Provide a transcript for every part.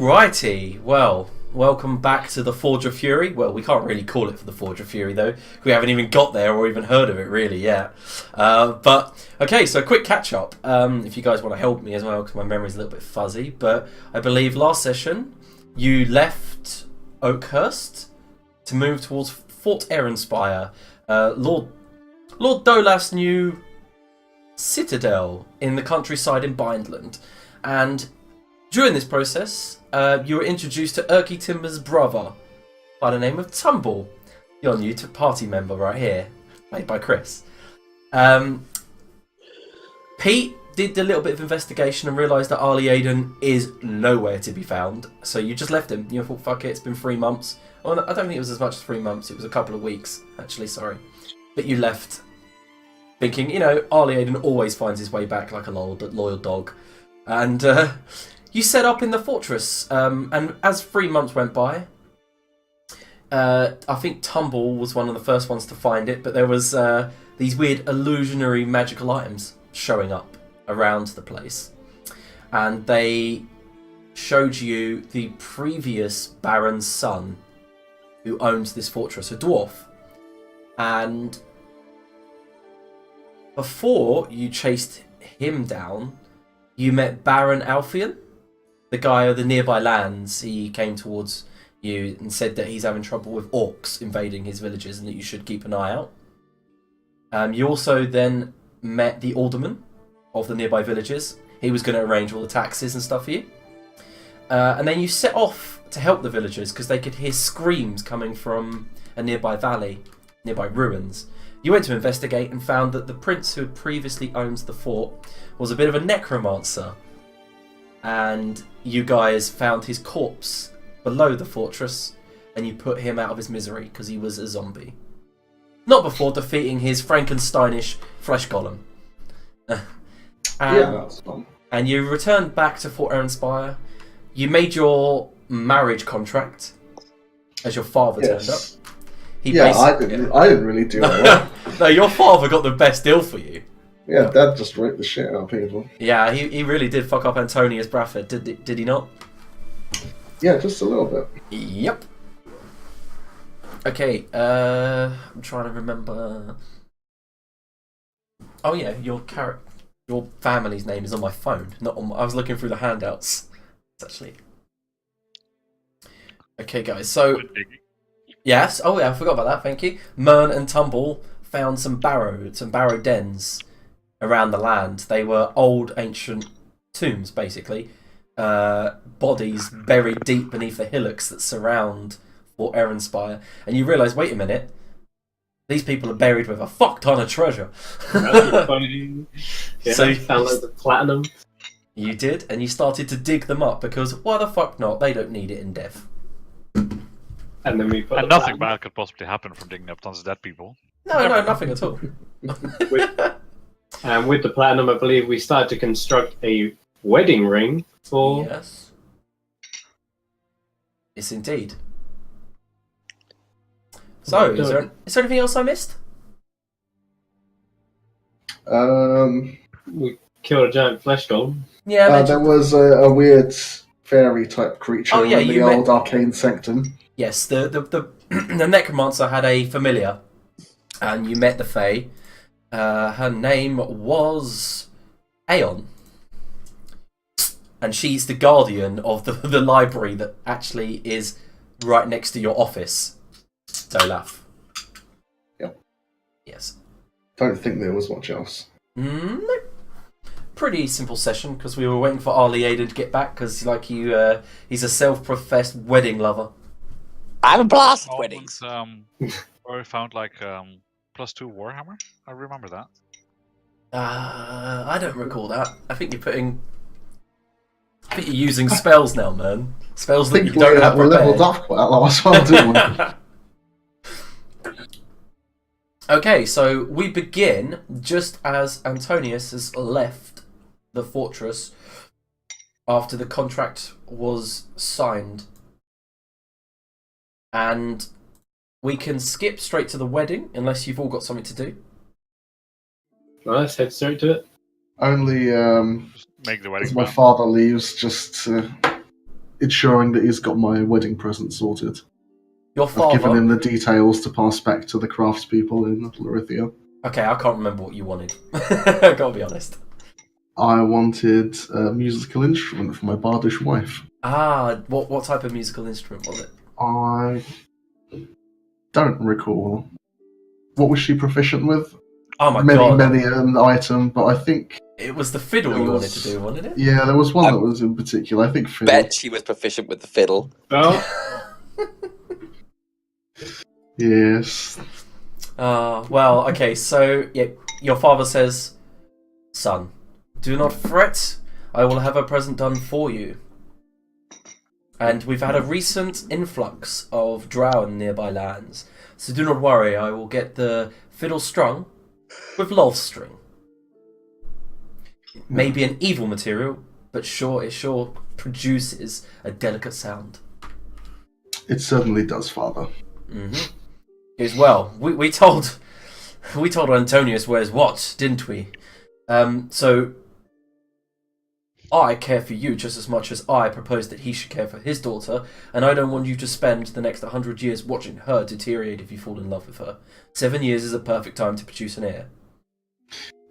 Alrighty, well, welcome back to the Forge of Fury. Well, we can't really call it for the Forge of Fury though. We haven't even got there or even heard of it really yet. But, okay, so quick catch up. If you guys want to help me as well, because my memory's a little bit fuzzy. But I believe last session you left Oakhurst to move towards Fort Ehrenspire. Lord Dolas' new citadel in the countryside in Bindland. And during this process, you were introduced to Erky Timber's brother by the name of Tumble, your new party member right here, played by Chris. Pete did a little bit of investigation and realised that Arlie Aiden is nowhere to be found, so you just left him. You thought, fuck it, it's been 3 months. Well, I don't think it was as much as 3 months, it was a couple of weeks, actually, sorry. But you left thinking, you know, Arlie Aiden always finds his way back like a loyal dog. And you set up in the fortress, and as 3 months went by, I think Tumble was one of the first ones to find it, but there was these weird illusionary magical items showing up around the place. And they showed you the previous Baron's son who owns this fortress, a dwarf. And before you chased him down, you met Baron Alfian, the guy of the nearby lands. He came towards you and said that he's having trouble with orcs invading his villages and that you should keep an eye out. You also then met the alderman of the nearby villages. He was going to arrange all the taxes and stuff for you. And then you set off to help the villagers because they could hear screams coming from a nearby valley, nearby ruins. You went to investigate and found that the prince who had previously owned the fort was a bit of a necromancer. And you guys found his corpse below the fortress and you put him out of his misery because he was a zombie. Not before defeating his Frankensteinish flesh golem. Yeah, that's fun. And you returned back to Fort Ehrenspire. You made your marriage contract as your father turned up. I didn't really do that. No, your father got the best deal for you. Yeah, Dad just raped the shit out of people. Yeah, he really did fuck up Antonius Bradford, did he not? Yeah, just a little bit. Yep. Okay, I'm trying to remember. Oh yeah, your family's name is on my phone, not on. I was looking through the handouts. Actually. Okay, guys. So. Yes. Oh yeah, I forgot about that. Thank you. Mern and Tumble found some barrow dens around the land. They were old, ancient tombs, basically. Bodies buried deep beneath the hillocks that surround Fort Ehrenspire. And you realise, wait a minute, these people are buried with a fuck ton of treasure. Yeah, So found loads of platinum. you did, and you started to dig them up because why the fuck not? They don't need it in death. And then we put And nothing bad could possibly happen from digging up tons of dead people. No, nothing at all. And with the platinum, I believe we started to construct a wedding ring for. Yes. Yes, indeed. So, is there anything else I missed? We killed a giant flesh golem. Yeah, There was a weird fairy type creature in the you old arcane sanctum. yes, the necromancer had a familiar, and you met the Fae. Her name was Aeon, and she's the guardian of the library that actually is right next to your office, Dolaf. Yep. Yes. Don't think there was much else. No. Pretty simple session because we were waiting for Arlie Aiden to get back because, like you, he's a self-professed wedding lover. I have a blast at weddings. Where we found like +2 Warhammer. I remember that. I don't recall that. I think you're using spells now, man. Spells that you don't have we leveled prepared. up quite a lot as well, didn't we? Okay, so we begin just as Antonius has left the fortress after the contract was signed. And we can skip straight to the wedding, unless you've all got something to do. Well, let's head straight to it. Only Just make the wedding as my plan. father leaves, just ensuring that he's got my wedding present sorted. Your I've given father. him the details to pass back to the craftspeople in Larithia. Okay, I can't remember what you wanted. I gotta be honest. I wanted a musical instrument for my bardish wife. Ah, what type of musical instrument was it? I don't recall. What was she proficient with? Oh my many, god. Many an item, but I think... It was the fiddle There you wanted was- to do, wasn't it? Yeah, there was one that was in particular. I think fiddle. Bet she was proficient with the fiddle. Oh, Yes. Well, okay, so yeah, your father says, "Son, do not fret. I will have a present done for you." And we've had a recent influx of drow in nearby lands, so do not worry. I will get the fiddle strung with lulf string. Maybe an evil material, but it sure produces a delicate sound. It certainly does, Father. Mm-hmm. Goes well. We told Antonius where's what, didn't we? So I care for you just as much as I propose that he should care for his daughter, and I don't want you to spend the next 100 years watching her deteriorate if you fall in love with her. 7 years is a perfect time to produce an heir.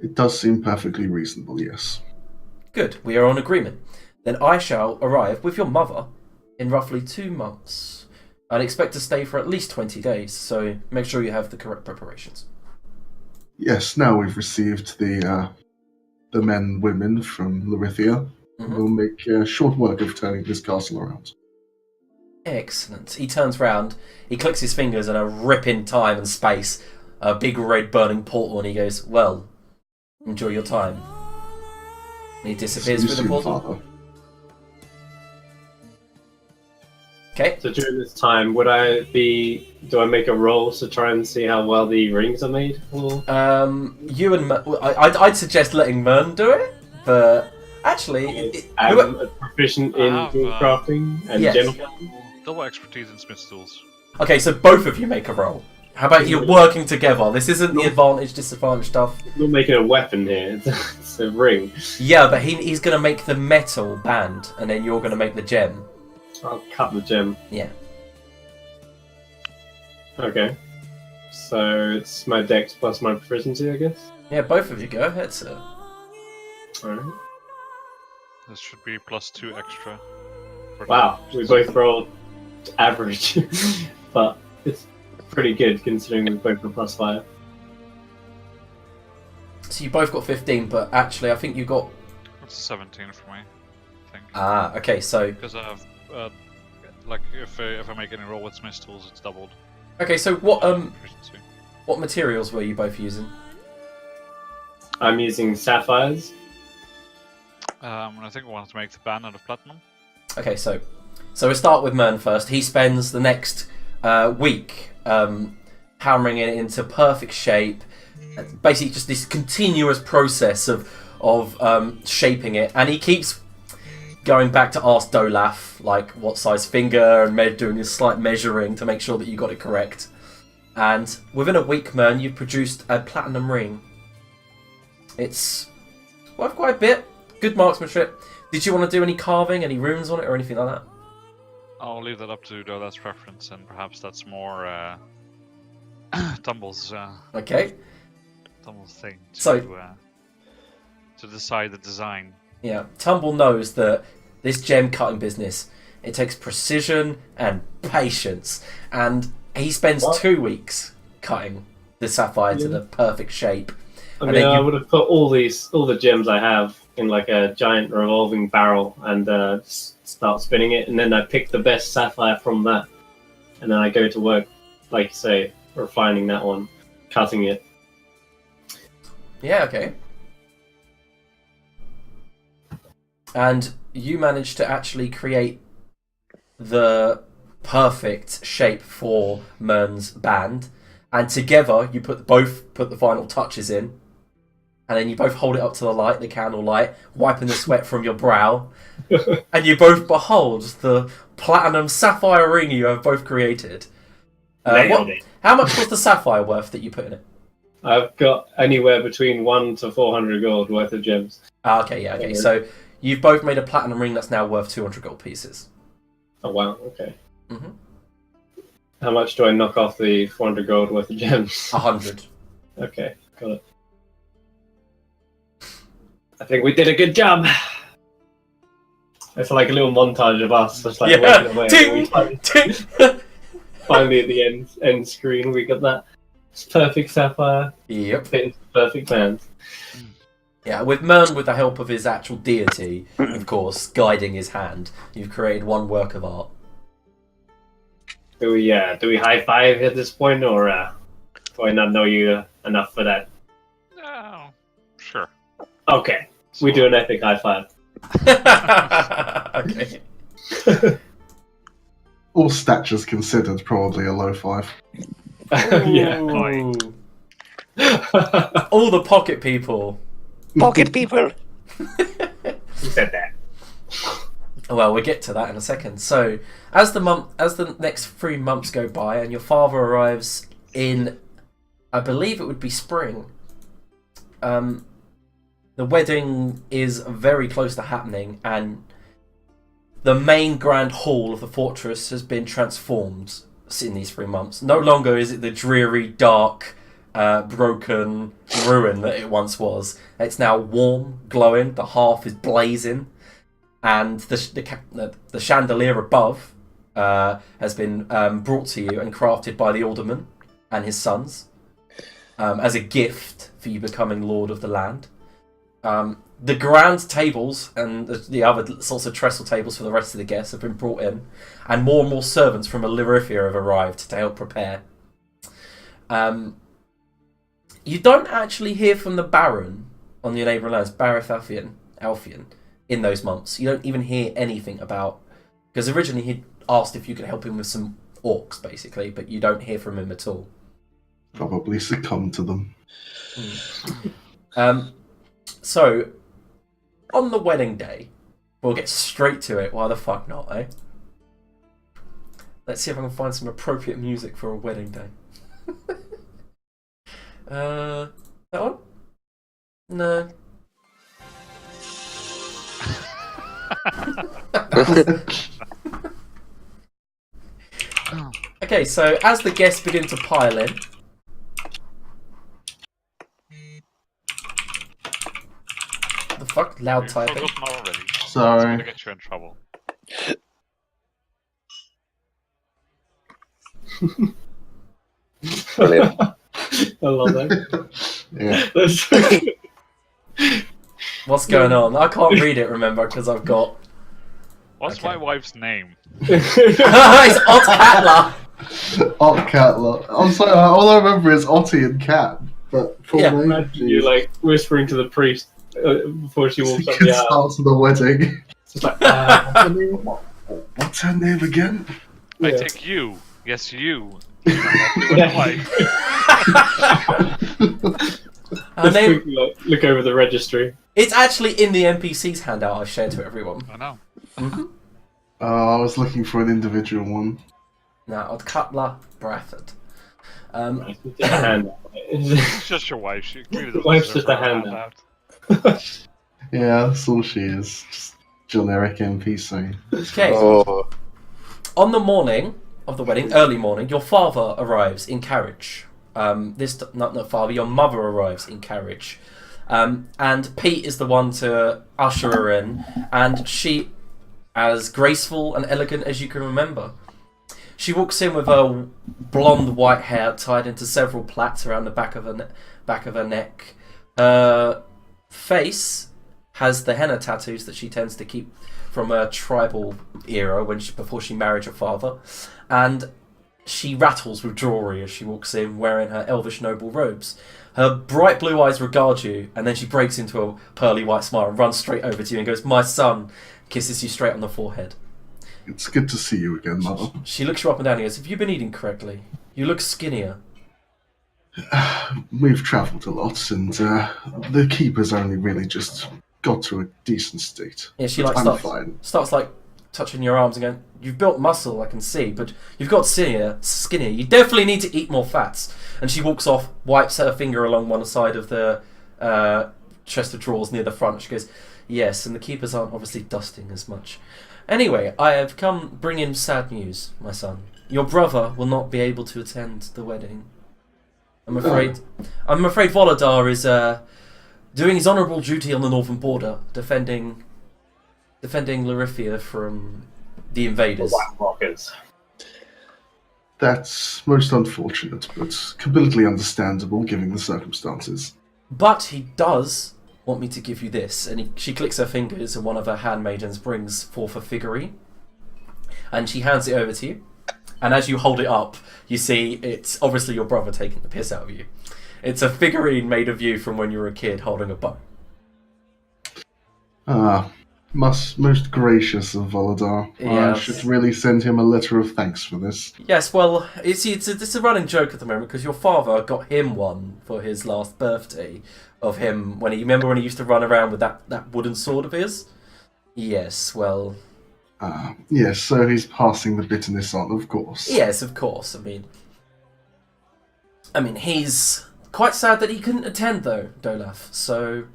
It does seem perfectly reasonable, yes. Good, we are on agreement. Then I shall arrive with your mother in roughly 2 months. I'd expect to stay for at least 20 days, so make sure you have the correct preparations. Yes, now we've received the men, women from Larithia. Mhm. We'll make short work of turning this castle around. Excellent. He turns round, he clicks his fingers and a rip in time and space, a big red burning portal, and he goes, "Well, enjoy your time." And he disappears See you through the soon, portal. Father. Okay. so during this time, do I make a roll to try and see how well the rings are made? Or... You and I'd suggest letting Mern do it, but actually, I'm proficient in I have, tool crafting and yes. general. Double expertise in Smith's tools. okay, so both of you make a roll. How about you working together? This isn't the advantage disadvantage stuff. I'm not making a weapon here. It's a ring. Yeah, but he's gonna make the metal band, and then you're gonna make the gem. I'll cut the gem. Yeah. Okay. So it's my dex plus my proficiency, I guess. Yeah, both of you go ahead, sir. Alright. This should be +2 extra. for Wow, the- we both rolled average, but it's pretty good considering we both got +5. So you both got 15, but actually, I think you got. It's 17 for me, I think. Ah, okay. So Because I have, like, if I make any roll with Smith's tools, it's doubled. okay. So what Proficiency. what materials were you both using? I'm using sapphires. And I think I wanted to make the band out of platinum. Okay, so we start with Mern first. He spends the next week hammering it into perfect shape. Basically, just this continuous process of shaping it, and he keeps going back to ask Dolaf like what size finger and doing a slight measuring to make sure that you got it correct. And within a week, Mern, you've produced a platinum ring. It's worth quite a bit. Good marksmanship. Did you want to do any carving, any runes on it, or anything like that? I'll leave that up to Dola's preference, and perhaps that's more Tumble's Okay. thing to, So- to decide the design. Yeah, Tumble knows that this gem cutting business, it takes precision and patience, and he spends What? 2 weeks cutting the sapphire to the perfect shape. I And mean, then I you- would have put all the gems I have in like a giant revolving barrel and start spinning it, and then I pick the best sapphire from that, and then I go to work, like you say, refining that one, cutting it. Yeah, okay. And you managed to actually create the perfect shape for Mern's band, and together you both put the final touches in, and then you both hold it up to the light, the candle light, wiping the sweat from your brow, and you both behold the platinum sapphire ring you have both created. Nailed it. How much was the sapphire worth that you put in it? I've got anywhere between 1 to 400 gold worth of gems. Ah, okay, yeah, okay. So you've both made a platinum ring that's now worth 200 gold pieces. Oh wow, okay. Mm-hmm. How much do I knock off the 400 gold worth of gems? 100. Okay, got it. I think we did a good job. It's like a little montage of us just like Yeah. working away. Ting! Ting! Finally at the end screen we got that perfect sapphire Yep. fit into the perfect hands. Yeah, with Mern, with the help of his actual deity, of course, guiding his hand, you've created one work of art. Do we high five at this point, or do I not know you enough for that? No, sure. Okay, we do an epic high five. Okay. All statures considered, probably a low 5. Yeah. Ooh. All the pocket people. Pocket people. Who said that? Well, we'll get to that in a second. So, as the next 3 months go by, and your father arrives in, I believe it would be spring. The wedding is very close to happening, and the main grand hall of the fortress has been transformed in these 3 months. No longer is it the dreary, dark, broken ruin that it once was. It's now warm, glowing. The hearth is blazing, and the chandelier above has been brought to you and crafted by the alderman and his sons as a gift for you becoming lord of the land. The grand tables and the other sorts of trestle tables for the rest of the guests have been brought in, and more servants from Illyrithia have arrived to help prepare. You don't actually hear from the Baron on your neighbouring lands, Barith Alfian, in those months. You don't even hear anything about... Because originally he'd asked if you could help him with some orcs, basically, but you don't hear from him at all. Probably succumb to them. So, on the wedding day, we'll get straight to it. Why the fuck not, eh? Let's see if I can find some appropriate music for a wedding day. That one? No. Okay, so as the guests begin to pile in, the fuck? Loud You've typing. forgotten already. It's Sorry. gonna get you in trouble. Brilliant. I love that. Yeah. That's so good. What's going on? I can't read it, remember, because I've got... What's Okay. my wife's name? It's Ott Catler! Ott Catler. I'm sorry, all I remember is Ottie and Cat. But full Yeah. name, Imagine you like whispering to the priest before she walks up It the aisle. starts the wedding. It's just like, What's her name again? I Yeah. take you. Yes, you. You my Yeah. wife. Her Just name... quickly, like, look over the registry. It's actually in the NPC's handout I've shared to everyone. I know. I was looking for an individual one. Now, Ott Catler Bradford. Right, it's just a handout. It's just your wife. She clearly doesn't Wife's deserve just a her handout. handout. Yeah, that's all she is. Just generic NPC. Okay. Oh, On the morning of the wedding, early morning, your father arrives in carriage. Not father, your mother arrives in carriage. And Pete is the one to usher her in, and she, as graceful and elegant as you can remember. She walks in with her blonde white hair tied into several plaits around the back of her neck. Her face has the henna tattoos that she tends to keep from her tribal era before she married her father, and she rattles with jewellery as she walks in wearing her elvish noble robes. Her bright blue eyes regard you, and then she breaks into a pearly white smile and runs straight over to you and goes, "My son," kisses you straight on the forehead. It's good to see you again, Mother. She looks you up and down and goes, "Have you been eating correctly? You look skinnier." We've travelled a lot, and the keeper's only really just got to a decent state. Yeah, she like I'm fine. starts like touching your arms and going, "You've built muscle, I can see, but you've got skinnier. You definitely need to eat more fats." And she walks off, wipes her finger along one side of the chest of drawers near the front. She goes, Yes, and the keepers aren't obviously dusting as much. Anyway, I have come bringing sad news, my son. Your brother will not be able to attend the wedding. I'm afraid Volodar is doing his honourable duty on the northern border, defending Larithia from the invaders. White Walkers. That's most unfortunate, but completely understandable given the circumstances. But he does want me to give you this, and she clicks her fingers, and one of her handmaidens brings forth a figurine, and she hands it over to you. And as you hold it up, you see it's obviously your brother taking the piss out of you. It's a figurine made of you from when you were a kid holding a bow. Most gracious of Volodar. Yes. I should really send him a letter of thanks for this. Yes, well, it's a running joke at the moment because your father got him one for his last birthday of him when he used to run around with that wooden sword of his. Yes, well. Yes, so he's passing the bitterness on, of course. Yes, of course. I mean, he's quite sad that he couldn't attend though, Dolaf. So.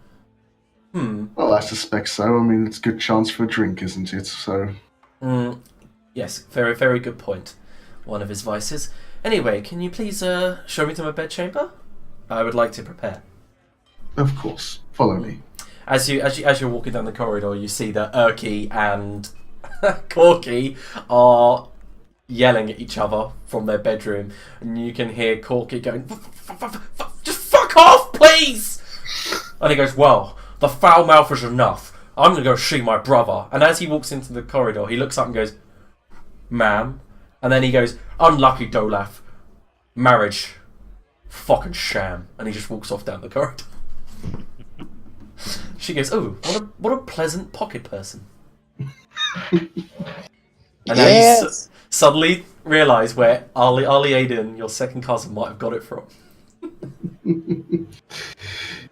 Well, I suspect so. I mean, it's a good chance for a drink, isn't it? So. Yes, very, very good point. One of his vices. Anyway, can you please show me to my bedchamber? I would like to prepare. Of course. Follow me. As you're walking down the corridor, you see that Urki and Corky are yelling at each other from their bedroom, and you can hear Corky going, "Just fuck off, please!" And he goes, "Well, the foul mouth is enough. I'm going to go see my brother." And as he walks into the corridor, he looks up and goes, "Ma'am." And then he goes, "Unlucky Dolaf. Marriage. Fucking sham." And he just walks off down the corridor. She goes, "Oh, what a pleasant pocket person." And now you suddenly realise where Ali Aiden, your second cousin, might have got it from.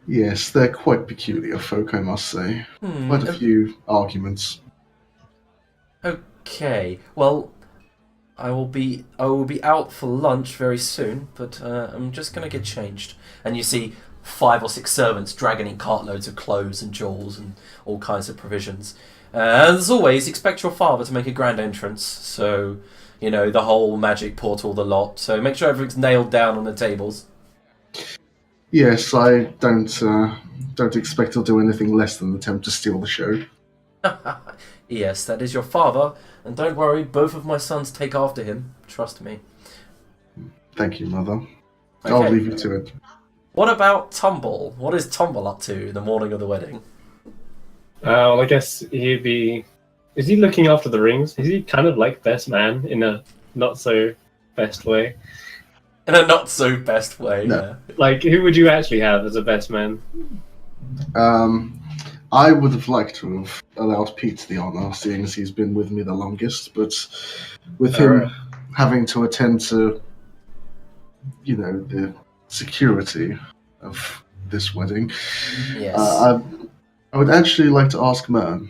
Yes, they're quite peculiar folk, I must say. Quite a few arguments. Okay, well, I will be out for lunch very soon, but I'm just gonna get changed. And you see 5 or 6 servants dragging in cartloads of clothes and jewels and all kinds of provisions. As always, expect your father to make a grand entrance. So, the whole magic portal, the lot. So make sure everything's nailed down on the tables. Yes, I don't expect he'll do anything less than attempt to steal the show. Yes, that is your father, and don't worry, both of my sons take after him. Trust me. Thank you, Mother. Okay. I'll leave you to it. What about Tumble? What is Tumble up to the morning of the wedding? Well, I guess he'd be... Is he looking after the rings? Is he kind of like best man in a not-so-best way? In a not-so-best way, No. yeah. Like, who would you actually have as a best man? I would have liked to have allowed Pete the honour, seeing as he's been with me the longest, but with him having to attend to, the security of this wedding, Yes. I would actually like to ask Mern.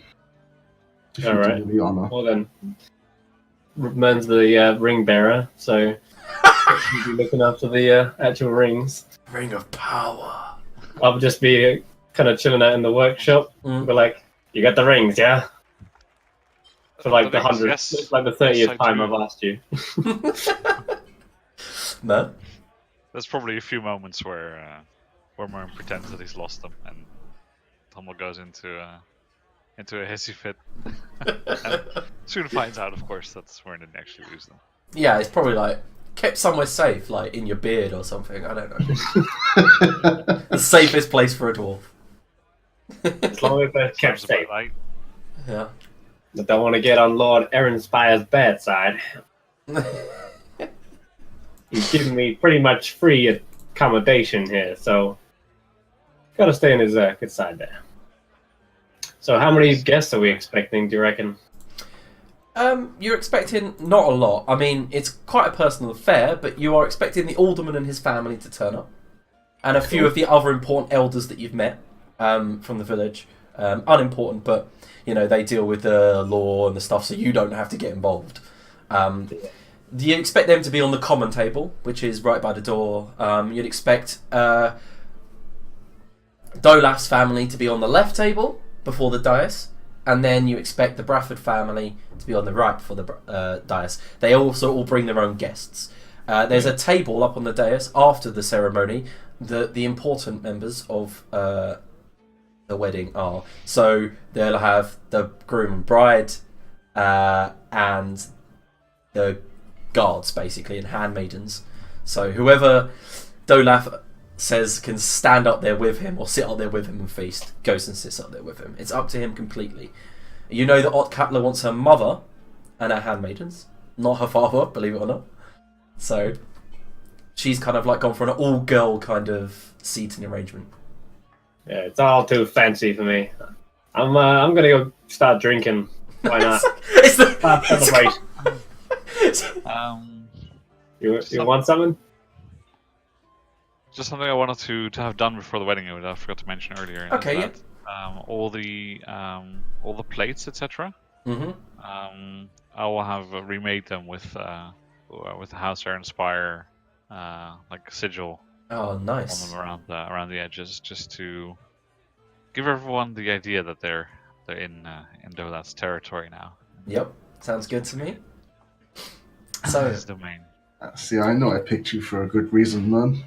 If you Alright. do me the honour. Well then, Mern's the ring bearer, so he'll be looking after the actual rings. Ring of power. I'll just be kind of chilling out in the workshop. Be like, "You got the rings, yeah?" For like the 100th, yes. it's like the 30th Yes, I time do. I've asked you. No? There's probably a few moments where Mern pretends that he's lost them, and Tumble goes into a hissy fit. And soon finds out, of course, that's Mern didn't actually lose them. Yeah, it's probably like kept somewhere safe, like in your beard or something. I don't know. The safest place for a dwarf. As long as they're kept Sounds about safe. right. Yeah. I don't want to get on Lord Erenspire's bad side. He's giving me pretty much free accommodation here, so gotta stay in his good side there. So how many guests are we expecting, do you reckon? You're expecting not a lot. I mean, it's quite a personal affair, but you are expecting the alderman and his family to turn up, and a few of the other important elders that you've met from the village. Unimportant, but they deal with the law and the stuff, so you don't have to get involved. You expect them to be on the common table, which is right by the door. You'd expect Dolaf's family to be on the left table, before the dais, and then you expect the Bradford family to be on the right before the dais. They also all bring their own guests. There's a table up on the dais after the ceremony. The important members of the wedding are. So they'll have the groom and bride and the guards, basically, and handmaidens. So whoever Dolaf says can stand up there with him or sit up there with him and feast goes and sits up there with him. It's up to him completely. You know that Ott Katla wants her mother and her handmaidens, not her father, believe it or not. So she's kind of like gone for an all-girl kind of seating arrangement. Yeah, it's all too fancy for me. I'm gonna go start drinking. Why not? Celebrate. You want something? Just something I wanted to have done before the wedding. I forgot to mention earlier. and Okay, that, all the plates, etc. Mm-hmm. I will have remade them with the House Air Inspire like sigil Oh, nice. on them around the edges, just to give everyone the idea that they're in Dolaf's territory now. Yep, sounds good to me. So, His domain. See, I know I picked you for a good reason, man.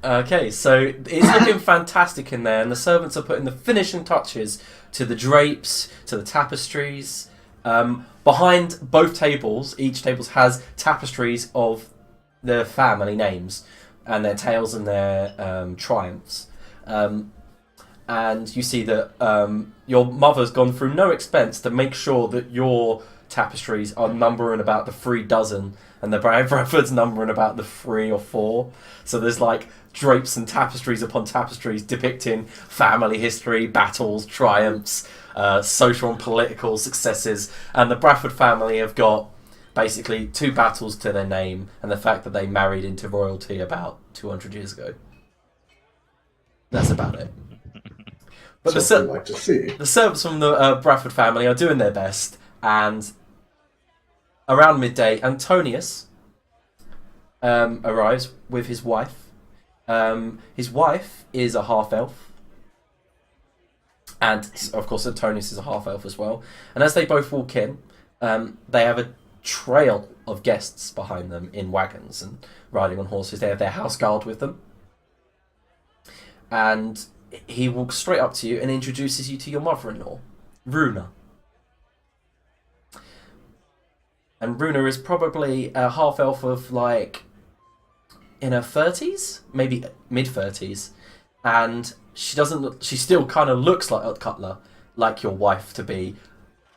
okay, so it's looking fantastic in there, and the servants are putting the finishing touches to the drapes, to the tapestries. Behind both tables, each table has tapestries of the family names and their tales and their triumphs. And you see that your mother's gone through no expense to make sure that your tapestries are numbering about the 3 dozen and the Bradford's numbering about the 3 or 4. So there's like drapes and tapestries upon tapestries depicting family history, battles, triumphs, social and political successes. And the Bradford family have got basically 2 battles to their name and the fact that they married into royalty about 200 years ago. That's about it. But like to see. The servants from the Bradford family are doing their best, and around midday, Antonius arrives with his wife. His wife is a half-elf, and of course Antonius is a half-elf as well. And as they both walk in, they have a trail of guests behind them in wagons and riding on horses. They have their house guard with them. And he walks straight up to you and introduces you to your mother-in-law, Runa. And Runa is probably a half-elf of, like, in her 30s? Maybe mid-30s. And she still kind of looks like Ott Cutler, like your wife to be,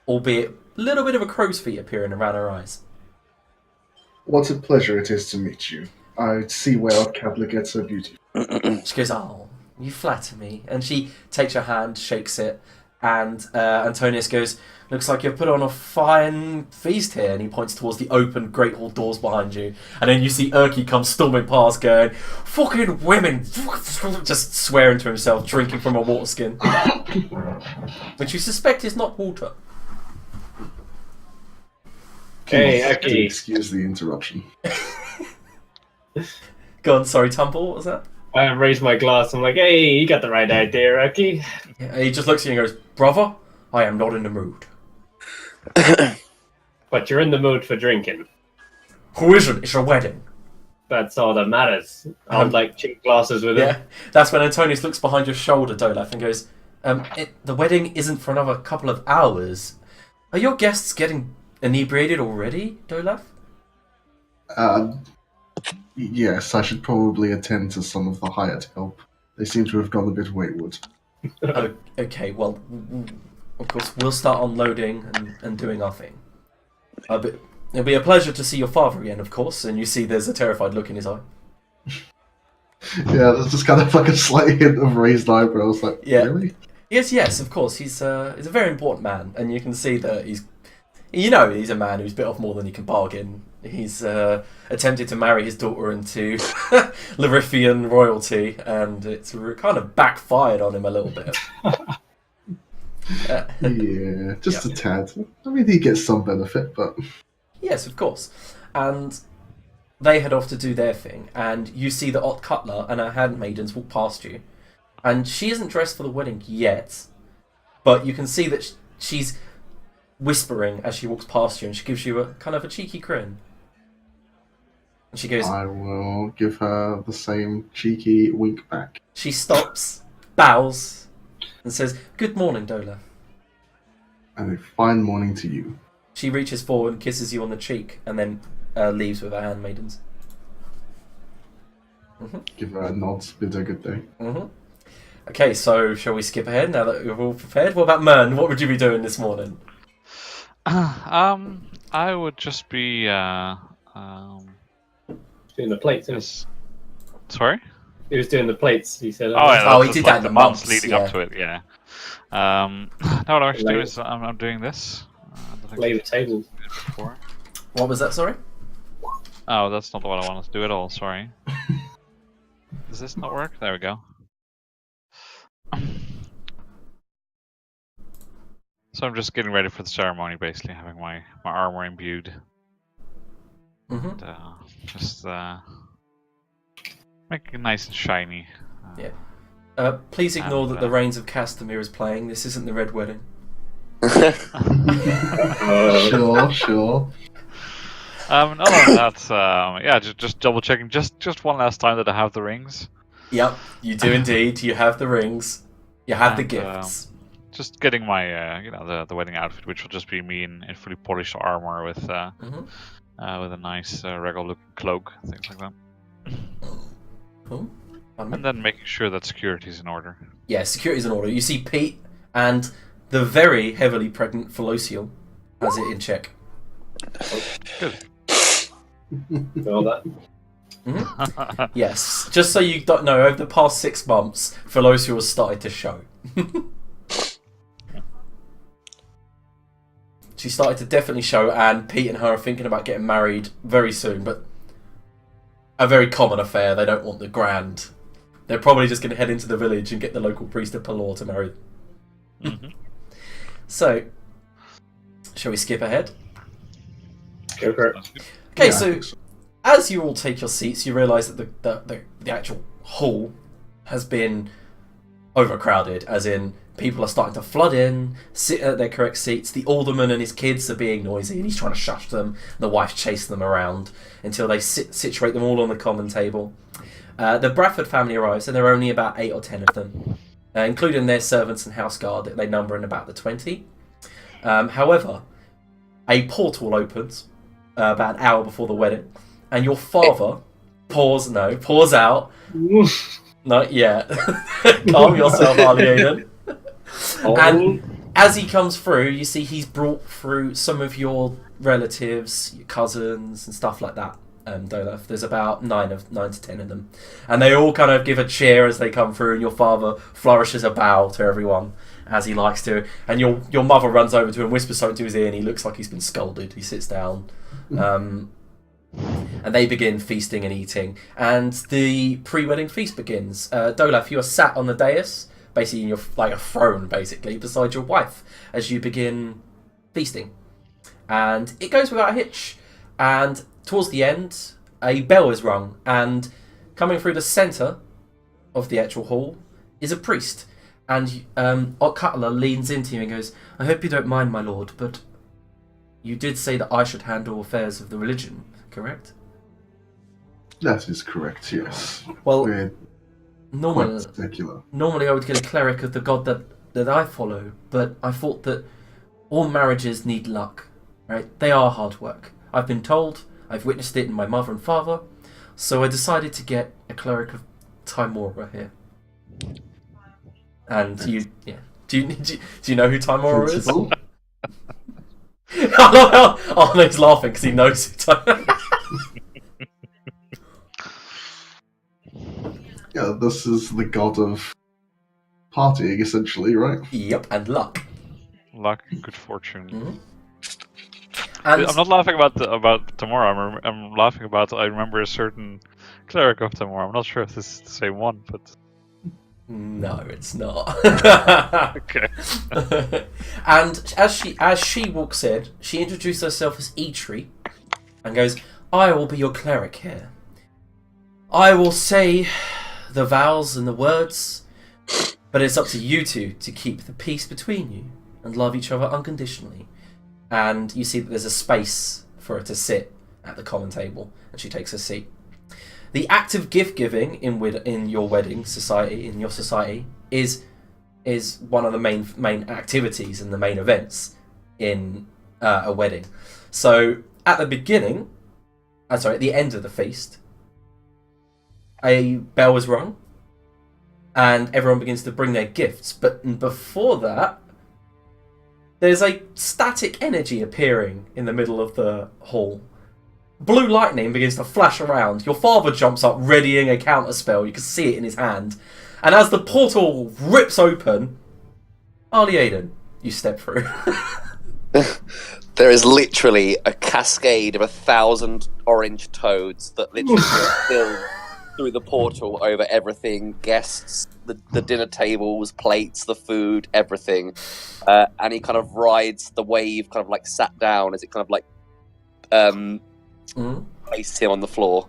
albeit a little bit of a crow's feet appearing around her eyes. What a pleasure it is to meet you. I see where Ott Cutler gets her beauty. She goes, oh, you flatter me. And she takes your hand, shakes it, and Antonius goes, looks like you've put on a fine feast here. And he points towards the open Great Hall doors behind you. And then you see Erky come storming past going, fucking women! Just swearing to himself, drinking from a water skin. Which you suspect is not water. Hey, Please Erky. excuse the interruption. Go on, sorry, Tumble, what was that? I raise my glass. I'm like, hey, you got the right idea, Erky. Yeah, he just looks at you and goes, brother, I am not in the mood. But you're in the mood for drinking. Who isn't? It's a wedding. That's all that matters. I'd like cheap glasses with Yeah, it. that's when Antonius looks behind your shoulder, Dolaf, and goes, the wedding isn't for another couple of hours. Are your guests getting inebriated already, Dolaf? Yes, I should probably attend to some of the hired help. They seem to have gone a bit wayward. Okay, well, of course, we'll start unloading and doing our thing. But it'll be a pleasure to see your father again, of course, and you see there's a terrified look in his eye. Yeah, there's just kind of like a slight hint of raised eyebrows. Like, Yeah. really? Yes, of course. He's a very important man, and you can see that he's a man who's bit off more than he can bargain. He's attempted to marry his daughter into Larithian royalty, and it's kind of backfired on him a little bit. Yeah, just a tad. I mean, he gets some benefit, but... Yes, of course. And they head off to do their thing, and you see that Ott Cutler and her handmaidens walk past you. And she isn't dressed for the wedding yet, but you can see that she's whispering as she walks past you, and she gives you a kind of a cheeky grin. And she goes, I will give her the same cheeky wink back. she stops, bows, and says, "Good morning, Dola." And a fine morning to you. She reaches forward and kisses you on the cheek, and then leaves with her handmaidens. Give her a nod, bid her good day. Okay, so shall we skip ahead now that we're all prepared? What about Mern? What would you be doing this morning? I would just be Doing the plates, isn't sorry. he? He was doing the plates. He said. Oh, yeah, Oh, he that's did like that in the the months months, leading yeah. up to it. Yeah. No, what I'm actually doing is I'm doing this. I don't think lay the I've table. done it before. What was that, sorry? Oh, that's not what I wanted to do at all. Sorry. Does this not work? There we go. So I'm just getting ready for the ceremony, basically, having my armor imbued. And, just making it nice and shiny. Yeah. Please ignore And, that the Reigns of Castamere is playing. This isn't the Red Wedding. Sure. Other than that, yeah, just double checking, just one last time that I have the rings. Yep, you do indeed. You have the rings. You have the And, gifts. Just getting my, the wedding outfit, which will just be me in fully polished armor with a nice regal-looking cloak, things like that. Cool. And then making sure that security's in order. Yeah, security's in order. You see Pete and the very heavily pregnant Felocial has it in check. Good. All that. Yes, just so you don't know, over the past 6 months, Felocial has started to show. She started to definitely show, and Pete and her are thinking about getting married very soon, but a very common affair. They don't want the grand. They're probably just going to head into the village and get the local priest of Pelor to marry them. So, shall we skip ahead? Go for it. Okay, Yeah, I so think so. as you all take your seats, you realise that the actual hall has been overcrowded, as in people are starting to flood in, sit at their correct seats. The alderman and his kids are being noisy, and he's trying to shush them. The wife chasing them around until they situate them all on the common table. The Bradford family arrives, and there are only about 8 or 10 of them, including their servants and house guard. They number in about the 20. However, a portal opens about an hour before the wedding, and your father pours out. Not yet. Calm yourself, Arlie. And as he comes through, you see he's brought through some of your relatives, your cousins, and stuff like that. Dolaf. There's about 9 to 10 of them, and they all kind of give a cheer as they come through. And your father flourishes a bow to everyone as he likes to. And your mother runs over to him, whispers something to his ear, and he looks like he's been scolded. He sits down. And they begin feasting and eating, and the pre-wedding feast begins. Dolaf, you are sat on the dais, basically in your like a throne, basically beside your wife, as you begin feasting, and it goes without a hitch. And towards the end, a bell is rung, and coming through the centre of the actual hall is a priest, and Cutler leans into you and goes, "I hope you don't mind, my lord, but you did say that I should handle affairs of the religion, correct?" That is correct, yes. Well, We're normally quite secular. I would get a cleric of the god that I follow, but I thought that all marriages need luck, right? They are hard work. I've been told, I've witnessed it in my mother and father, so I decided to get a cleric of Timora here. And do you know who Timora is? Principal? Oh no, he's laughing because he knows who Timora. Yeah, this is the god of partying, essentially, right? Yep, and luck. Luck, good fortune. Mm-hmm. And I'm not laughing about tomorrow. I'm laughing about I remember a certain cleric of tomorrow. I'm not sure if this is the same one, but no, it's not. okay. And as she walks in, she introduces herself as Eitri and goes, "I will be your cleric here. I will say the vows and the words, But it's up to you two to keep the peace between you and love each other unconditionally. And you see that there's a space for her to sit at the common table, and she takes a seat. The act of gift giving in your wedding society, in your society, is one of the main activities and the main events in a wedding. So at the beginning, at the end of the feast, a bell is rung, and everyone begins to bring their gifts. But before that, there's a static energy appearing in the middle of the hall. Blue lightning begins to flash around. Your father jumps up, readying a counter spell. You can see it in his hand. And as the portal rips open, Arlie-Aiden, you step through. There is literally a cascade of 1,000 orange toads that literally spill through the portal over everything, guests, the dinner tables, plates, the food, everything. And he kind of rides the wave, kind of like sat down as it kind of like placed him on the floor.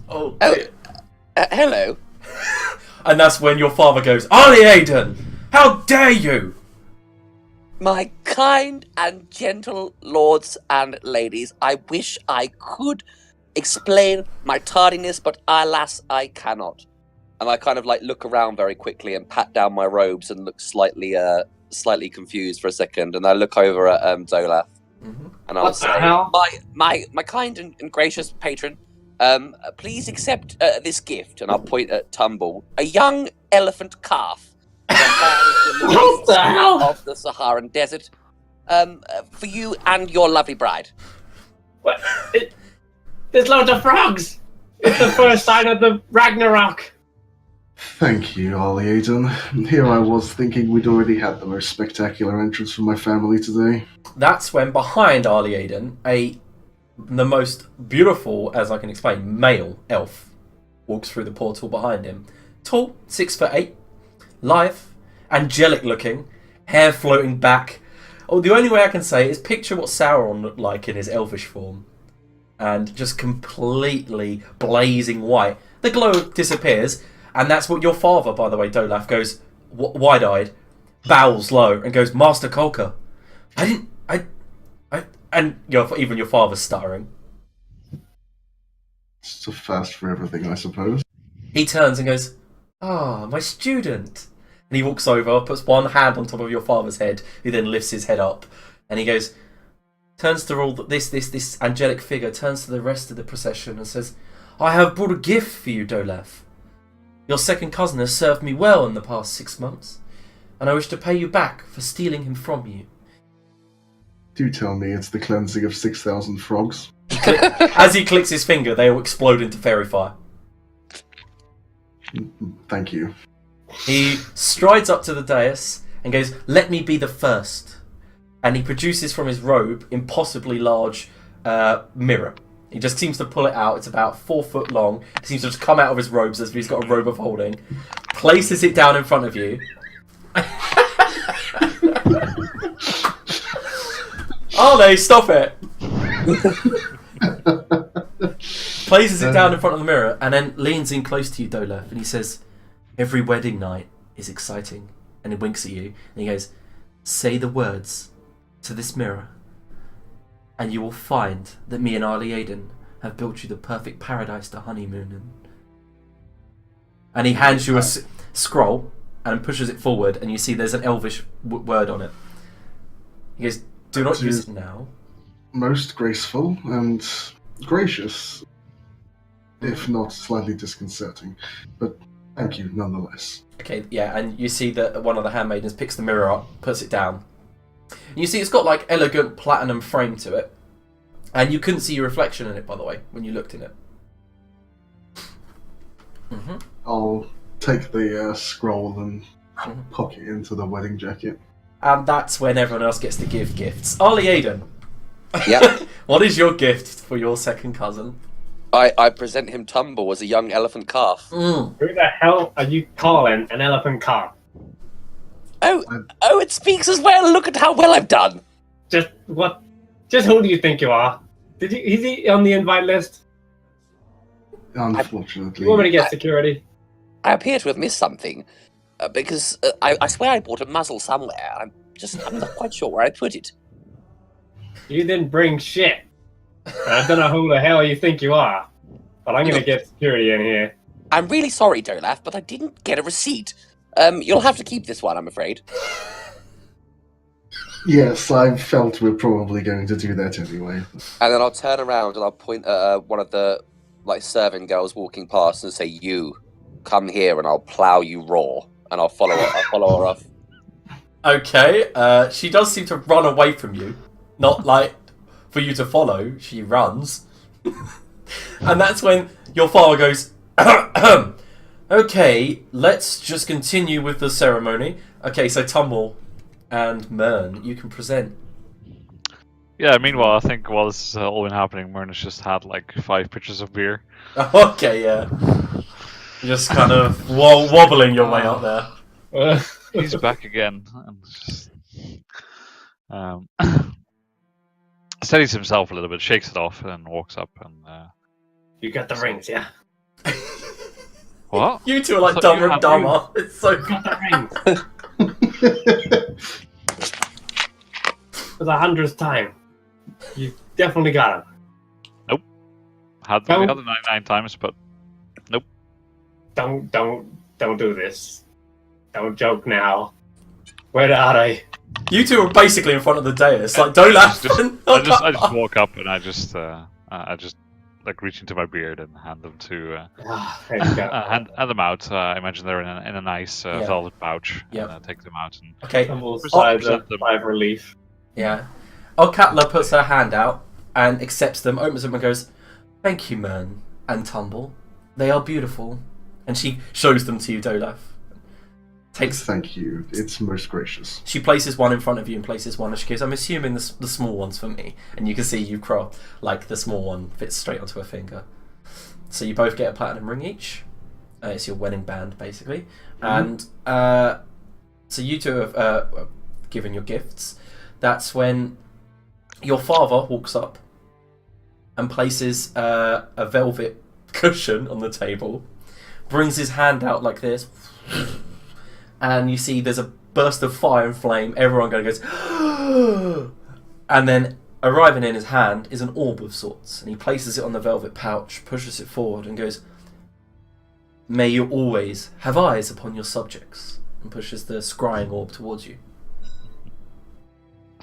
Oh, hello. And that's when your father goes, Arlie-Aiden, how dare you! My kind and gentle lords and ladies, I wish I could explain my tardiness, but alas, I cannot. And I kind of like look around very quickly and pat down my robes and look slightly confused for a second, and I look over at Dolaf, and I'll say, my kind and gracious patron, please accept this gift, and I'll point at Tumble, a young elephant calf. What the hell? Of the Saharan desert, for you and your lovely bride. What? There's loads of frogs! It's the first sign of the Ragnarok! Thank you, Arlie-Aiden. Here I was thinking we'd already had the most spectacular entrance from my family today. That's when behind Arlie-Aiden, the most beautiful, as I can explain, male elf walks through the portal behind him. Tall, 6'8", lithe, angelic looking, hair floating back. Oh, the only way I can say is picture what Sauron looked like in his elvish form. And just completely blazing white. The glow disappears, and that's what your father, by the way, Dolaf, goes wide-eyed, bows low, and goes, Master Kolka, and even your father's stuttering. It's a fast for everything, I suppose. He turns and goes, my student. And he walks over, puts one hand on top of your father's head, who then lifts his head up, and he goes, turns to all this angelic figure, turns to the rest of the procession and says, I have brought a gift for you, Dolaf. Your second cousin has served me well in the past 6 months, and I wish to pay you back for stealing him from you. Do tell me it's the cleansing of 6,000 frogs. As he clicks his finger, they all explode into fairy fire. Thank you. He strides up to the dais and goes, let me be the first. And he produces from his robe impossibly large mirror. He just seems to pull it out. It's about 4 foot long. It seems to just come out of his robes as if he's got a robe of holding. Places it down in front of you. Arlie, stop it! Places it down in front of the mirror and then leans in close to you, Dolaf, and he says, every wedding night is exciting. And he winks at you and he goes, say the words to this mirror and you will find that me and Arlie-Aiden have built you the perfect paradise to honeymoon in. And he hands you a scroll and pushes it forward, and you see there's an elvish word on it. He goes, do not use it now. Most graceful and gracious, if not slightly disconcerting. But thank you nonetheless. Okay, yeah, and you see that one of the handmaidens picks the mirror up, puts it down. And you see it's got like elegant platinum frame to it. And you couldn't see your reflection in it, by the way, when you looked in it. I'll take the scroll and pock it into the wedding jacket. And that's when everyone else gets to give gifts. Arlie-Aiden. Yep. What is your gift for your second cousin? I present him Tumble as a young elephant calf. Who the hell are you calling an elephant calf? Oh, it speaks as well. Look at how well I've done. Just what? Just who do you think you are? Is he on the invite list? Unfortunately. You want me to get security? I appear to have missed something. Because I swear I bought a muzzle somewhere. I'm not quite sure where I put it. You didn't bring shit. I don't know who the hell you think you are, but I'm gonna get security in here. I'm really sorry, Dolaf, but I didn't get a receipt. You'll have to keep this one, I'm afraid. Yes, I felt we're probably going to do that anyway. And then I'll turn around and I'll point at one of the serving girls walking past and say, "You come here, and I'll plow you raw." And I'll follow her off. Okay, she does seem to run away from you. Not like for you to follow, she runs. And that's when your father goes, okay, let's just continue with the ceremony. Okay, so Tumble and Mern, you can present. Yeah, meanwhile, I think while this is all been happening, Mern has just had like 5 pitchers of beer. Okay, yeah. Just kind of wobbling your way up there. He's back again, and just steadies himself a little bit, shakes it off, and then walks up and. You got the rings, yeah? What? You two are like Dumber and Dumber. It's so You got the rings. For the 100th time. You definitely got them. Had the other 99 times, but nope. Don't do this. Don't joke now. Where are they? You two are basically in front of the dais. Like, don't laugh. I just walk up and I just like reach into my beard and hand them to There you go. hand them out. I imagine they're in a nice velvet pouch. Yep. And take them out and Okay. Besides a sigh of relief. Yeah. Okatla puts her hand out and accepts them, opens them and goes, "Thank you, Mern and Tumble. They are beautiful." And she shows them to you, Dolaf. Thank you. It's most gracious. She places one in front of you and places one, and she goes, "I'm assuming the small one's for me." And you can see you craft, like, the small one fits straight onto her finger. So you both get a platinum ring each. It's your wedding band, basically. And so you two have given your gifts. That's when your father walks up and places a velvet cushion on the table, brings his hand out like this, and you see there's a burst of fire and flame. Everyone goes, and then arriving in his hand is an orb of sorts, and he places it on the velvet pouch, pushes it forward, and goes, "May you always have eyes upon your subjects," and pushes the scrying orb towards you.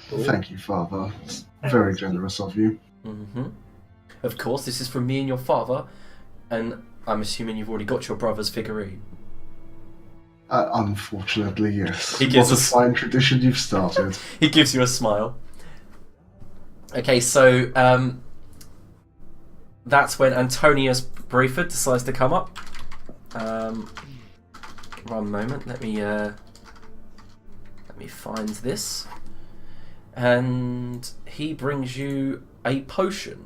Thank you, Father. It's very generous of you. Of course, this is from me and your father, and I'm assuming you've already got your brother's figurine. Unfortunately, yes. He gives What a us- fine tradition you've started. He gives you a smile. Okay, so that's when Antonius Brayford decides to come up. One moment, let me find this. And he brings you a potion.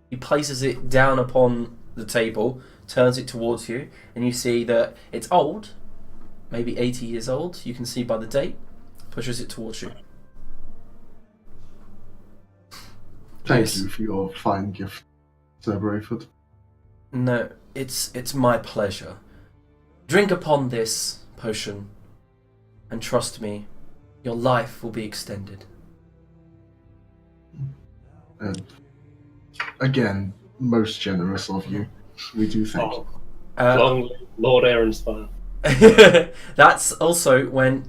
He places it down upon the table, turns it towards you, and you see that it's old, maybe 80 years old. You can see by the date. Pushes it towards you. Thank Yes. you for your fine gift, Sir Brayford. No, it's my pleasure. Drink upon this potion, and trust me, your life will be extended. And again, most generous of you. We do thank you. Long live Lord Aaronspire. That's also when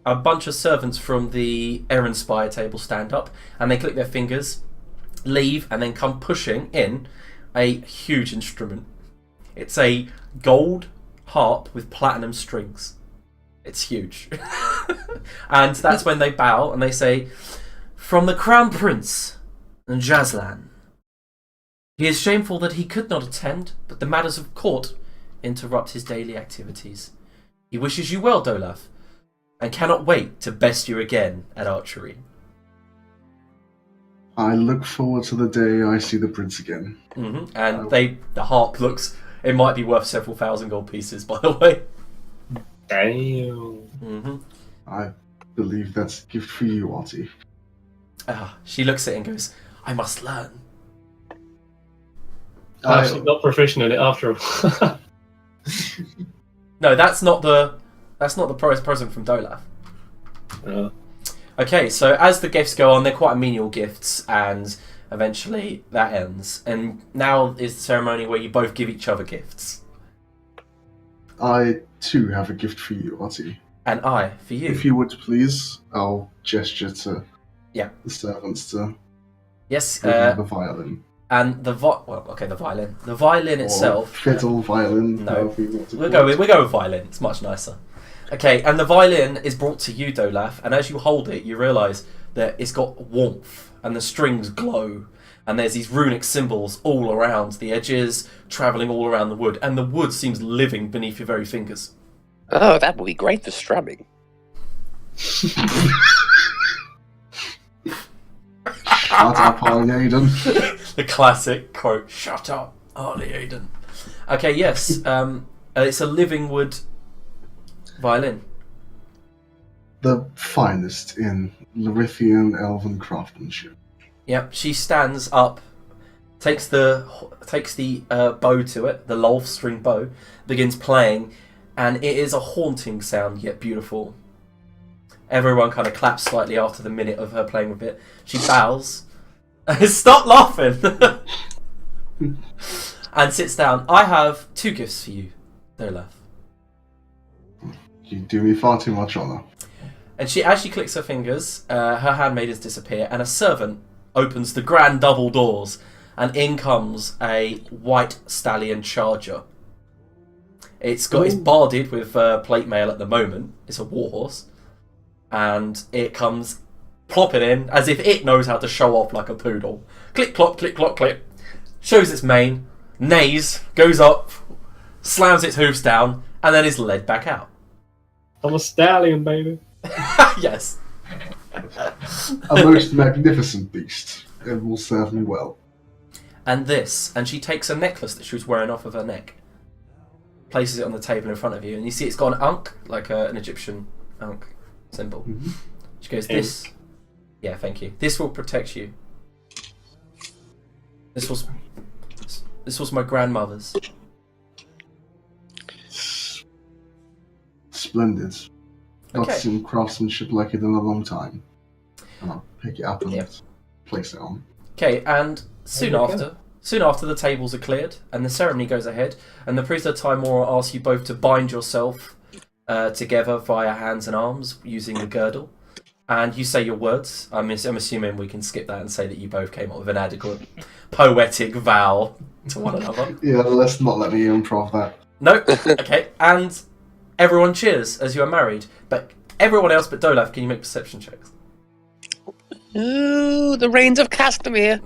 a bunch of servants from the Aaronspire table stand up, and they click their fingers, leave, and then come pushing in a huge instrument. It's a gold harp with platinum strings. It's huge. And that's when they bow and they say, "From the Crown Prince, Jazlan. He is shameful that he could not attend, but the matters of court interrupt his daily activities. He wishes you well, Dolaf, and cannot wait to best you again at archery." I look forward to the day I see the prince again. And the harp looks, it might be worth several thousand gold pieces, by the way. Damn. I believe that's a gift for you, Artie. She looks at it and goes, "I must learn." She's not proficient in it after all. No, that's not the present from Dolaf. Okay, so as the gifts go on, they're quite menial gifts, and eventually that ends. And now is the ceremony where you both give each other gifts. I too have a gift for you, Ottie. And I for you. If you would please, I'll gesture to Yeah. the servants to Yes. bring the violin. And the violin. The violin Or itself. fiddle, violin. No. however you want to We'll call it. go with violin. It's much nicer. Okay, and the violin is brought to you, Dolaf, and as you hold it, you realise that it's got warmth, and the strings glow, and there's these runic symbols all around the edges, travelling all around the wood, and the wood seems living beneath your very fingers. Oh, that would be great for strumming. Shut up, Harley Aiden. The classic quote, "Shut up, Harley Aiden." Okay, yes, it's a living wood violin. The finest in Larithian elven craftsmanship. Yep, she stands up, takes the bow to it, the lolf string bow, begins playing, and it is a haunting sound yet beautiful. Everyone kind of claps slightly after the minute of her playing with it. She bows. Stop laughing! And sits down. I have 2 gifts for you, Dolaf. You do me far too much honour. And as she clicks her fingers, her handmaidens disappear, and a servant opens the grand double doors, and in comes a white stallion charger. It's barded with plate mail at the moment. It's a warhorse, and it comes plopping in as if it knows how to show off like a poodle. Click clop, click clop, click. Shows its mane, neighs, goes up, slams its hoofs down, and then is led back out. I'm a stallion, baby. Yes. A most magnificent beast. It will serve me well. And she takes a necklace that she was wearing off of her neck, places it on the table in front of you, and you see it's got an ankh, like an Egyptian ankh symbol. Mm-hmm. She goes, "This, yeah, thank you. This will protect you. This was my grandmother's." Splendid. Not Okay. seen craftsmanship like it in a long time. And I'll pick it up and place it on. Okay, and soon There you after the tables are cleared and the ceremony goes ahead, and the priest of Timora asks you both to bind yourself together via hands and arms using the girdle, and you say your words. I'm assuming we can skip that and say that you both came up with an adequate poetic vow to one another. Yeah, let's not let me improv that. No, okay, and everyone cheers as you are married, but everyone else but Dolaf, can you make perception checks? Ooh, the rains of Castamere.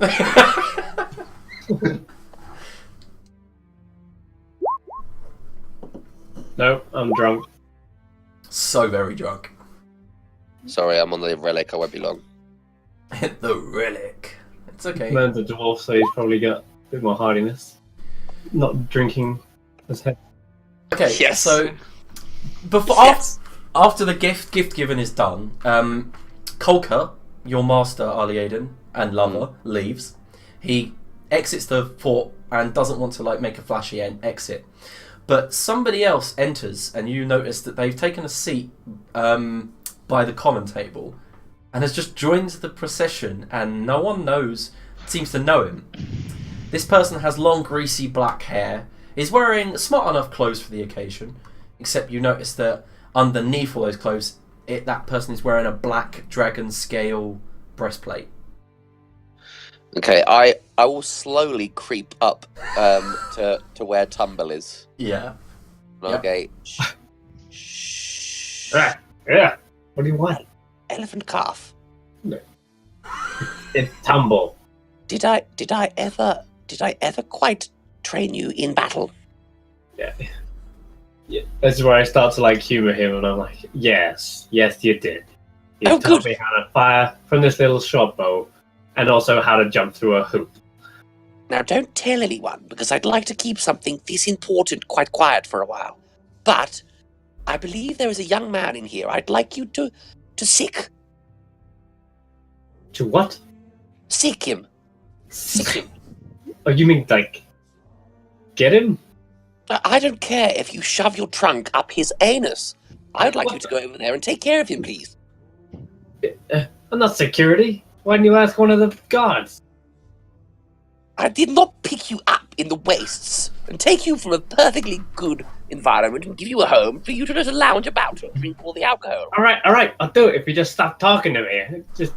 No, I'm drunk. So very drunk. Sorry, I'm on the relic. I won't be long. The relic. It's okay. Man's a dwarf, so he's probably got a bit more hardiness. Not drinking as heavy. Okay, Yes. so before Yes. after the gift given is done, Kolka, your master, Aliaden, and lover, leaves. He exits the fort and doesn't want to make a flashy exit. But somebody else enters, and you notice that they've taken a seat by the common table and has just joined the procession, and no one seems to know him. This person has long, greasy black hair, is wearing smart enough clothes for the occasion, except you notice that underneath all those clothes, that person is wearing a black dragon scale breastplate. Okay, I will slowly creep up to where Tumble is. Yeah. Okay. Yeah. What do you want? Elephant calf. It's Tumble. Did I ever quite train you in battle? Yeah. This is where I start to humor him, and I'm like, yes, you did. You Oh, taught good. me how to fire from this little short bow, and also how to jump through a hoop. Now, don't tell anyone, because I'd like to keep something this important quite quiet for a while. But I believe there is a young man in here I'd like you to seek. To what? Seek him. Seek him. Oh, you mean get him? I don't care if you shove your trunk up his anus. I would like you to go over there and take care of him, please. I'm not security. Why didn't you ask one of the guards? I did not pick you up in the wastes and take you from a perfectly good environment and give you a home for you to just lounge about and drink all the alcohol. All right, I'll do it if you just stop talking to me. You're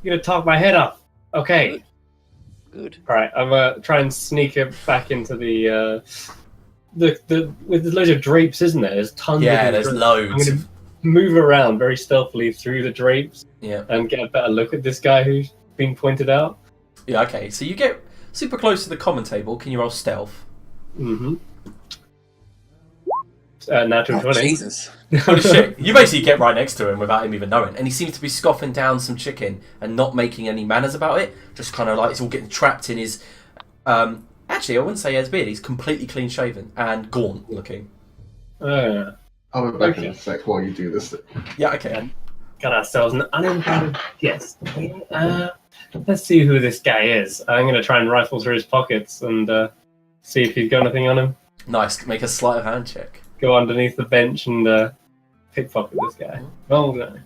gonna talk my head off. Okay. Good. All right, I'm gonna try and sneak it back into the with there's loads of drapes, isn't there? There's tons. Yeah, of there's drapes. loads. I'm gonna move around very stealthily through the drapes. Yeah. And get a better look at this guy who's been pointed out. Yeah. Okay. So you get super close to the common table. Can you roll stealth? Mm-hmm. Natural 20. Jesus. Holy shit! You basically get right next to him without him even knowing, and he seems to be scoffing down some chicken and not making any manners about it. Just kind of like it's all getting trapped in his. Actually, I wouldn't say he has beard. He's completely clean shaven and gaunt looking. I'll be back in a sec while you do this. Yeah. Okay. Got ourselves an uninvited guest. Let's see who this guy is. I'm going to try and rifle through his pockets and see if he's got anything on him. Nice. Make a sleight of hand check. Go underneath the bench and pickpocket this guy. Oh no.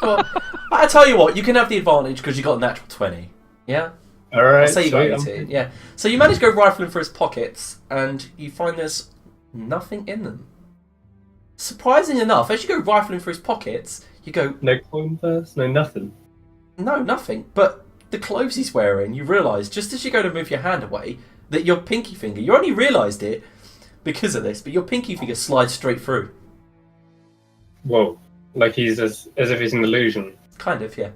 Well, I tell you what, you can have the advantage because you got a natural 20. Yeah. All right. I'll say you got 18. Yeah. So you manage to go rifling through his pockets, and you find there's nothing in them. Surprising enough, as you go rifling through his pockets, you go, No coin purse, no nothing. no, nothing. But the clothes he's wearing, you realise, just as you go to move your hand away, that your pinky finger, you only realised it because of this, but your pinky finger slides straight through. Whoa. Like he's as if he's an illusion. Kind of, yeah.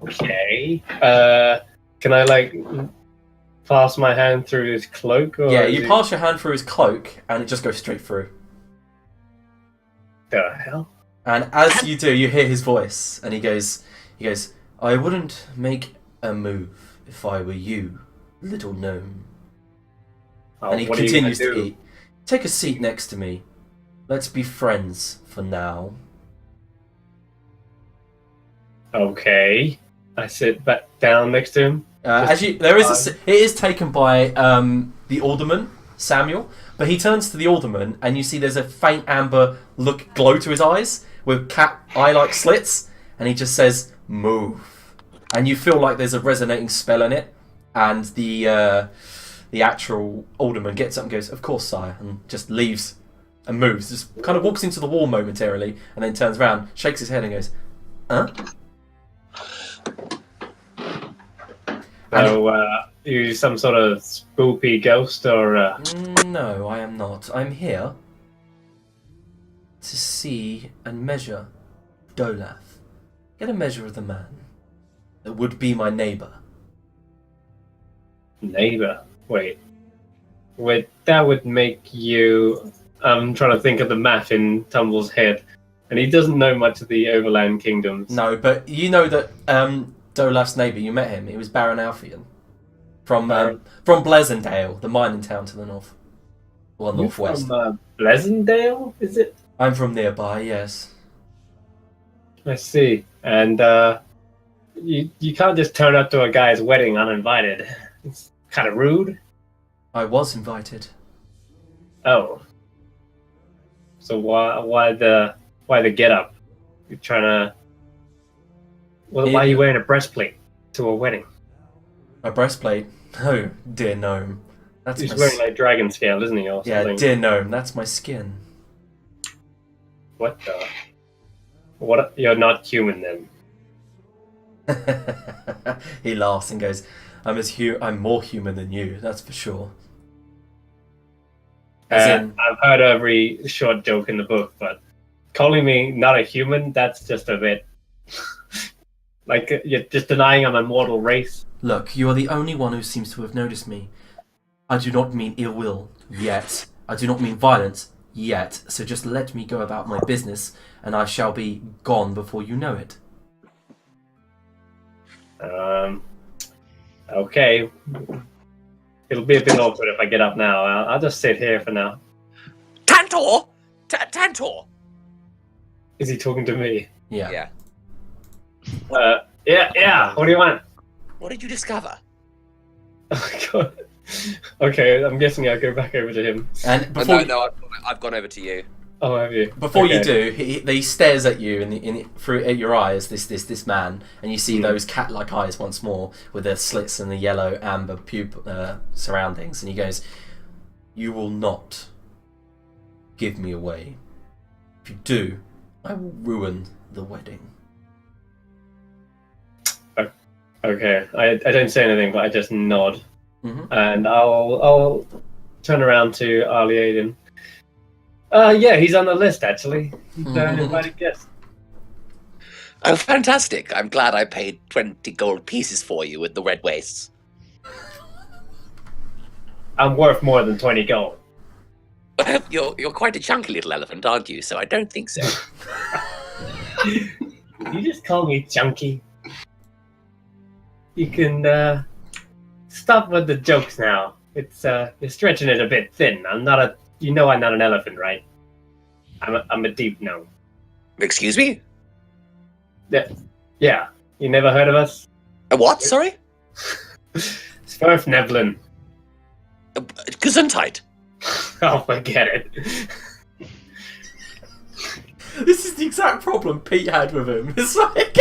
Okay. Can I pass my hand through his cloak? Or Yeah, you pass your hand through his cloak, and it just goes straight through. The hell? And as you do, you hear his voice, and he goes, I wouldn't make a move if I were you, little gnome. Oh, And he what are you continues gonna to do? eat. Take a seat next to me. Let's be friends for now. Okay. I sit back down next to him. It is taken by the alderman, Samuel, but he turns to the alderman, and you see there's a faint amber glow to his eyes with cat eye-like slits, and he just says, "Move," and you feel like there's a resonating spell in it, and the actual alderman gets up and goes, "Of course, sire," and just leaves and moves, just kind of walks into the wall momentarily, and then turns around, shakes his head, and goes, "Huh?" So, you some sort of spoopy ghost or... No, I am not. I'm here to see and measure Dolaf. Get a measure of the man that would be my neighbour. Neighbour? Wait, that would make you... I'm trying to think of the map in Tumble's head, and he doesn't know much of the Overland Kingdoms. No, but you know that Dolaf's neighbour, you met him. He was Baron Alfian. From Blesendale, the mining town to the north. Well, You're northwest. From Blesendale, is it? I'm from nearby, yes. I see. And you can't just turn up to a guy's wedding uninvited. It's kind of rude. I was invited. Oh. So why the get up? You're trying to... Well, why are you wearing a breastplate to a wedding? A breastplate? Oh, dear gnome. That's He's my wearing like dragon scale, isn't he? Or Yeah, something? dear gnome, that's my skin. What the? What? You're not human then. He laughs and goes, I'm more human than you, that's for sure. I've heard every short joke in the book, but calling me not a human, that's just a bit... like, you're just denying I'm a mortal race. Look, you are the only one who seems to have noticed me. I do not mean ill will, yet. I do not mean violence, yet. So just let me go about my business, and I shall be gone before you know it. Okay. It'll be a bit awkward if I get up now. I'll just sit here for now. Tantor! Tantor! Is he talking to me? Yeah. Yeah. What do you want? What did you discover? Oh my god. Okay, I'm guessing I go back over to him. And before I've gone over to you. Oh, have you? Before Okay. you do, he stares at you through at your eyes. This man, and you see those cat-like eyes once more with the slits and the yellow amber surroundings. And he goes, "You will not give me away. If you do, I will ruin the wedding." Okay, I don't say anything, but I just nod, Mm-hmm. and I'll turn around to Ali Aiden. Yeah, he's on the list actually. He's an invited guest. Oh, fantastic. I'm glad I paid 20 gold pieces for you with the red wastes. I'm worth more than 20 gold. You're quite a chunky little elephant, aren't you? So I don't think so. You just call me chunky. You can stop with the jokes now. It's you're stretching it a bit thin. I'm not an elephant, right? I'm a deep gnome. Excuse me? Yeah. You never heard of us? A what? Sorry? Sverfnevlin. Gesundheit. Oh, forget it. This is the exact problem Pete had with him. It's like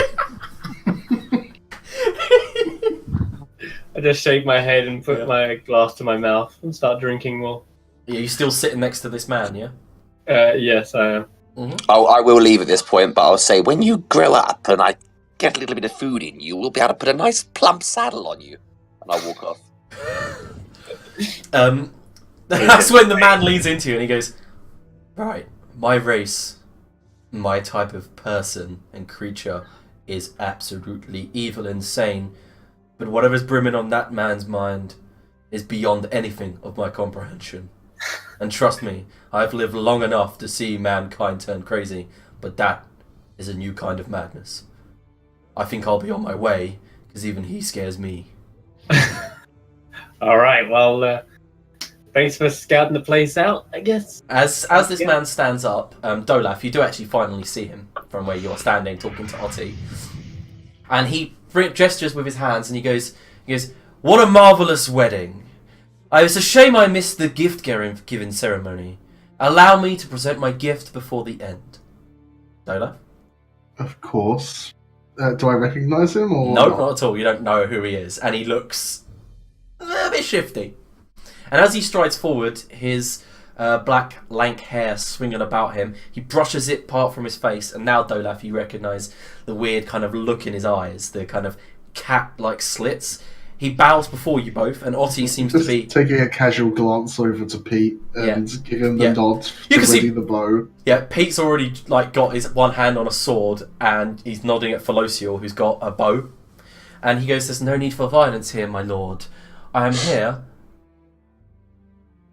I just shake my head and put my glass to my mouth and start drinking more. You're still sitting next to this man, yeah? Yes, I am. I will leave at this point, but I'll say when you grow up and I get a little bit of food in you, we'll be able to put a nice plump saddle on you. And I'll walk off. That's when the man leans into you and he goes, "Right, my race, my type of person and creature is absolutely evil and insane, but whatever's brimming on that man's mind is beyond anything of my comprehension. And trust me, I've lived long enough to see mankind turn crazy, but that is a new kind of madness. I think I'll be on my way, because even he scares me." Alright, well, thanks for scouting the place out, I guess. As this man stands up, Dolaf, you do actually finally see him from where you're standing talking to Otti. And he gestures with his hands and he goes, "What a marvellous wedding. It's a shame I missed the gift-giving ceremony. Allow me to present my gift before the end." Dolaf? Of course. Do I recognise him or No, not at all. You don't know who he is. And he looks a bit shifty. And as he strides forward, his black, lank hair swinging about him, he brushes it apart from his face. And now, Dolaf, you recognise the weird kind of look in his eyes, the kind of cat-like slits. He bows before you both, and Otti seems to be taking a casual glance over to Pete and giving the nod to ready the bow. Yeah, Pete's already got his one hand on a sword, and he's nodding at Felocial, who's got a bow. And he goes, "There's no need for violence here, my lord. I am here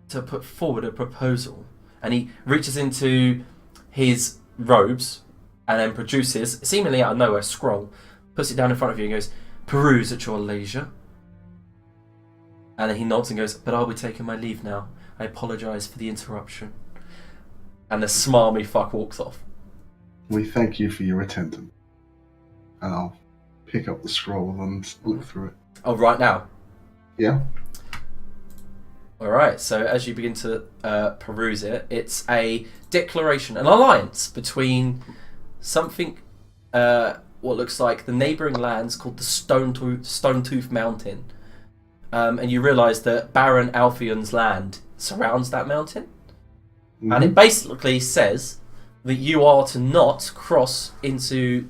to put forward a proposal." And he reaches into his robes and then produces, seemingly out of nowhere, a scroll, puts it down in front of you and goes, "Peruse at your leisure." And then he nods and goes, "But I'll be taking my leave now. I apologise for the interruption." And the smarmy fuck walks off. We thank you for your attendance. And I'll pick up the scroll and look through it. Oh, right now? Yeah. Alright, so as you begin to peruse it, it's a declaration, an alliance between something, what looks like the neighbouring lands called the Stone-Tooth Mountain. And you realise that Baron Alfion's land surrounds that mountain. Mm-hmm. And it basically says that you are to not cross into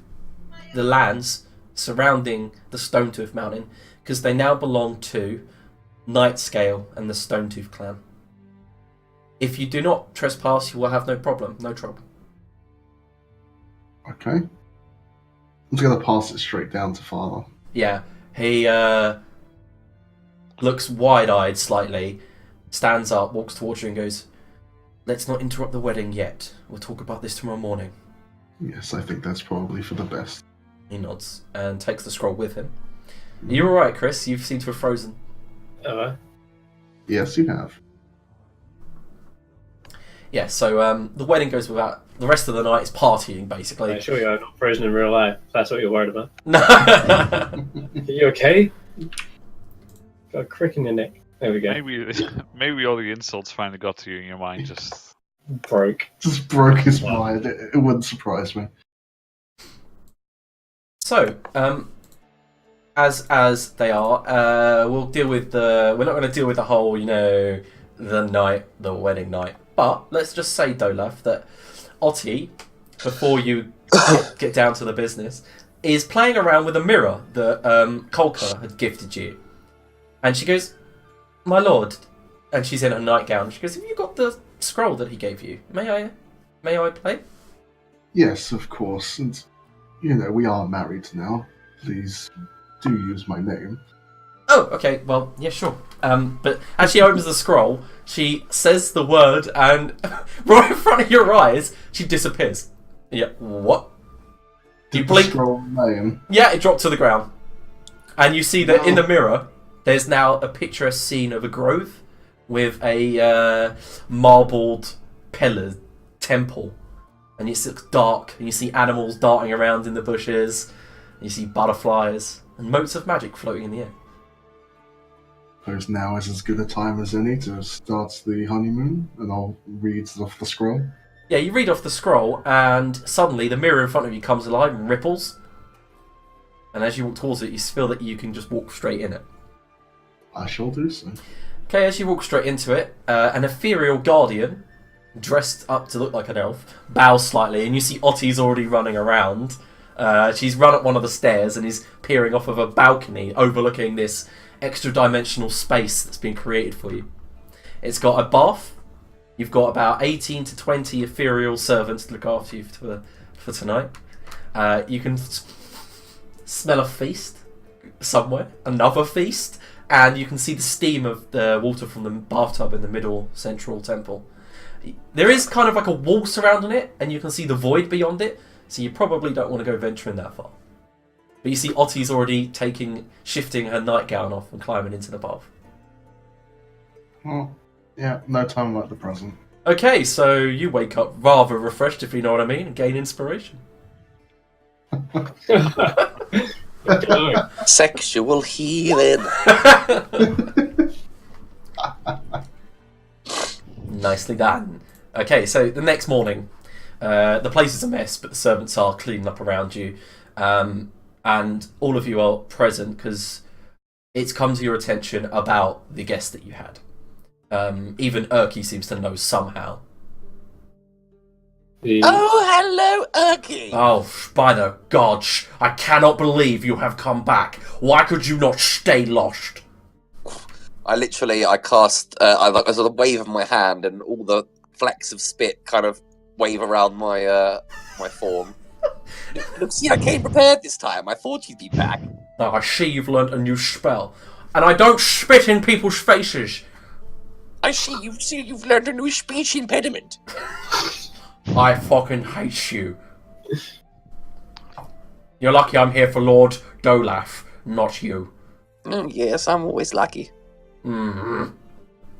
the lands surrounding the Stone-Tooth Mountain, because they now belong to Nightscale and the Stone-Tooth clan. If you do not trespass, you will have no problem, no trouble. Okay. I'm just going to pass it straight down to Father. Yeah, he looks wide-eyed slightly, stands up, walks towards you and goes, "Let's not interrupt the wedding yet. We'll talk about this tomorrow morning." Yes, I think that's probably for the best. He nods and takes the scroll with him. Are you alright, Chris? You seem to have frozen. Yes, you have. Yeah, so the wedding goes without... The rest of the night is partying, basically. I assure you I'm not frozen in real life, if that's what you're worried about. No. Are you okay? Got a crick in your neck. There we go. Maybe all the insults finally got to you in your mind. Just Broke. Just broke his mind. It wouldn't surprise me. So, as they are, we'll deal with the. We're not going to deal with the whole, the wedding night. But let's just say, Dolaf, that Otti, before you get down to the business, is playing around with a mirror that Kolka had gifted you, and she goes, "My lord," and she's in her nightgown. She goes, "Have you got the scroll that he gave you? May I play?" Yes, of course. And, we are married now. Please do use my name. Oh, okay. Well, yeah, sure. But as she opens the scroll, she says the word, and right in front of your eyes, she disappears. Yeah. What? You blink. Scroll name. Yeah, it dropped to the ground, and you see that in the mirror, there's now a picturesque scene of a grove with a marbled pillared temple, and it's dark, and you see animals darting around in the bushes, and you see butterflies and motes of magic floating in the air. Suppose now is as good a time as any to start the honeymoon, and I'll read off the scroll. Yeah, you read off the scroll, and suddenly the mirror in front of you comes alive and ripples. And as you walk towards it, you feel that you can just walk straight in it. I shall do so. Okay, as you walk straight into it, an ethereal guardian, dressed up to look like an elf, bows slightly, and you see Otti's already running around. She's run up one of the stairs and is peering off of a balcony overlooking this extra-dimensional space that's been created for you. It's got a bath. You've got about 18 to 20 ethereal servants to look after you for tonight. You can smell a feast somewhere, another feast, and you can see the steam of the water from the bathtub in the middle central temple. There is kind of like a wall surrounding it, and you can see the void beyond it, so you probably don't want to go venturing that far. But you see Otti's already shifting her nightgown off and climbing into the bath. Well, yeah, no time like the present. Okay, so you wake up rather refreshed, if you know what I mean, and gain inspiration. Sexual healing. Nicely done. Okay, so the next morning, the place is a mess, but the servants are cleaning up around you, and all of you are present because it's come to your attention about the guest that you had. Even Urki seems to know somehow. Oh, hello, Urki! Oh, by the gods, I cannot believe you have come back. Why could you not stay lost? I cast, I sort of wave of my hand, and all the flecks of spit kind of wave around my form. Look, see, I came prepared this time. I thought you'd be back. Now I see you've learnt a new spell, and I don't spit in people's faces. I see you've learned a new speech impediment. I fucking hate you. You're lucky I'm here for Lord Dolaf, not you. Oh, yes, I'm always lucky. Mm-hmm.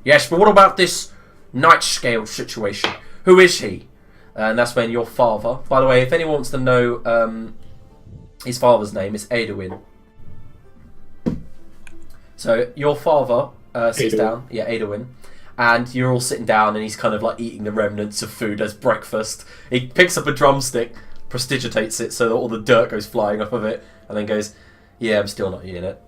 Yes, but what about this night scale situation? Who is he? And that's when your father... By the way, if anyone wants to know his father's name, it's Adewin. So your father sits down. Yeah, Adewin. And you're all sitting down and he's kind of like eating the remnants of food as breakfast. He picks up a drumstick, prestidigitates it so that all the dirt goes flying off of it, and then goes, "Yeah, I'm still not eating it."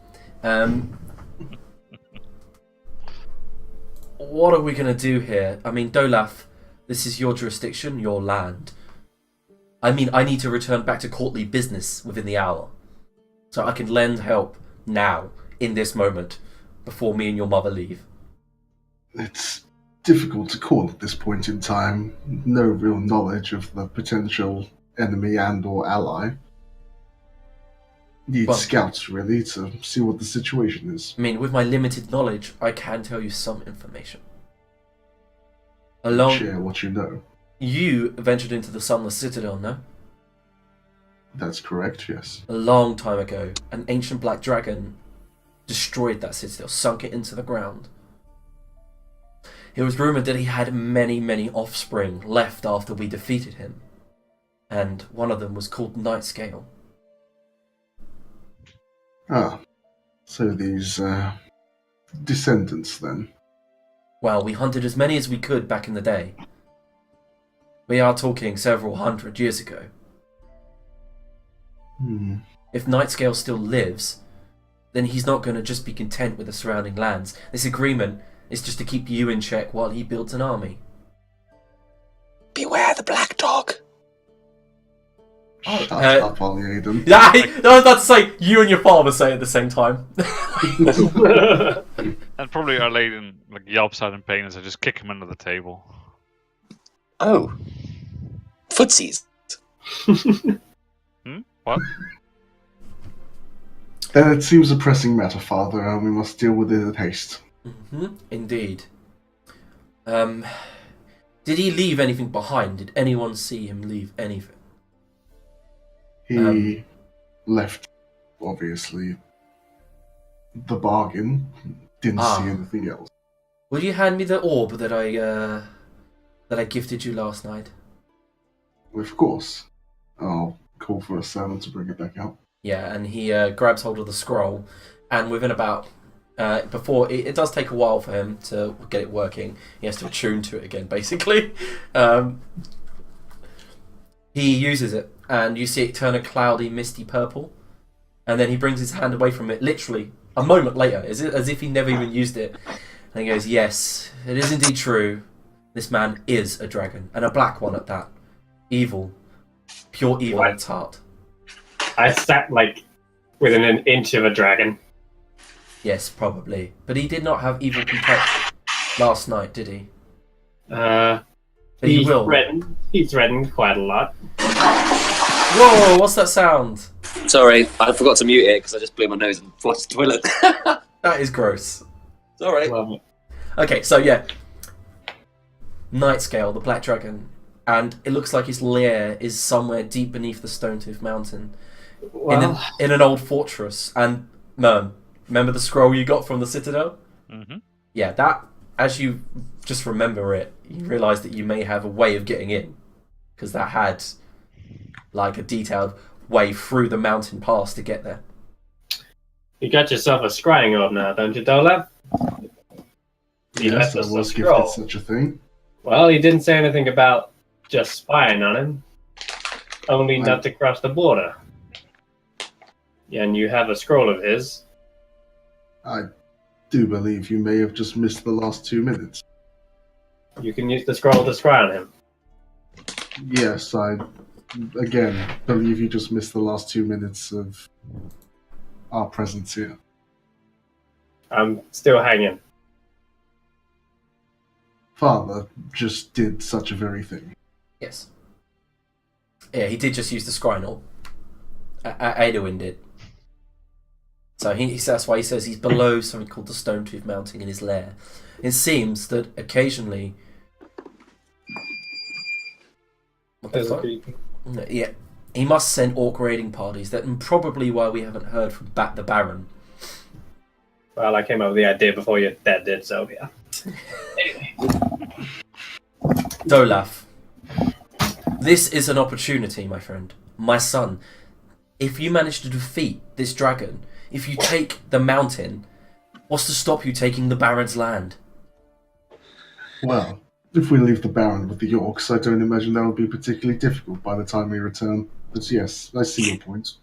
What are we going to do here? I mean, Dolaf, this is your jurisdiction, your land. I mean, I need to return back to courtly business within the hour. So I can lend help now, in this moment, before me and your mother leave. It's difficult to call at this point in time. No real knowledge of the potential enemy and or ally. Need scouts, really, to see what the situation is. I mean, with my limited knowledge, I can tell you some information. Share what you know. You ventured into the Sunless Citadel, no? That's correct, yes. A long time ago, an ancient black dragon destroyed that citadel, sunk it into the ground. It was rumoured that he had many, many offspring left after we defeated him. And one of them was called Nightscale. Ah, so these descendants, then? Well, we hunted as many as we could back in the day. We are talking several hundred years ago. If Nightscale still lives, then he's not going to just be content with the surrounding lands. This agreement is just to keep you in check while he builds an army. Beware the black dog. Shut up, Ollie Aiden. Yeah, I was about to say, you and your father say it at the same time. And probably our lady like yelps out in pain as I just kick him under the table. Oh. Footsies. What? Then it seems a pressing matter, Father, and we must deal with it in haste. Indeed. Did he leave anything behind? Did anyone see him leave anything? He left, obviously, the bargain. Didn't see anything else. Will you hand me the orb that I gifted you last night? Of course. I'll call for a servant to bring it back out. Yeah, and he grabs hold of the scroll, and within about before it does take a while for him to get it working. He has to attune to it again, basically. He uses it, and you see it turn a cloudy, misty purple, and then he brings his hand away from it, literally a moment later, as if he never even used it. And he goes, "Yes, it is indeed true. This man is a dragon, and a black one at that. Evil, pure evil at its heart." I sat like within an inch of a dragon. Yes, probably. But he did not have evil control last night, did he? But he will. He threatened quite a lot. Whoa, what's that sound? Sorry, I forgot to mute it because I just blew my nose and flushed the toilet. That is gross. It's alright. Okay, so yeah. Nightscale, the black dragon. And it looks like his lair is somewhere deep beneath the Stonetooth Mountain. Well, In an old fortress. And, Mern, remember the scroll you got from the Citadel? Mm-hmm. Yeah, that, as you just remember it, you realise that you may have a way of getting in. Because that had, like, a detailed way through the mountain pass to get there. you got yourself a scrying orb now, don't you, Dolab? He Yes, left I us a was scroll. gifted such a thing. Well, he didn't say anything about just spying on him. Only Right. not to cross the border. Yeah, and you have a scroll of his. I do believe you may have just missed the last 2 minutes. You can use the scroll to scry on him. Yes, I, again, believe you just missed the last 2 minutes of our presence here. I'm still hanging. Father just did such a very thing. Yes. Yeah, he did just use the scrinal. Aedowin did. So that's why he says he's below something called the Stonetooth Mountain in his lair. It seems that occasionally... What the There's a fuck? creepy. Yeah, he must send orc raiding parties. That's probably why we haven't heard from the Baron. Well, I came up with the idea before your dad did, so yeah. Anyway. Dolaf, this is an opportunity, my friend. My son, if you manage to defeat this dragon, if you take the mountain, what's to stop you taking the Baron's land? Well, if we leave the Baron with the Yorks, I don't imagine that will be particularly difficult by the time we return. But yes, I see your point.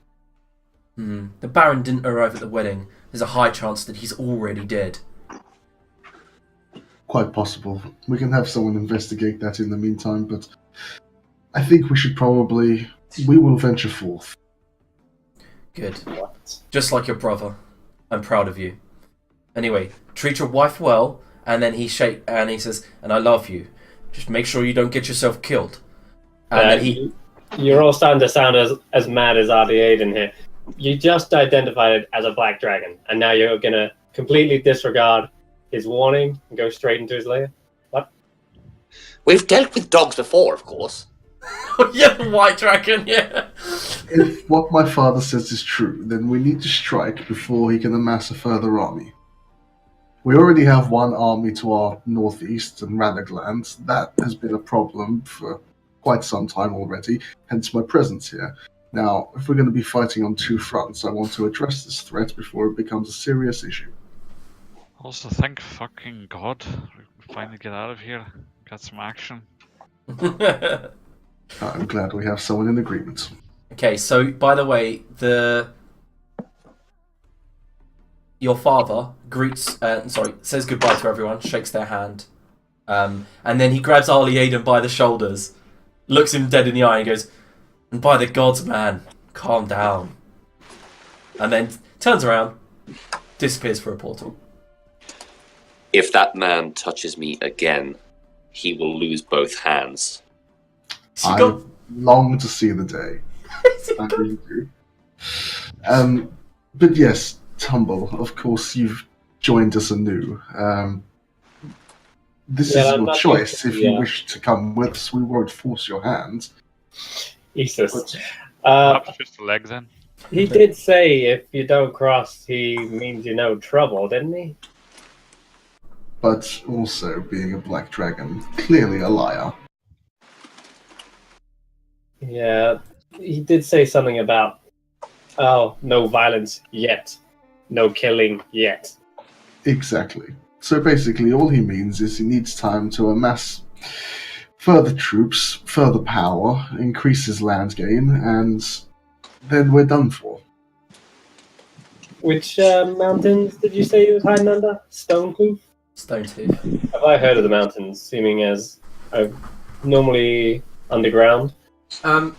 The Baron didn't arrive at the wedding. There's a high chance that he's already dead. Quite possible. We can have someone investigate that in the meantime, but I think we will venture forth. Good. What? Just like your brother. I'm proud of you. Anyway, treat your wife well, and then he says, "And I love you. Just make sure you don't get yourself killed." And then You're all starting to sound as mad as Artie Aiden here. You just identified it as a black dragon, and now you're gonna completely disregard his warning and go straight into his lair? What? We've dealt with dogs before, of course. yeah, the white dragon, yeah. If what my father says is true, then we need to strike before he can amass a further army. We already have one army to our northeast in Radagland. That has been a problem for quite some time already, hence my presence here. Now, if we're going to be fighting on two fronts, I want to address this threat before it becomes a serious issue. Also, thank fucking God we finally get out of here. Got some action. I'm glad we have someone in agreement. Okay, so by the way, your father says goodbye to everyone, shakes their hand, and then he grabs Ali Aiden by the shoulders, looks him dead in the eye, and goes, "And by the gods, man, calm down." And then turns around, disappears for a portal. If that man touches me again, he will lose both hands. I long to see the day. I really do. But yes, Tumble, of course you've joined us anew. This is your choice. If you wish to come with us, we won't force your hand. Jesus. Perhaps just the leg then. He did say if you don't cross, he means you no trouble, didn't he? But also, being a black dragon, clearly a liar. Yeah, he did say something about, no violence yet. No killing yet. Exactly. So basically, all he means is he needs time to amass further troops, further power, increase his land gain, and then we're done for. Which mountains did you say he was hiding under? Stonekloof? Stonekloof. Have I heard of the mountains, seeming as normally underground?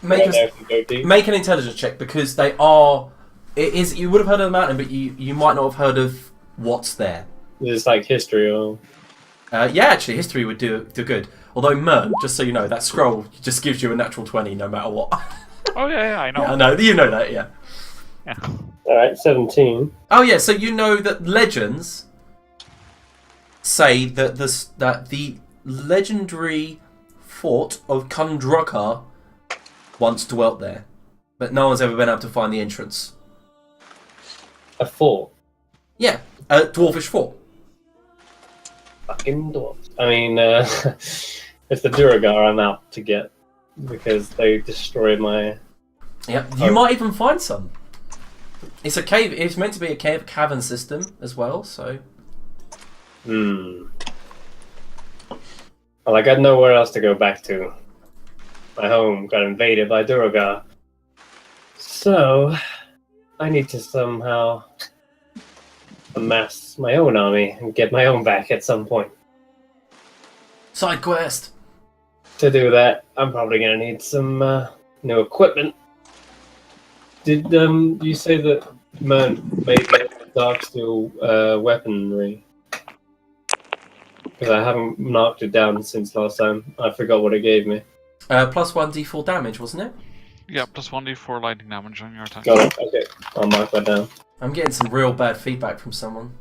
Make an intelligence check, because they are. It is. You would have heard of the mountain, but you might not have heard of what's there. Is this like history or? Yeah, actually, history would do good. Although Mern, just so you know, that scroll just gives you a natural 20 no matter what. Oh yeah, I know. I know, you know that, yeah. Yeah. All right, 17. Oh yeah, so you know that legends say that the legendary fort of Kundrukar once dwelt there, but no one's ever been able to find the entrance. A fort? Yeah, a dwarfish fort. Fucking dwarves. I mean, it's the Duragar I'm out to get, because they destroyed my... Yeah, you might even find some. It's a cave. It's meant to be a cavern system as well, so... Well, I got nowhere else to go back to. My home got invaded by Duragar. So, I need to somehow amass my own army and get my own back at some point. Side quest. To do that, I'm probably going to need some new equipment. Did you say that Mern made Darksteel weaponry? Because I haven't marked it down since last time. I forgot what it gave me. Plus 1d4 damage, wasn't it? Yeah, plus 1d4 lightning damage on your attack. Got it. Okay, I'll mark that down. I'm getting some real bad feedback from someone.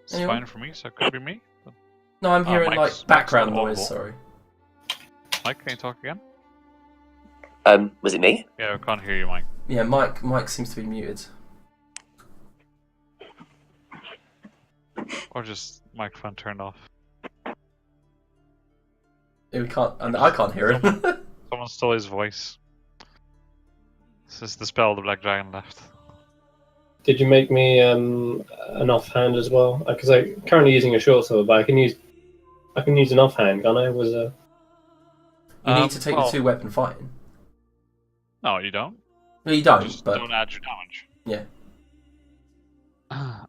It's fine for me, so it could be me. But... No, I'm hearing Mike's background not noise, audible. sorry. Mike, can you talk again? Was it me? Yeah, I can't hear you, Mike. Yeah, Mike seems to be muted. Or just microphone turned off. We can't. I can't hear him. Someone stole his voice. This is the spell the Black Dragon left. Did you make me an offhand as well? Because I'm currently using a short sword, but I can use an offhand, can't I? You need to take the 2-weapon fighting. No, you don't. No, you don't. Just but don't add your damage. yeah.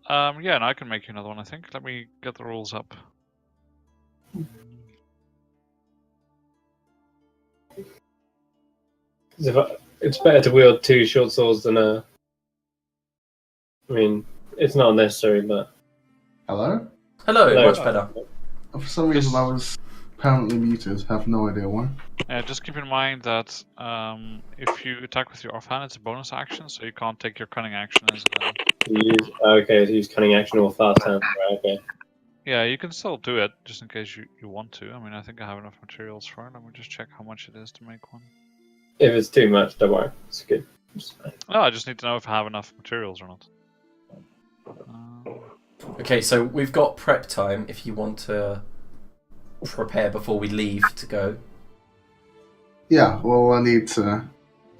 Yeah, and I can make you another one, I think. Let me get the rules up. It's better to wield 2 short swords than a... I mean, it's not necessary, but... Hello? Hello, No. much better. For some reason I was permanently muted. Have no idea why. Just keep in mind that if you attack with your offhand, it's a bonus action, so you can't take your cunning action as a... to use cunning action or fast hand, right, okay. Yeah, you can still do it, just in case you want to. I mean, I think I have enough materials for it. Let me just check how much it is to make one. If it's too much, don't worry. It's good. It's fine. No, I just need to know if I have enough materials or not. Okay, so we've got prep time if you want to prepare before we leave to go. Yeah, well, I need to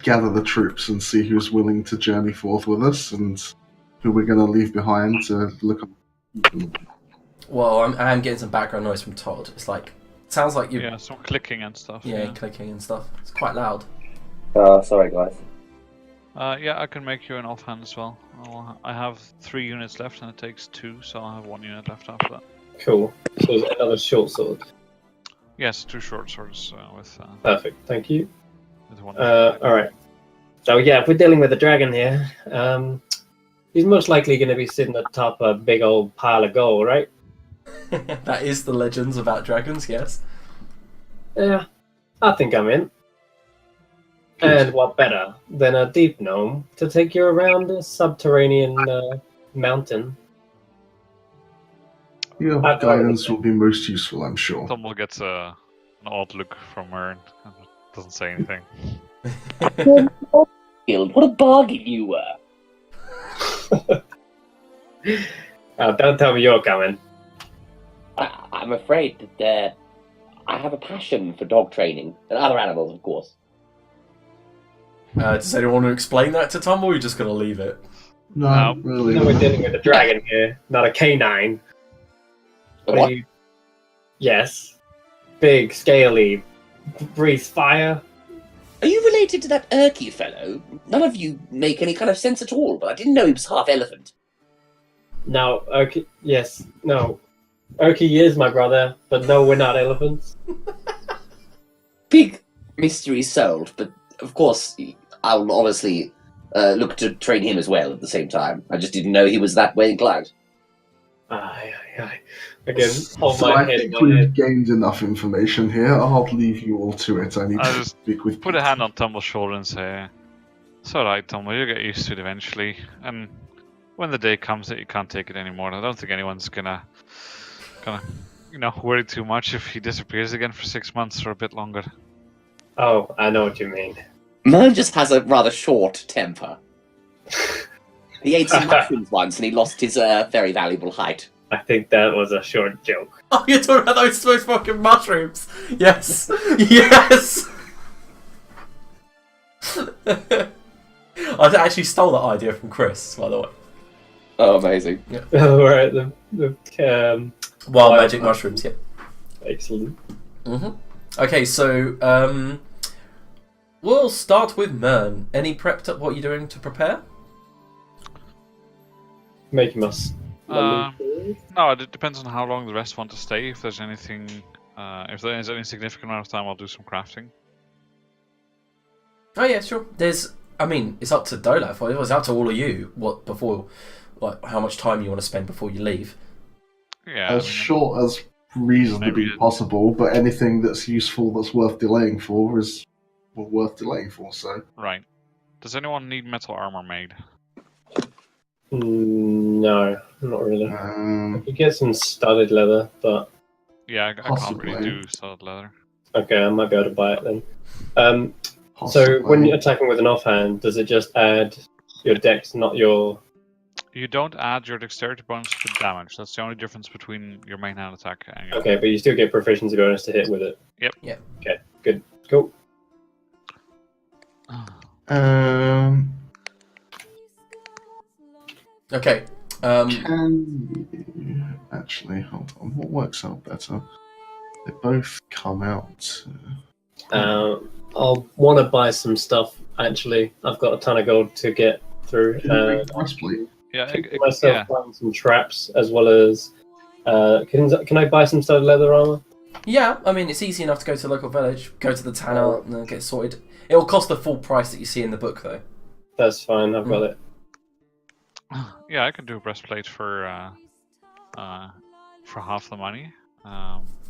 gather the troops and see who's willing to journey forth with us, and who we're going to leave behind to look at. Well, I am getting some background noise from Todd. It's like, sounds like you. Yeah, some clicking and stuff. Yeah, clicking and stuff. It's quite loud. Sorry, guys. Yeah, I can make you an offhand as well. I have 3 units left, and it takes 2, so I'll have 1 unit left after that. Cool. So is another short sword. Yes, 2 short swords with. Perfect. Thank you. With 1. All right. So yeah, if we're dealing with a dragon here, he's most likely going to be sitting atop a big old pile of gold, right? That is the legends about dragons, yes. Yeah, I think I'm in. And what better than a deep gnome to take you around a subterranean mountain? Your guidance will be most useful, I'm sure. Tumble gets an odd look from Mern and doesn't say anything. What a bargain you were. Don't tell me you're coming. I'm afraid that I have a passion for dog training and other animals, of course. Does anyone want to explain that to Tumble, or are you just going to leave it? No, really. No, we're dealing with a dragon here, not a canine. What? Yes. Big, scaly, breathes fire. Are you related to that Urky fellow? None of you make any kind of sense at all, but I didn't know he was half elephant. No, Urky, yes, no. Urky is my brother, but no, we're not elephants. Big mystery solved, but of course, I'll obviously look to train him as well at the same time. I just didn't know he was that way inclined. Aye. Again, hold So my I head in think my we've head. gained enough information here. I'll leave you all to it. I need I'll to just speak with Put a hand on Tumble's shoulder and say, "It's alright, Tumble, you'll get used to it eventually. And when the day comes that you can't take it anymore, I don't think anyone's gonna worry too much if he disappears again for 6 months or a bit longer." Oh, I know what you mean. Mern just has a rather short temper. He ate some mushrooms once and he lost his very valuable height. I think that was a short joke. Oh, you're talking about those fucking mushrooms? Yes! Yes! I actually stole that idea from Chris, by the way. Oh, amazing. Alright, the Wild magic mushrooms, yeah. excellent. Okay, so, we'll start with Mern. Any prepped up what you're doing to prepare? Making us. No, it depends on how long the rest want to stay. If there's anything, if there is any significant amount of time, I'll do some crafting. Oh yeah, sure. It's up to Dolaf. It's up to all of you. How much time you want to spend before you leave. Yeah. as short as reasonably maybe- possible, but anything that's useful that's worth delaying for is worth delaying for, so. Right. Does anyone need metal armor made? No, not really. You get some studded leather, but Yeah, I can't Possibly. really do solid leather. okay, I might be able to buy it then. So possibly. when you're attacking with an offhand, does it just add your dex, not your... You don't add your dexterity bonus to damage. That's the only difference between your main hand attack and your... Okay, but you still get proficiency bonus to hit with it. Yep. Yeah. Okay, good. Cool. Okay. Can you actually hold on? What works out better? They both come out. I'll want to buy some stuff, actually. I've got a ton of gold to get through. Can you make the breastplate? Yeah, Myself buying some traps, as well as... can I buy some studded leather armor? Yeah, it's easy enough to go to the local village, go to the tanner, and then get it sorted. It will cost the full price that you see in the book, though. That's fine, I've got it. Yeah, I can do a breastplate for half the money.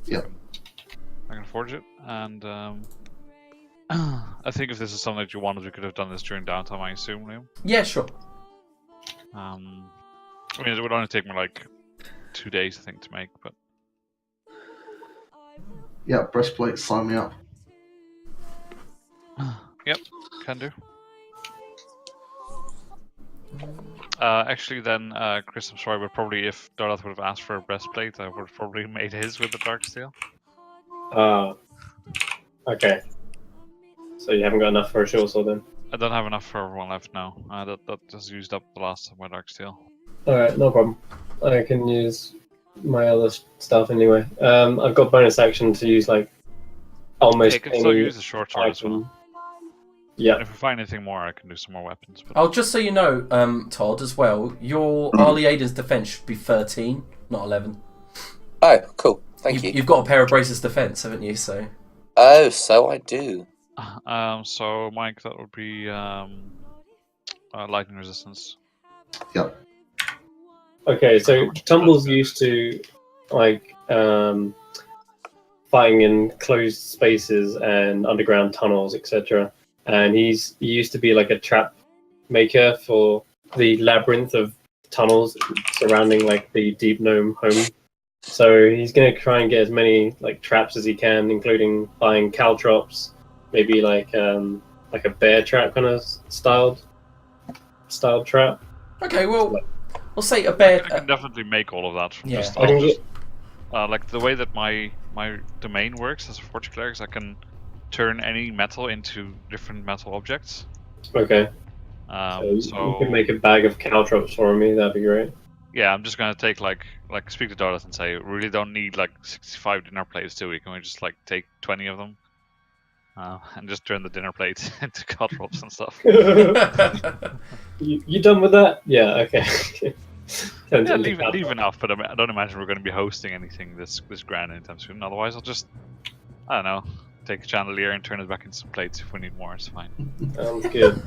Yep. I can forge it, and I think if this is something that you wanted, we could have done this during downtime. I assume, Liam. Yeah, sure. It would only take me like 2 days, I think, to make, but Yeah, breastplate, sign me up. yep, can do. Actually, then, Chris, I'm sorry, but probably if Dorothy would have asked for a breastplate, I would have probably made his with the dark steel. Okay. So you haven't got enough for a short sword then? I don't have enough for one left now. That just used up the last of my dark steel. Alright, no problem. I can use my other stuff anyway. I've got bonus action to use like almost I can still use the short sword as well. item. Yeah. And if we find anything more, I can do some more weapons. But Oh, just so you know, Todd, as well, your Arlie Aiden's defense should be 13, not 11. Oh, cool. Thank you. You've got a pair of braces defense, haven't you? So. Oh, so I do. So Mike, that would be lightning resistance. Yep. Okay, so Tumble's used to like fighting in closed spaces and underground tunnels, etc. And he used to be like a trap maker for the labyrinth of tunnels surrounding like the deep gnome home. So he's gonna try and get as many like traps as he can, including buying caltrops, maybe like a bear trap kind of styled trap. Okay, well, we'll say a bear. I can definitely make all of that. Yeah. Like the way that my domain works as a Forge Cleric is I can turn any metal into different metal objects. Okay. So you could make a bag of caltrops for me. That'd be great. Yeah, I'm just gonna take like speak to Dorothy and say, we really don't need like 65 dinner plates, do we? Can we just like take 20 of them and just turn the dinner plates into caltrops and stuff? You done with that? Yeah. Okay. Yeah, leave enough, but I don't imagine we're going to be hosting anything this grand anytime soon. Otherwise, I'll just, I don't know, take a chandelier and turn it back into some plates if we need more. It's fine. Sounds good.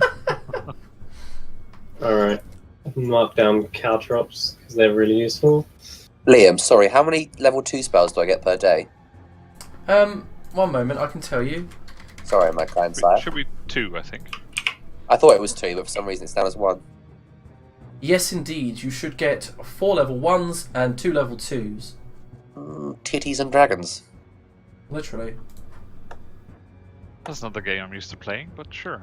Alright. Mark down caltrops, because they're really useful. Liam, sorry, how many level 2 spells do I get per day? 1 moment, I can tell you. Sorry, my kind sire. It should be 2, I think. I thought it was 2, but for some reason it's down as 1. Yes, indeed. You should get 4 level 1s and 2 level 2s. Titties and dragons. Literally. That's not the game I'm used to playing, but sure.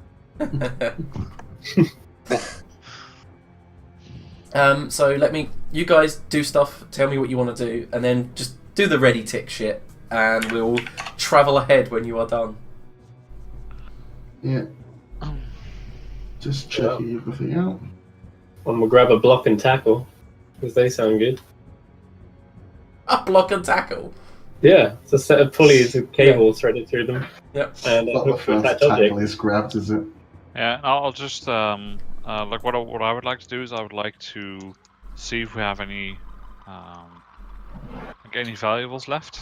So you guys do stuff, tell me what you want to do, and then just do the ready tick shit, and we'll travel ahead when you are done. Yeah. Just checking everything out. I'm gonna grab a block and tackle, because they sound good. A block and tackle? Yeah, it's a set of pulleys with cables threaded through them. Yep. And Not the hook for first attach object. tackle is grabbed, is it? Yeah, I'll just like what I would like to do is I would like to see if we have any like any valuables left,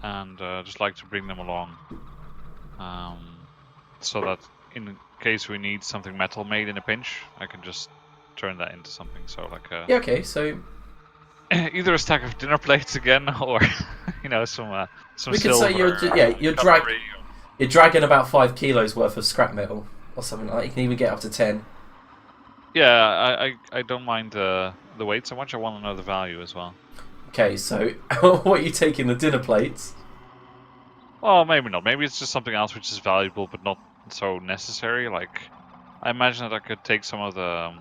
and just like to bring them along, so that in case we need something metal made in a pinch, I can just turn that into something. So like Yeah, okay, so either a stack of dinner plates again, or some we could say you're dragging about 5 kilos worth of scrap metal or something like that. You can even get up to 10. Yeah, I don't mind the weight so much. I want to know the value as well. Okay, so what are you taking, the dinner plates? Well, maybe not. Maybe it's just something else which is valuable but not so necessary. Like, I imagine that I could take some of the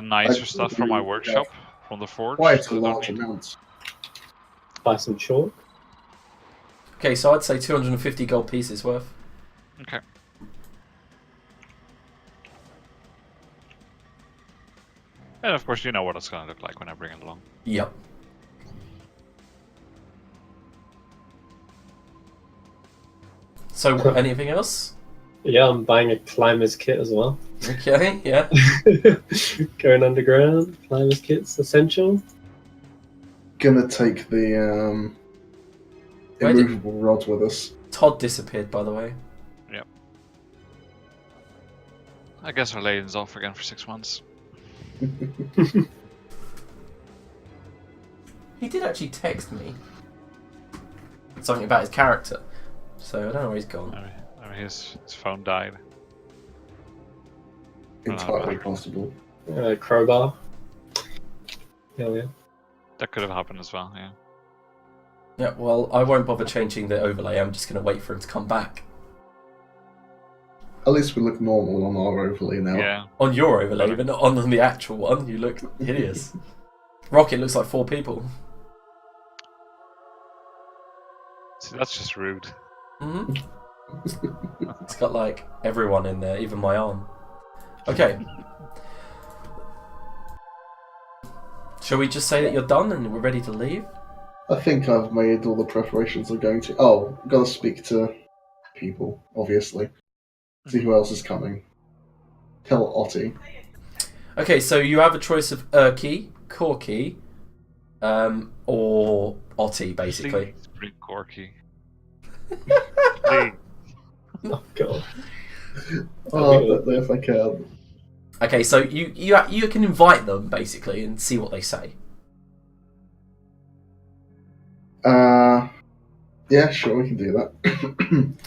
nicer stuff from my workshop, from the forge. Quite a large amount. Buy some chalk. Okay, so I'd say 250 gold pieces worth. Okay. And of course, you know what it's going to look like when I bring it along. Yep. So, anything else? Yeah, I'm buying a climber's kit as well. Okay, yeah. Going underground, climber's kit's essential. Gonna take the Where did- immovable rod with us. Todd disappeared, by the way. Yep. I guess our Layden's off again for 6 months. He did actually text me something about his character, so I don't know where he's gone. I mean, his phone died. Entirely possible. Crowbar. Hell yeah. That could have happened as well, yeah. Yeah, well, I won't bother changing the overlay. I'm just going to wait for him to come back. At least we look normal on our overlay now. Yeah. On your overlay, but not on the actual one. You look hideous. Rocket looks like 4 people. That's just rude. Hmm. It's got like everyone in there, even my arm. Okay. Shall we just say that you're done and we're ready to leave? I think I've made all the preparations I'm going to. Oh, gotta speak to people, obviously. See who else is coming. Tell Otti. Okay, so you have a choice of Urki, Corky, or Otti, basically. Please bring Corky. Please. Oh god. Oh, I don't know if I can. Okay, so you can invite them, basically, and see what they say. Yeah, sure, we can do that.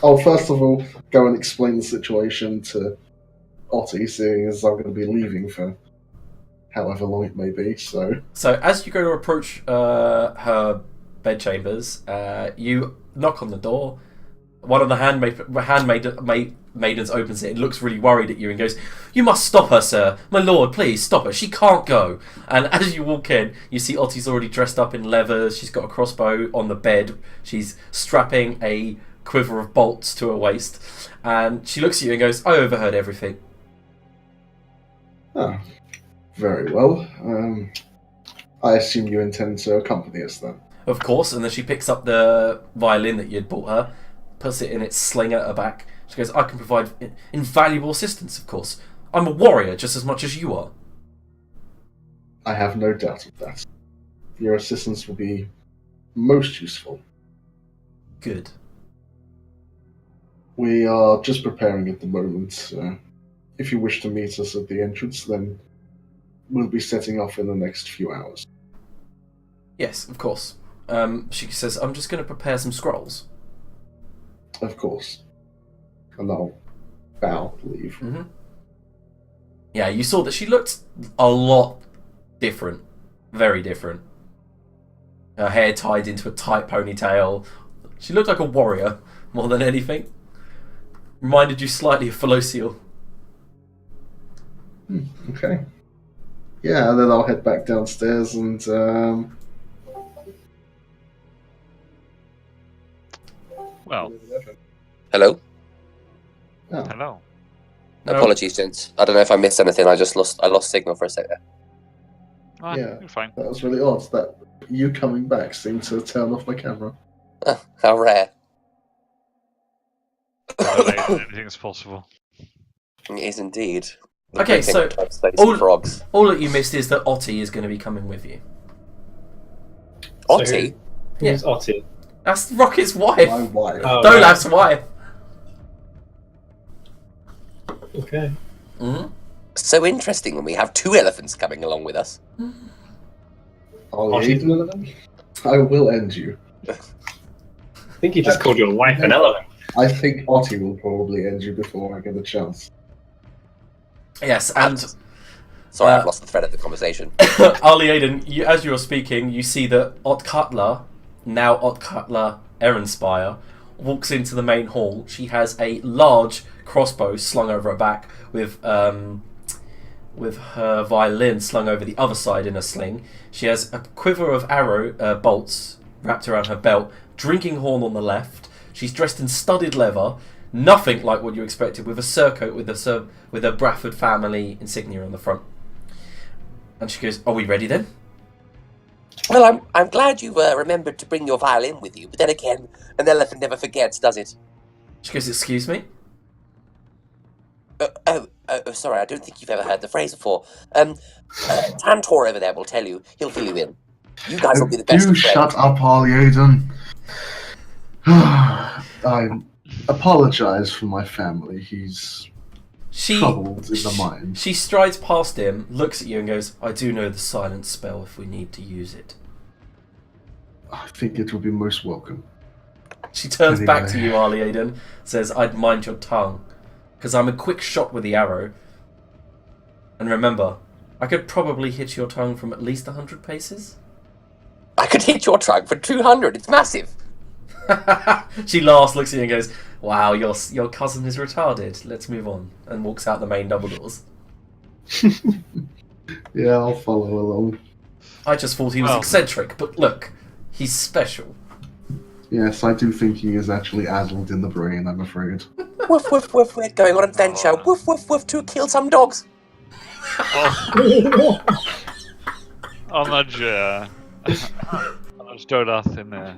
I'll first of all go and explain the situation to Otti, seeing as I'm going to be leaving for however long it may be, so... So as you go to approach her bedchambers, you knock on the door. One of the maidens opens it and looks really worried at you and goes, "You must stop her, sir. My lord, please stop her. She can't go." And as you walk in, you see Otti's already dressed up in leathers. She's got a crossbow on the bed. She's strapping a quiver of bolts to her waist. And she looks at you and goes, "I overheard everything." Ah, very well. I assume you intend to accompany us then? Of course. And then she picks up the violin that you'd bought her, puts it in its sling at her back. She goes, "I can provide invaluable assistance, of course. I'm a warrior just as much as you are." I have no doubt of that. Your assistance will be most useful. Good. We are just preparing at the moment. If you wish to meet us at the entrance, then we'll be setting off in the next few hours. Yes, of course. She says, "I'm just going to prepare some scrolls." Of course. And I'll bow, leave. Mm-hmm. Yeah, you saw that she looked a lot different. Very different. Her hair tied into a tight ponytail. She looked like a warrior more than anything. Reminded you slightly of Felocial. Okay. Yeah, and then I'll head back downstairs and Well, Hello? Oh. hello. No. Apologies, gents. I don't know if I missed anything. I lost signal for a second. Ah, Yeah. you're fine. That was really odd. That you coming back seemed to turn off my camera. Oh, how rare. Anything is possible. It is indeed. The Okay, breathing so type space all- and frogs. All that you missed is that Otti is going to be coming with you. Otti? Who's Otti? That's Rocket's wife. My wife. Oh, Dolaf's wife. Okay. Mm-hmm. So interesting when we have two elephants coming along with us. Ollie, I will end you. I think you just called your wife an elephant. I think Otti will probably end you before I get a chance. Yes, and Sorry, I've lost the thread of the conversation. Ali Aiden, as you were speaking, you see that Ot Cutler, now Ot Cutler Ehrenspire, walks into the main hall. She has a large crossbow slung over her back with her violin slung over the other side in a sling. She has a quiver of arrow bolts wrapped around her belt, drinking horn on the left. She's dressed in studded leather, nothing like what you expected, with a surcoat with a Bradford family insignia on the front. And she goes, "Are we ready then?" Well, I'm glad you've remembered to bring your violin with you, but then again, an elephant never forgets, does it? She goes, "Excuse me?" Sorry, I don't think you've ever heard the phrase before. Tantor over there will tell you. He'll fill you in. You guys will be the best Do of friends. shut up, Ollie Aiden. I apologize for my family. He's troubled in the mind. She strides past him, looks at you and goes, "I do know the silence spell if we need to use it." I think it will be most welcome. She turns back to Anyway. you, Ali Aiden, says, "I'd mind your tongue, because I'm a quick shot with the arrow. And remember, I could probably hit your tongue from at least 100 paces." I could hit your trunk for 200. It's massive. She laughs, looks at you and goes, "Wow, your cousin is retarded. Let's move on," and walks out the main double doors. Yeah, I'll follow along. I just thought he was Well. eccentric, but look, he's special. Yes, I do think he is actually addled in the brain, I'm afraid. Woof, woof, woof, we're going on adventure. Oh, Woof, woof, woof, to kill some dogs. Oh, I'll nudge, I'll nudge Dodath in the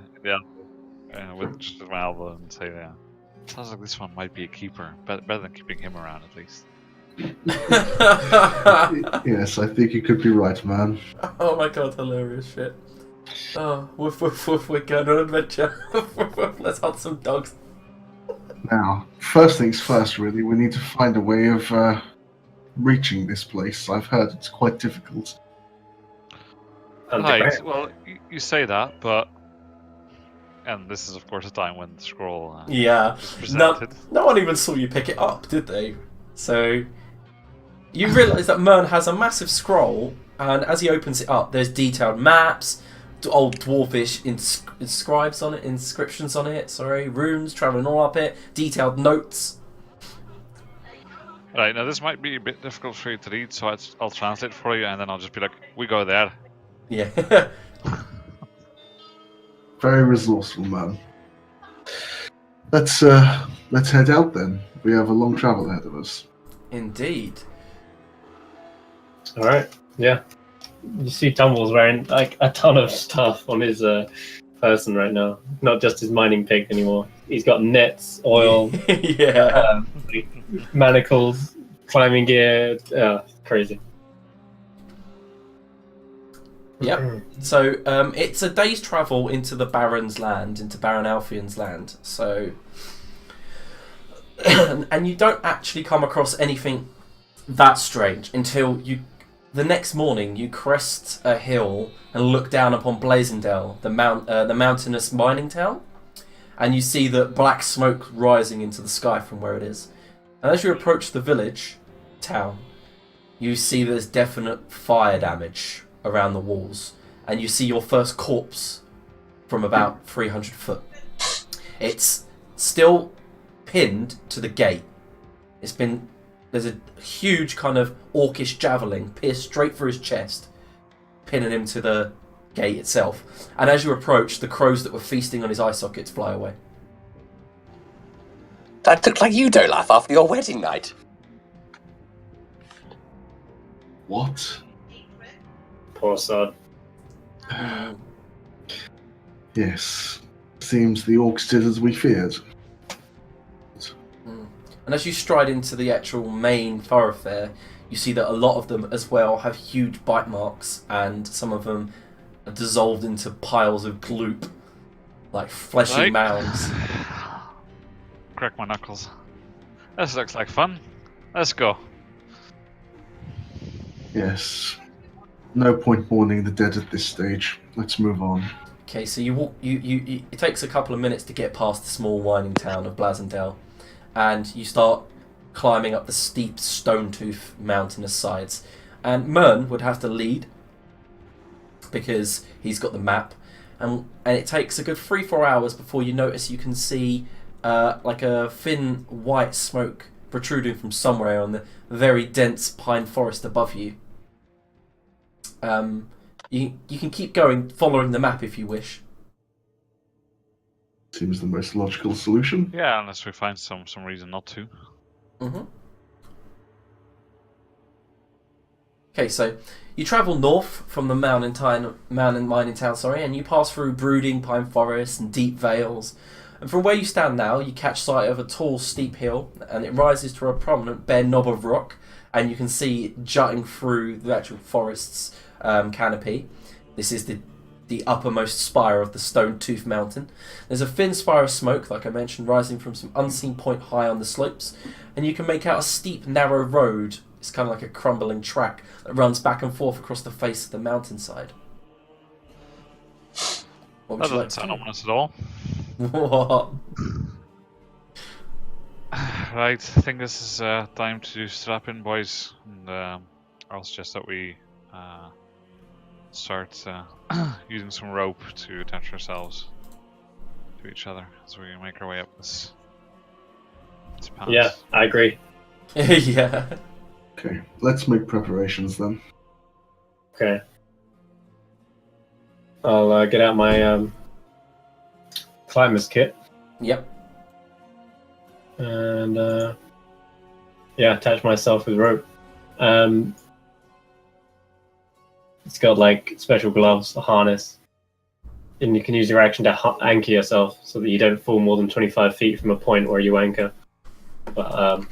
elbow, with just with my elbow and say, sounds like this one might be a keeper. Better than keeping him around, at least. Yes, I think you could be right, man. Oh my god, hilarious shit. Oh, woof woof woof, we're going on adventure. Woof woof woof, let's hunt some dogs. Now, first things first, really, we need to find a way of reaching this place. I've heard it's quite difficult. Right, well, you say that, but... And this is, of course, a time when the scroll Yeah, is presented. no one even saw you pick it up, did they? So, you realise that Mern has a massive scroll, and as he opens it up, there's detailed maps, old dwarfish inscriptions on it, runes travelling all up it, detailed notes. Right, now this might be a bit difficult for you to read, so I'll translate for you, and then I'll just be like, we go there. Yeah. Very resourceful, man. Let's head out then. We have a long travel ahead of us. Indeed. All right. Yeah. You see, Tumble's wearing like a ton of stuff on his person right now. Not just his mining pig anymore. He's got nets, oil, Yeah. manacles, climbing gear. Crazy. Yep. So it's a day's travel into the Baron's land, into Baron Alfion's land. So, and you don't actually come across anything that strange until the next morning you crest a hill and look down upon Blazendale, the mountainous mining town, and you see the black smoke rising into the sky from where it is. And as you approach the village town, you see there's definite fire damage around the walls, and you see your first corpse from about 300 foot. It's still pinned to the gate. There's a huge kind of orcish javelin pierced straight through his chest, pinning him to the gate itself. And as you approach, the crows that were feasting on his eye sockets fly away. That looked like you, Dolaf, after your wedding night. What? Poor sod. Yes. Seems the orcs did as we feared. And as you stride into the actual main thoroughfare, you see that a lot of them as well have huge bite marks, and some of them are dissolved into piles of gloop, like fleshy Right. mounds. Crack my knuckles. This looks like fun. Let's go. Yes. No point mourning the dead at this stage. Let's move on. Okay, so you walk. It takes a couple of minutes to get past the small mining town of Blazendale, and you start climbing up the steep Stonetooth mountainous sides. And Mern would have to lead because he's got the map, and it takes a good 3-4 hours before you notice you can see like a thin white smoke protruding from somewhere on the very dense pine forest above you. You can keep going following the map if you wish. Seems the most logical solution. Yeah, unless we find some reason not to. Mm-hmm. Okay, so you travel north from the mountain mining town, and you pass through brooding pine forests and deep vales. And from where you stand now, you catch sight of a tall, steep hill, and it rises to a prominent bare knob of rock, and you can see jutting through the actual forest's canopy. This is the uppermost spire of the Stonetooth Mountain. There's a thin spire of smoke, like I mentioned, rising from some unseen point high on the slopes, and you can make out a steep, narrow road. It's kind of like a crumbling track that runs back and forth across the face of the mountainside. What would That you like doesn't to sound do? ominous at all. What? Right, I think this is time to strap in, boys. And I'll suggest that we start using some rope to attach ourselves to each other as we make our way up this path. Yeah, I agree. Yeah. Okay, let's make preparations then. Okay. I'll get out my climber's kit. Yep. And attach myself with rope. It's got like special gloves, a harness, and you can use your action to anchor yourself so that you don't fall more than 25 feet from a point where you anchor. But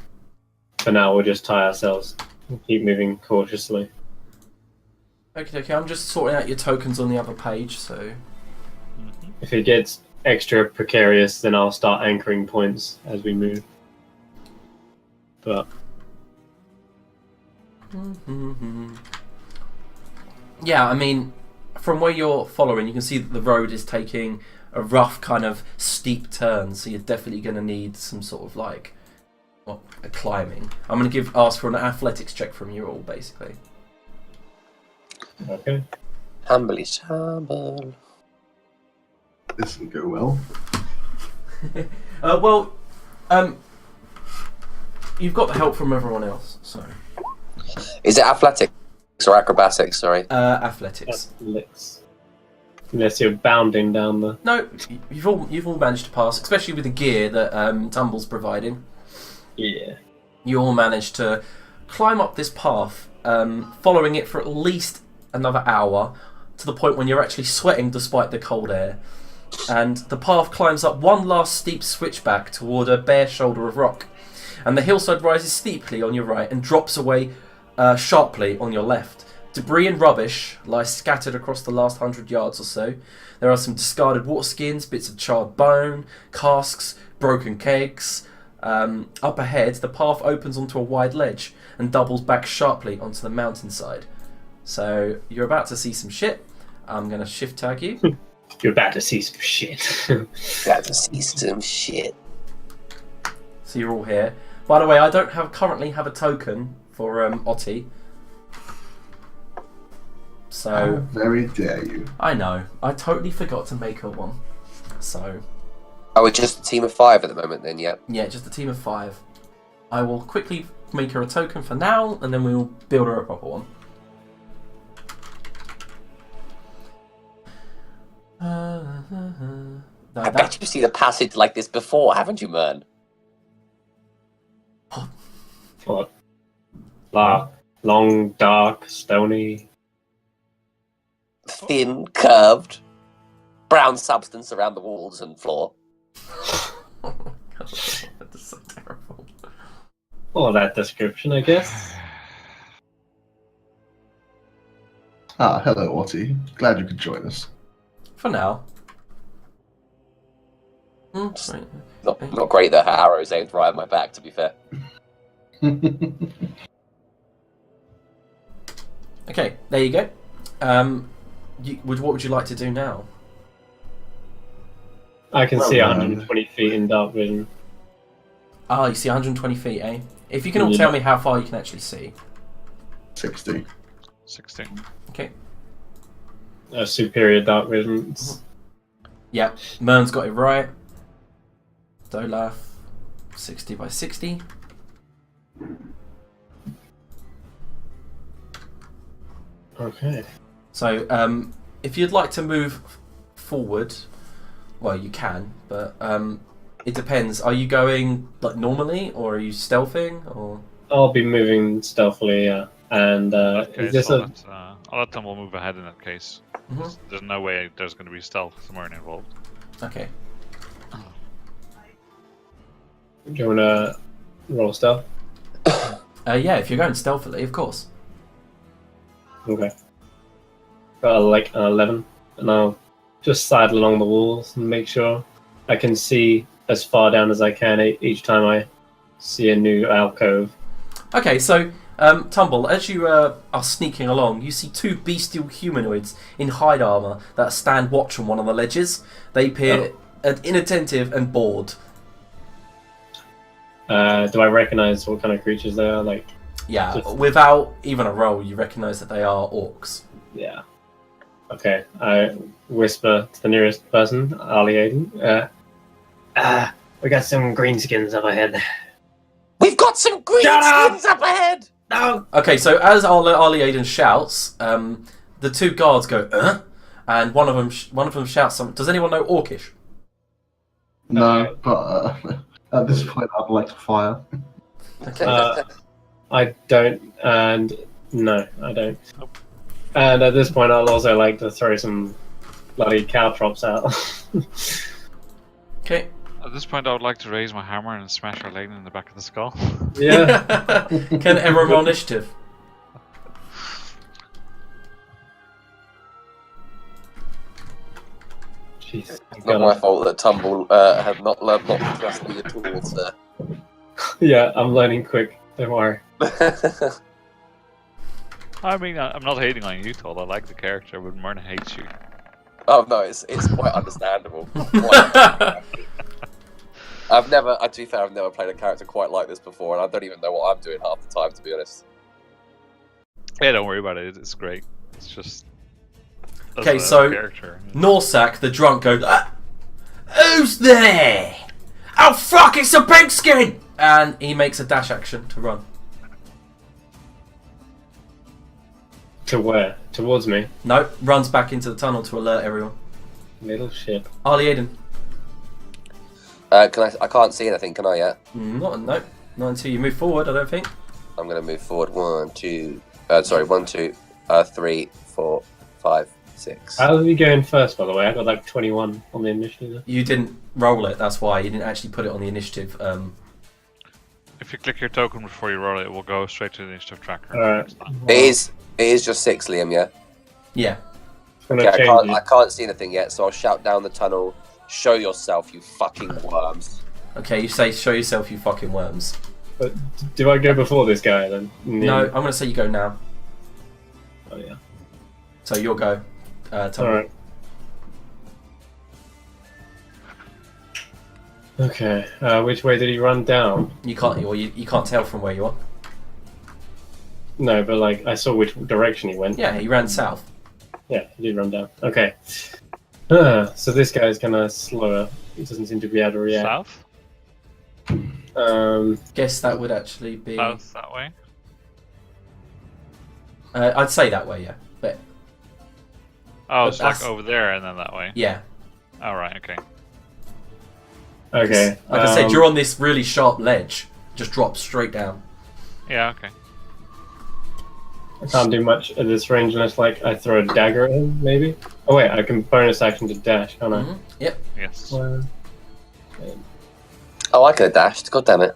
for now, we'll just tie ourselves and keep moving cautiously. Okay. I'm just sorting out your tokens on the other page. So If it gets extra precarious, then I'll start anchoring points as we move. But yeah, I mean, from where you're following, you can see that the road is taking a rough kind of steep turn. So you're definitely going to need some sort of like a climbing. I'm going to ask for an athletics check from you all, basically. okay. Humbly humble. This didn't go well. You've got the help from everyone else, so. Is it athletics or acrobatics? Sorry. Athletics. Unless you're bounding down the. No, you've all managed to pass, especially with the gear that Tumble's providing. Yeah. You all managed to climb up this path, following it for at least another hour, to the point when you're actually sweating despite the cold air. And the path climbs up one last steep switchback toward a bare shoulder of rock. And the hillside rises steeply on your right and drops away sharply on your left. Debris and rubbish lie scattered across the last 100 yards or so. There are some discarded water skins, bits of charred bone, casks, broken kegs. Up ahead, the path opens onto a wide ledge and doubles back sharply onto the mountainside. So you're about to see some shit. I'm going to shift tag you. You're about to see some shit. About to see some shit. So you're all here. By the way, I don't currently have a token for Otti. So How very dare you. I know. I totally forgot to make her one. So Oh, we're just a team of 5 at the moment then, yeah? yeah, just a team of 5. I will quickly make her a token for now, and then we will build her a proper one. I bet you've seen a passage like this before, haven't you, Mern? What? Long, dark, stony. Thin, curved, brown substance around the walls and floor. Oh my god, that is so terrible. All that description, I guess. Hello, Ottie. Glad you could join us. For now. Right. Not great that her arrows aimed right at my back, to be fair. Okay, there you go. What would you like to do now? I can Well, see 120 feet in dark vision. Ah, you see 120 feet, eh? If you can all tell me how far you can actually see. 60. 16. Okay. Superior dark vision. Yep, Mern's got it right. Dolaf, 60 by 60. Okay. So, if you'd like to move forward, well, you can, but it depends. Are you going like normally, or are you stealthing, or? I'll be moving stealthily, yeah. And Okay, is this so a... I'll let them all move ahead in that case. Mhm. There's no way there's going to be stealth somewhere involved. Okay. Do you want to roll stealth? Yeah, if you're going stealthily, of course. Okay. Got like an 11, and I'll just sidle along the walls and make sure I can see as far down as I can each time I see a new alcove. Okay, so Tumble, as you are sneaking along, you see 2 bestial humanoids in hide armor that stand watch on one of the ledges. They appear inattentive and bored. Do I recognize what kind of creatures they are? Like, Yeah, Just- without even a roll, you recognise that they are orcs. yeah. Okay, I whisper to the nearest person, Ali Aiden. We got some greenskins up ahead. We've got some green Shut up! skins up ahead! No! Okay, so as Ali Aiden shouts, the 2 guards go, and one of them shouts something. Does anyone know orcish? No, but at this point, I'd like to fire. Okay. I don't, and no, I don't. And at this point, I'll also like to throw some bloody caltrops out. Okay. At this point, I would like to raise my hammer and smash Arlene in the back of the skull. Yeah. Can everyone roll initiative? Jeez. It's not my fault that Tumble had not learned not to trust me at all, sir. Yeah, I'm learning quick. Don't worry. I mean, I'm not hating on you, Todd. I like the character, but Myrna hates you. Oh no, it's quite understandable. To be fair, I've never played a character quite like this before, and I don't even know what I'm doing half the time, to be honest. Yeah, don't worry about it. It's great. It's just. Okay, so character. Norsak, the drunk, goes, "Who's there? Oh fuck! It's a pigskin!" And he makes a dash action to run. To where? Towards me. No, runs back into the tunnel to alert everyone. Little shit. Harley Aiden. I can't see anything, can I yet? Not until you move forward, I don't think. I'm gonna move forward. 1, 2, 3, 4, 5, 6. How did we go in first, by the way? I got like 21 on the initiative. You didn't roll it, that's why. You didn't actually put it on the initiative. If you click your token before you roll it, it will go straight to the initiative tracker. Alright. It is just 6, Liam, yeah? Yeah. Gonna Okay, change I can't see anything yet, so I'll shout down the tunnel, "Show yourself, you fucking worms." Okay, you say, "Show yourself, you fucking worms." But do I go before this guy then? No, I'm going to say you go now. Oh yeah. So you'll go. Tom. Alright. Okay. Which way did he run down? You can't tell from where you are. No, but like I saw which direction he went. Yeah, he ran south. Yeah, he did run down. Okay. So this guy's kind of slower. He doesn't seem to be able to react. South? Guess that would actually be. South that way? I'd say that way, yeah. But Oh, But it's like that's- over there and then that way. yeah, Alright, okay. Okay. like I said, you're on this really sharp ledge. Just drop straight down. Yeah, okay. I can't do much at this range unless like I throw a dagger at him, maybe. Oh wait, I can bonus action to dash, can't I? Mhm. Yep. Yes. Oh, I could have dashed. God damn it.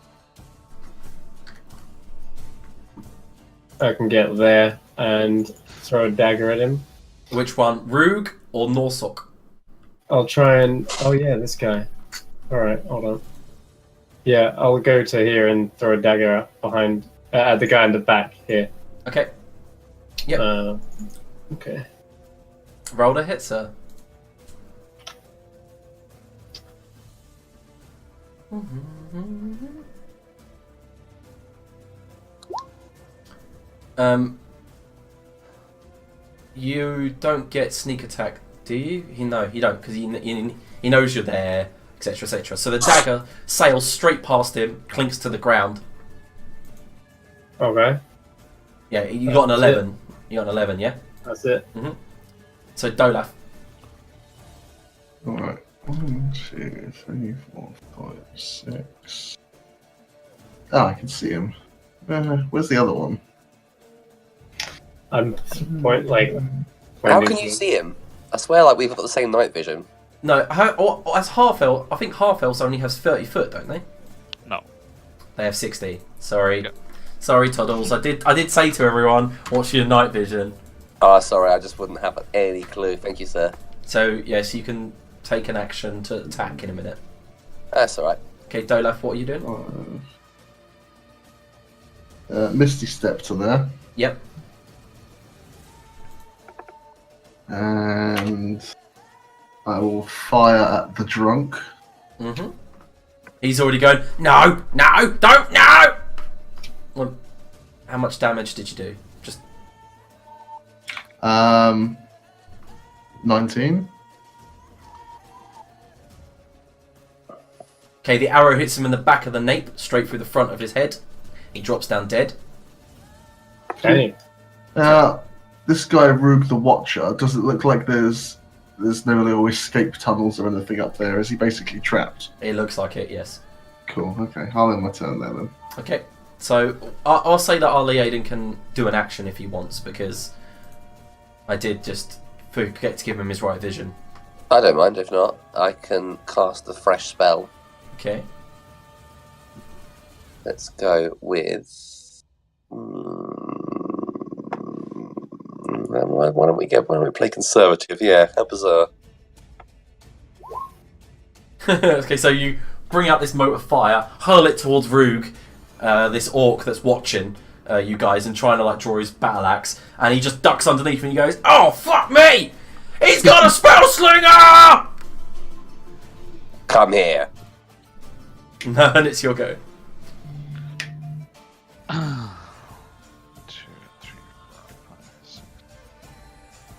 I can get there and throw a dagger at him. Which one, Rug or Norsok? I'll try and... Oh yeah, this guy. Alright, hold on. Yeah, I'll go to here and throw a dagger behind... at the guy in the back here. Okay. Yep. Okay. Roll to hit, sir. You don't get sneak attack, do you? No, you don't, because he knows you're there, etc., etc. So the dagger sails straight past him, clinks to the ground. Okay, Yeah, you got an That's 11. You got an 11, yeah? that's it. So Dolaf. Alright. 1, 2, 3, 4, 5, 6. Ah, I can see him. Where's the other one? I'm point like. How can you see him? I swear, like we've got the same night vision. No, as half elf, I think half elves only has 30 foot, don't they? No. They have 60. Sorry, Yeah. sorry, Toddles. I did say to everyone, watch your night vision. Oh, sorry, I just wouldn't have any clue. Thank you, sir. So yes, you can take an action to attack in a minute. That's alright. Okay, Dolaf, what are you doing? Misty Step to there. Yep. And I will fire at the drunk. Mhm. He's already going. No, no, don't, no. Well, how much damage did you do? Just 19. okay. The arrow hits him in the back of the nape, straight through the front of his head. He drops down dead. Dang. This guy, Rug the Watcher, does it look like there's there's no little escape tunnels or anything up there. Is he basically trapped? It looks like it, yes. Cool. Okay, I'll end my turn there then. Okay, so I'll say that Ali Aiden can do an action if he wants, because I did just forget to give him his right vision. I don't mind if not. I can cast a fresh spell. Okay. Let's go with. Why don't we play conservative? Yeah, how bizarre. Okay, so you bring out this mote of fire, hurl it towards Rug, this orc that's watching you guys and trying to like draw his battle axe, and he just ducks underneath and he goes, "Oh fuck me! He's got a spell slinger!" Come here. No, and it's your go. 2, 3, 4, 5, 6.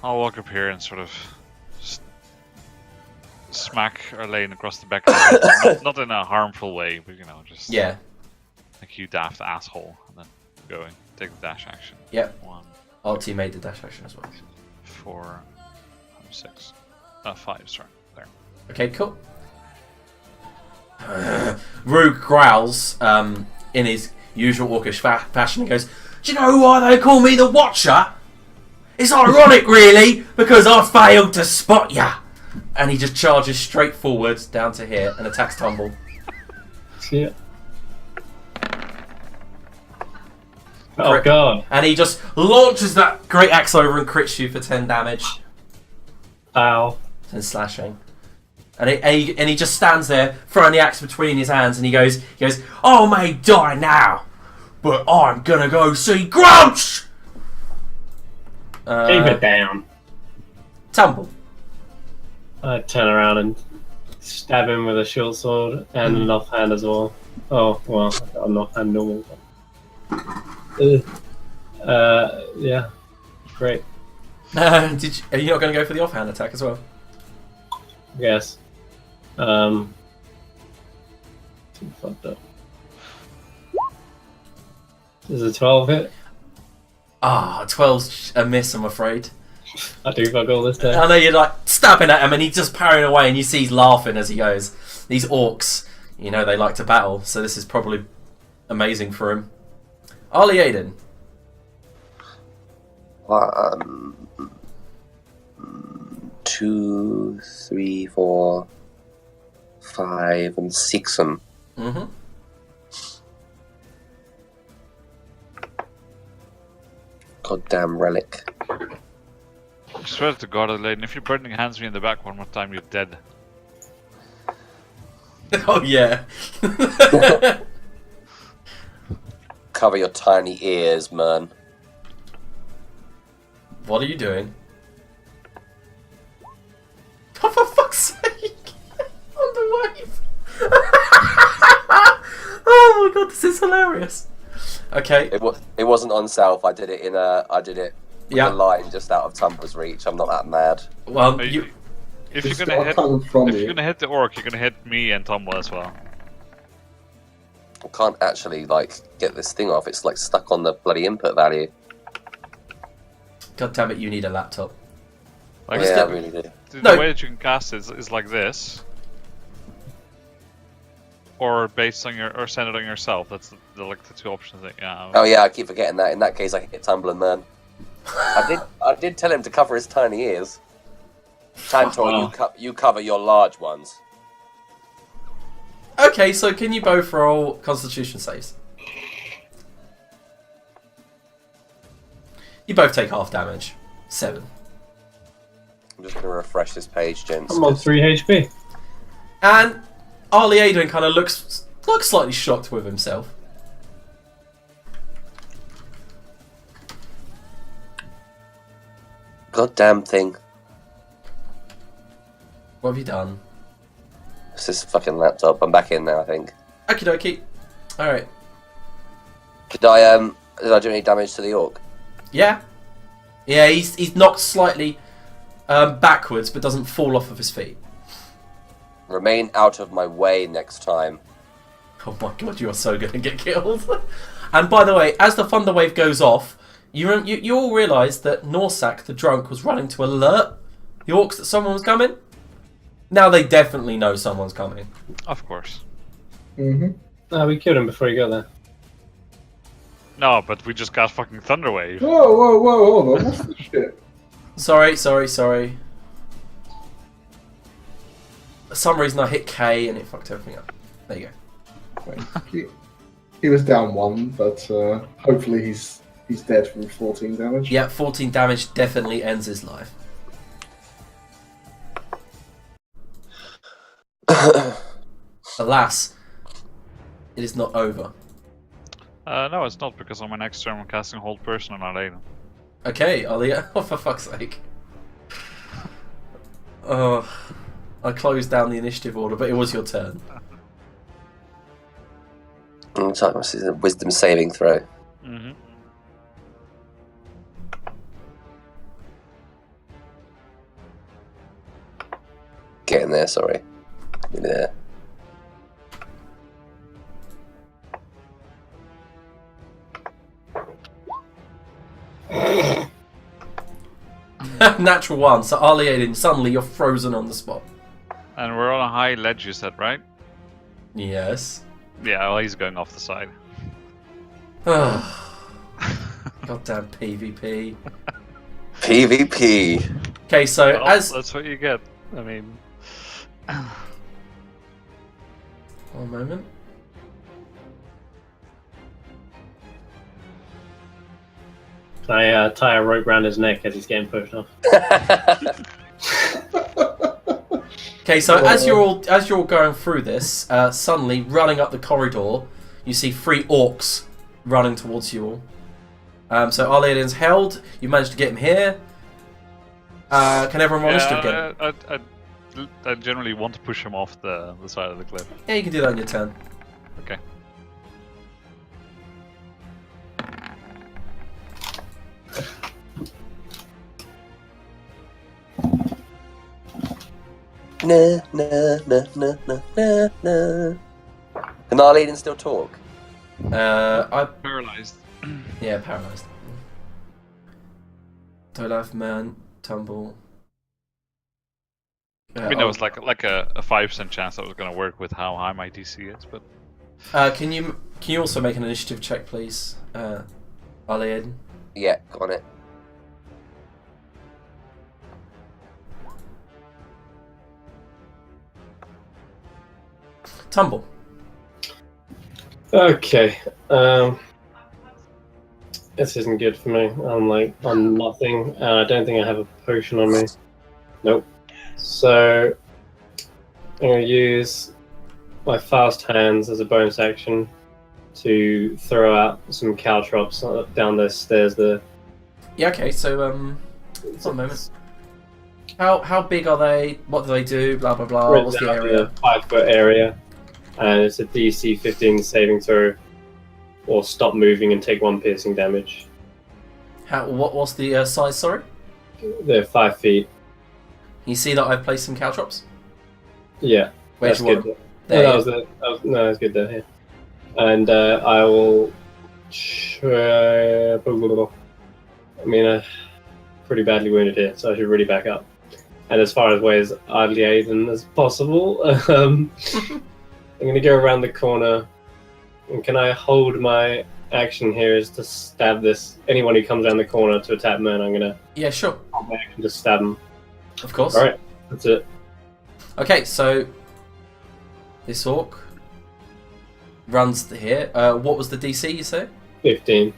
I'll walk up here and sort of smack Arlene across the back of the head. Not in a harmful way, but just Yeah. like you daft asshole. And then going, take the dash action. Yep. 1, RT made the dash action as well. 4, 6, 5. Sorry, there. Okay, cool. Rug growls in his usual orcish fashion and goes, "Do you know why they call me the Watcher? It's ironic, really, because I failed to spot ya." And he just charges straight forwards down to here and attacks Tumble. Yeah. Oh god. And he just launches that great axe over and crits you for 10 damage. Ow. 10 slashing. And he just stands there, throwing the axe between his hands, and he goes, "I may die now, but I'm gonna go see Grunch!" Keep it down. Tumble. I turn around and stab him with a short sword and an offhand as well. Oh, well, I've got an offhand normal one. Yeah. Great. Are you not going to go for the offhand attack as well? Yes. Too fucked up. Is a 12 hit? 12's a miss, I'm afraid. I do fuck all this time. I know you're like stabbing at him and he's just parrying away and you see he's laughing as he goes. These orcs, they like to battle, so this is probably amazing for him. Ali Aiden. 1, 2, 3, 4, 5, and 6. Mm-hmm. Goddamn relic. I swear to God, Elaine, if you're burning hands me in the back one more time, you're dead. Oh yeah. Cover your tiny ears, man. What are you doing? Oh, for fuck's sake! On the wave! Oh my god, this is hilarious. Okay. It wasn't on self. I did it with Yeah. a line just out of Tumbler's reach. I'm not that mad. Well, If you're Just gonna got coming from if you. you're gonna hit the orc, you're gonna hit me and Tumble as well. I can't actually get this thing off. It's stuck on the bloody input value. God damn it, you need a laptop. Like Yeah, I really do. the No. way that you can cast it is like this, or based on or send it on yourself. That's the two options that you have. Oh yeah, I keep forgetting that. In that case, I hit Tumbling Man. I did tell him to cover his tiny ears. Tantor, you cover your large ones. Okay, so can you both roll Constitution saves? You both take half damage. 7. I'm just gonna refresh this page, gents. I'm on 3 HP. And Ali Aiden kind of looks slightly shocked with himself. Goddamn thing. What have you done? It's this fucking laptop. I'm back in now, I think. Okie dokie. Alright. Did I do any damage to the orc? Yeah. Yeah, he's knocked slightly backwards, but doesn't fall off of his feet. Remain out of my way next time. Oh my god, you are so going to get killed. And by the way, as the thunder wave goes off, you all realise that Norsak, the drunk, was running to alert the orcs that someone was coming? Now they definitely know someone's coming. Of course. Mm-hmm. We killed him before he got there. No, but we just got fucking Thunderwave. Whoa, hold on. What's this shit? Sorry. For some reason I hit K and it fucked everything up. There you go. Wait, he was down 1, but hopefully he's dead from 14 damage. Yeah, 14 damage definitely ends his life. Alas, it is not over. No, it's not, because on my next turn I'm casting Hold Person on Aiden. Okay, Alia. Oh, for fuck's sake. Oh, I closed down the initiative order, but it was your turn. So this is a wisdom saving throw. Mm-hmm. Getting there, sorry. Nearly there. Natural 1, so Arliaden, suddenly you're frozen on the spot. And we're on a high ledge, you said, right? Yes. Yeah, well, he's going off the side. Goddamn PvP. PvP. Okay, so Well, as... that's what you get. I mean... One moment. Can I tie a rope around his neck as he's getting pushed off? Okay, so as you're all going through this, suddenly running up the corridor, you see 3 orcs running towards you all. So Arliaden's held. You managed to get him here. Can everyone roll initiative again? I generally want to push him off the side of the cliff. Yeah, you can do that on your turn. Okay. Nah, nah, nah, nah, nah, nah, nah. Can Arlene still talk? Paralyzed. Yeah, paralyzed. Dolaf, man, tumble. I mean, there was like a 5% chance that was going to work with how high my DC is, but can you also make an initiative check, please, Arliaden? Yeah, got it. Tumble. Okay. This isn't good for me. I'm nothing, and I don't think I have a potion on me. Nope. So I'm going to use my fast hands as a bonus action to throw out some caltrops down those stairs there. Yeah. Okay. So one moment. How big are they? What do they do? Blah blah blah. Right What's the down in area? a 5-foot area, and it's a DC 15 saving throw, or stop moving and take 1 piercing damage. What's the size? Sorry. They're 5 feet. You see that I've placed some caltrops? Yeah, Where's that's your good. one? There No, you that's good there. Yeah. And I will. Pretty badly wounded here, so I should really back up. And as far away as Aiden as possible, I'm going to go around the corner. And can I hold my action here is to stab anyone who comes around the corner to attack me, and I'm going to Yeah, sure. hold my action to stab them. Of course. Alright, that's it. Okay, so this orc runs here. What was the DC you say? 15.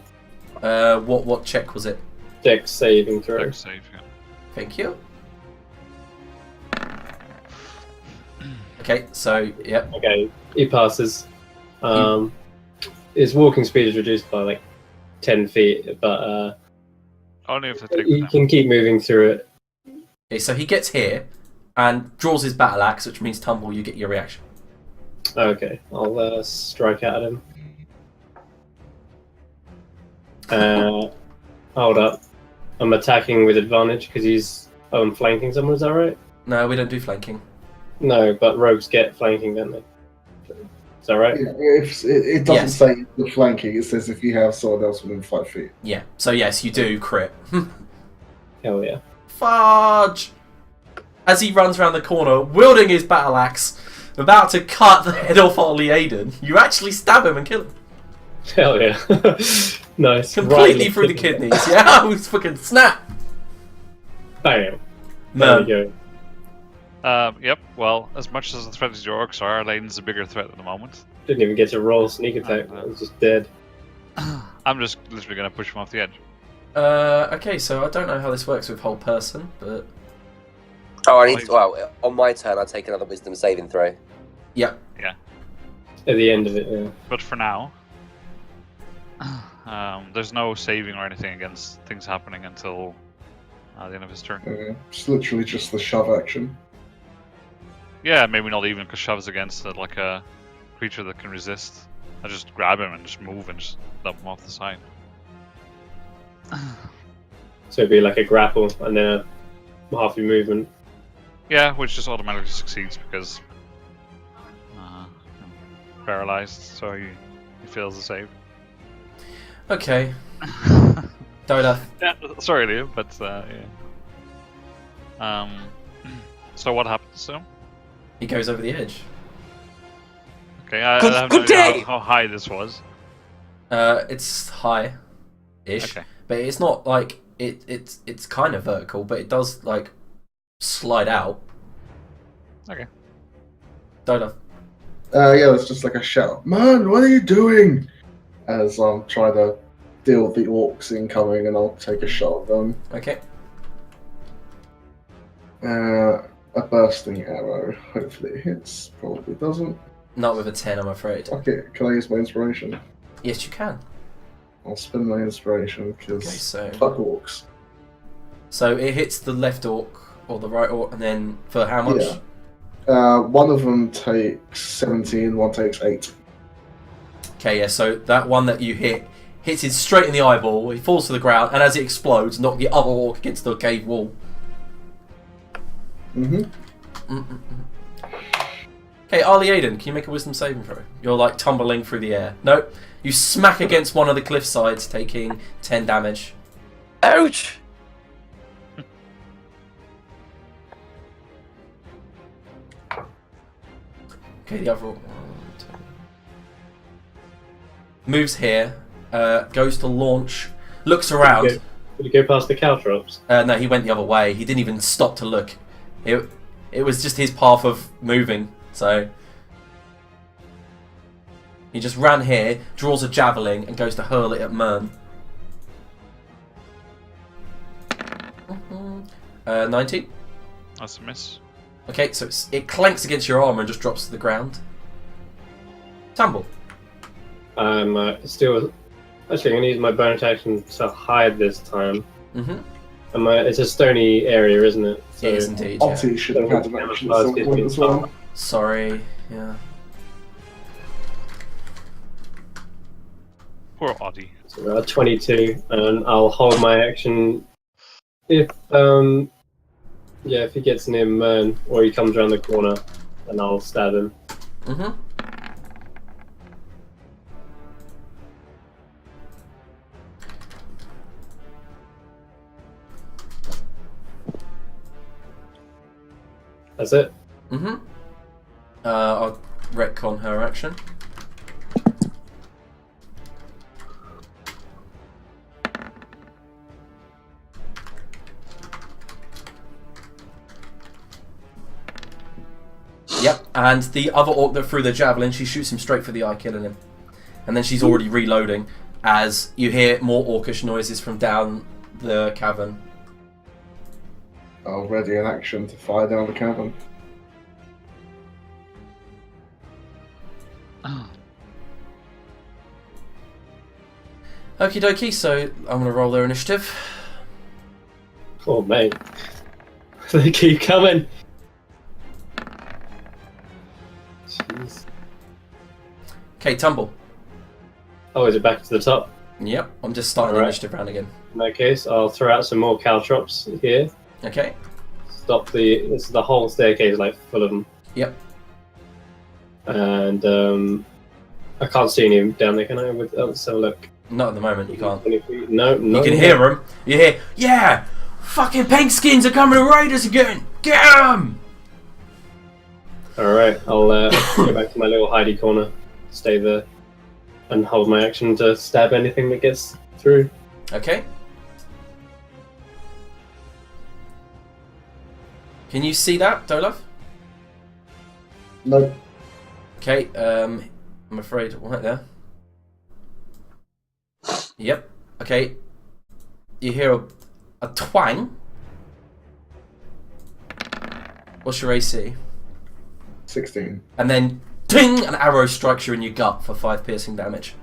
What check was it? Dex saving throw. dex save, yeah. Thank you. Okay, so yep. Okay, he passes. His walking speed is reduced by like 10 feet, but Only if they take the he damage. can keep moving through it. Okay, so he gets here and draws his battle axe, which means tumble. You get your reaction. Okay, I'll strike out at him. Hold up. I'm attacking with advantage because he's flanking someone, is that right? No, we don't do flanking. No, but rogues get flanking, don't they? Is that right? Yeah, it doesn't Yes. say the flanking, it says if you have someone else within 5 feet. Yeah. So yes, you do crit. Hell yeah. Fudge. as he runs around the corner, wielding his battle axe, about to cut the head off Arliaden, you actually stab him and kill him. Hell yeah. Nice. Completely Right through the kidneys. Yeah, it was fucking snap. Bam. No. There we go. Yep. Well, as much as the threat as your orcs are, Lane's a bigger threat at the moment. Didn't even get to roll a sneak attack. I was just dead. I'm just literally gonna push him off the edge. Okay, so I don't know how this works with whole person, but Oh, I need to, well, on my turn, I take another wisdom saving throw. yeah. At the end of it, yeah. But for now, there's no saving or anything against things happening until the end of his turn. It's literally just the shove action. Yeah, maybe not even, because shoves against like a creature that can resist. I just grab him and just move and just dump him off the side. So it'd be like a grapple and then a half your movement. Yeah, which just automatically succeeds because paralyzed, so he fails the save. Okay. Doda. Yeah, sorry, Leo, but yeah. So what happens to him? He goes over the edge. Okay, I Good- have good no idea day! how high this was. It's high-ish, Okay. but it's not like it's kind of vertical, but it does like slide out. Okay. Doda. Yeah, it's just like a shout. Man, what are you doing? As I'm trying to deal with the orcs incoming, and I'll take a shot at them. Okay. A bursting arrow. Hopefully it hits. Probably doesn't. Not with a 10, I'm afraid. Okay, can I use my inspiration? Yes, you can. I'll spend my inspiration because Okay, so fuck orcs. so it hits the left orc or the right orc, and then for how much? Yeah. One of them takes 17, one takes 8. Okay, yeah. So that one that you hits it straight in the eyeball. He falls to the ground, and as it explodes, knock the other orc against the cave wall. Okay, Arliaden, can you make a wisdom saving throw? You're like tumbling through the air. Nope. You smack against one of the cliff sides, taking 10 damage. Ouch! Okay, the other one. Moves here, goes to launch, looks around. Did you go past the caltrops? No, he went the other way. He didn't even stop to look. It was just his path of moving, so... He just ran here, draws a javelin, and goes to hurl it at Mern. 19. That's a miss. Okay, so it clanks against your armor and just drops to the ground. Tumble. Still... Actually, I'm going to use my bonus action to hide this time. It's a stony area, isn't it? So It is indeed, yeah. Obviously, should have had an action at some Camouflage point gives as me well. Sorry, yeah. Poor Oddie. So 22, and I'll hold my action if he gets near Mern or he comes around the corner, and I'll stab him. That's it. I'll retcon her action. Yep, and the other orc that threw the javelin, she shoots him straight for the eye, killing him. And then she's already reloading as you hear more orcish noises from down the cavern. I'll ready an action to fire down the cavern. Okie dokie, so I'm going to roll their initiative. Oh, mate. They keep coming. Jeez. Okay, Tumble. Oh, is it back to the top? Yep, I'm just starting the Alright. initiative round again. In that case, I'll throw out some more caltrops here. Okay. Stop this is the whole staircase, like, full of them. Yep. And, I can't see any down there, can I? Let's have a look. Not at the moment, you can't. 20 feet. No, You can hear them. You hear, yeah! Fucking pink skins are coming to raid us again! Get 'em! Alright, I'll go back to my little hidey corner, stay there, and hold my action to stab anything that gets through. Okay. Can you see that, Dolov? No. Okay, I'm afraid right there. Yep. Okay. You hear a twang. What's your AC? 16. And then, ting! An arrow strikes you in your gut for 5 piercing damage.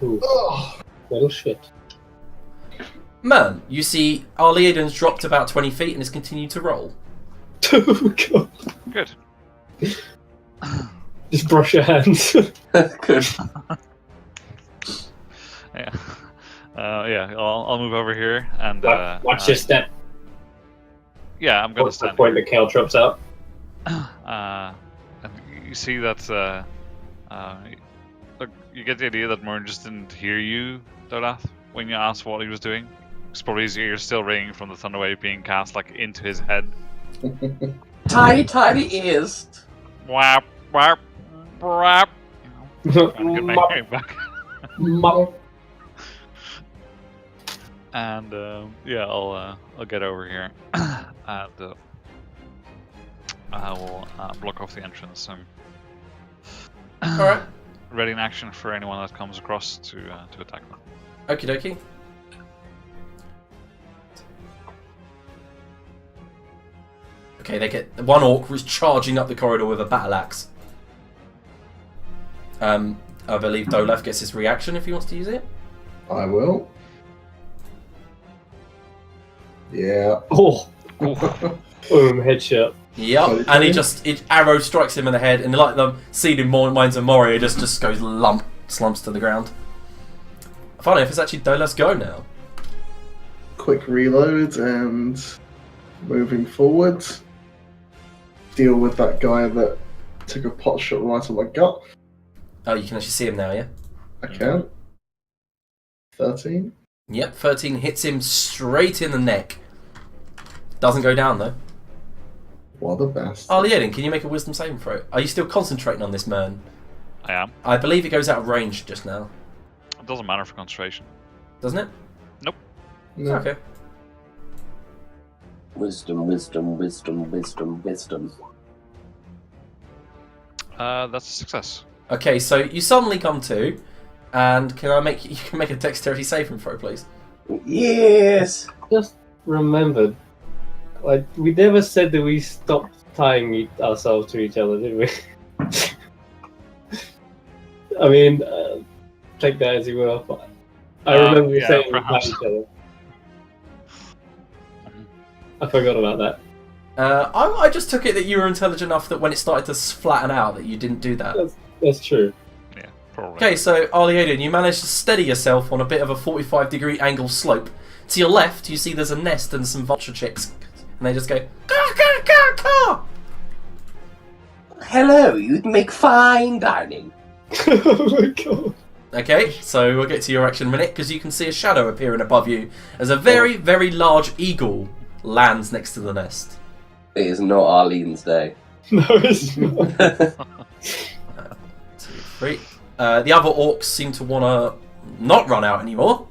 Ooh, Oh. little shit. Man, you see Arleodon's dropped about 20 feet and has continued to roll. Oh god. Good. Just brush your hands. Good. Yeah. Yeah. I'll move over here and Watch your step. Yeah, I'm gonna What's the stand. point that Kale drops out? And you see that look, you get the idea that Mern just didn't hear you, Dolath, when you asked what he was doing. It's probably his ears still ringing from the Thunderwave being cast like into his head. Tiny, tiny ears. Whap, whap, whap. Trying to get my hearing back. And yeah, I'll get over here and I will block off the entrance. Alright. Ready in action for anyone that comes across to attack them. Okie dokie. Okay, they get one orc was charging up the corridor with a battle axe. I believe Dolef gets his reaction if he wants to use it. I will. Yeah. Oh, boom, headshot. Yep, and it arrow strikes him in the head, and like the seeding minds of Moria, just goes slumps to the ground. Funny if it's actually Dolef's go now. Quick reload and moving forward. Deal with that guy that took a pot shot right on my gut. Oh, you can actually see him now, yeah? I can. 13. Yep, 13 hits him straight in the neck. Doesn't go down though. What the best. Arleodon, can you make a wisdom saving throw? Are you still concentrating on this man? I am. I believe it goes out of range just now. It doesn't matter for concentration. Doesn't it? Nope. No. Okay. Wisdom, wisdom, wisdom, wisdom, wisdom. That's a success. Okay, so you suddenly come to, and you can make a dexterity saving throw, please. Yes! Just remembered, like, we never said that we stopped tying ourselves to each other, did we? I mean, take that as you will. But I remember yeah, saying we perhaps. tied each other. I forgot about that. I just took it that you were intelligent enough that when it started to flatten out that you didn't do that. That's true. Yeah, probably. Okay, so Arleodon, you managed to steady yourself on a bit of a 45-degree angle slope. To your left, you see there's a nest and some vulture chicks, and they just go, caw, caw, caw, caw. Hello, you'd make fine dining. Oh my god. Okay, so we'll get to your action in a minute, because you can see a shadow appearing above you as a very, very large eagle lands next to the nest. It is not Arlene's day. No, it's not. 2, 3. The other orcs seem to want to not run out anymore.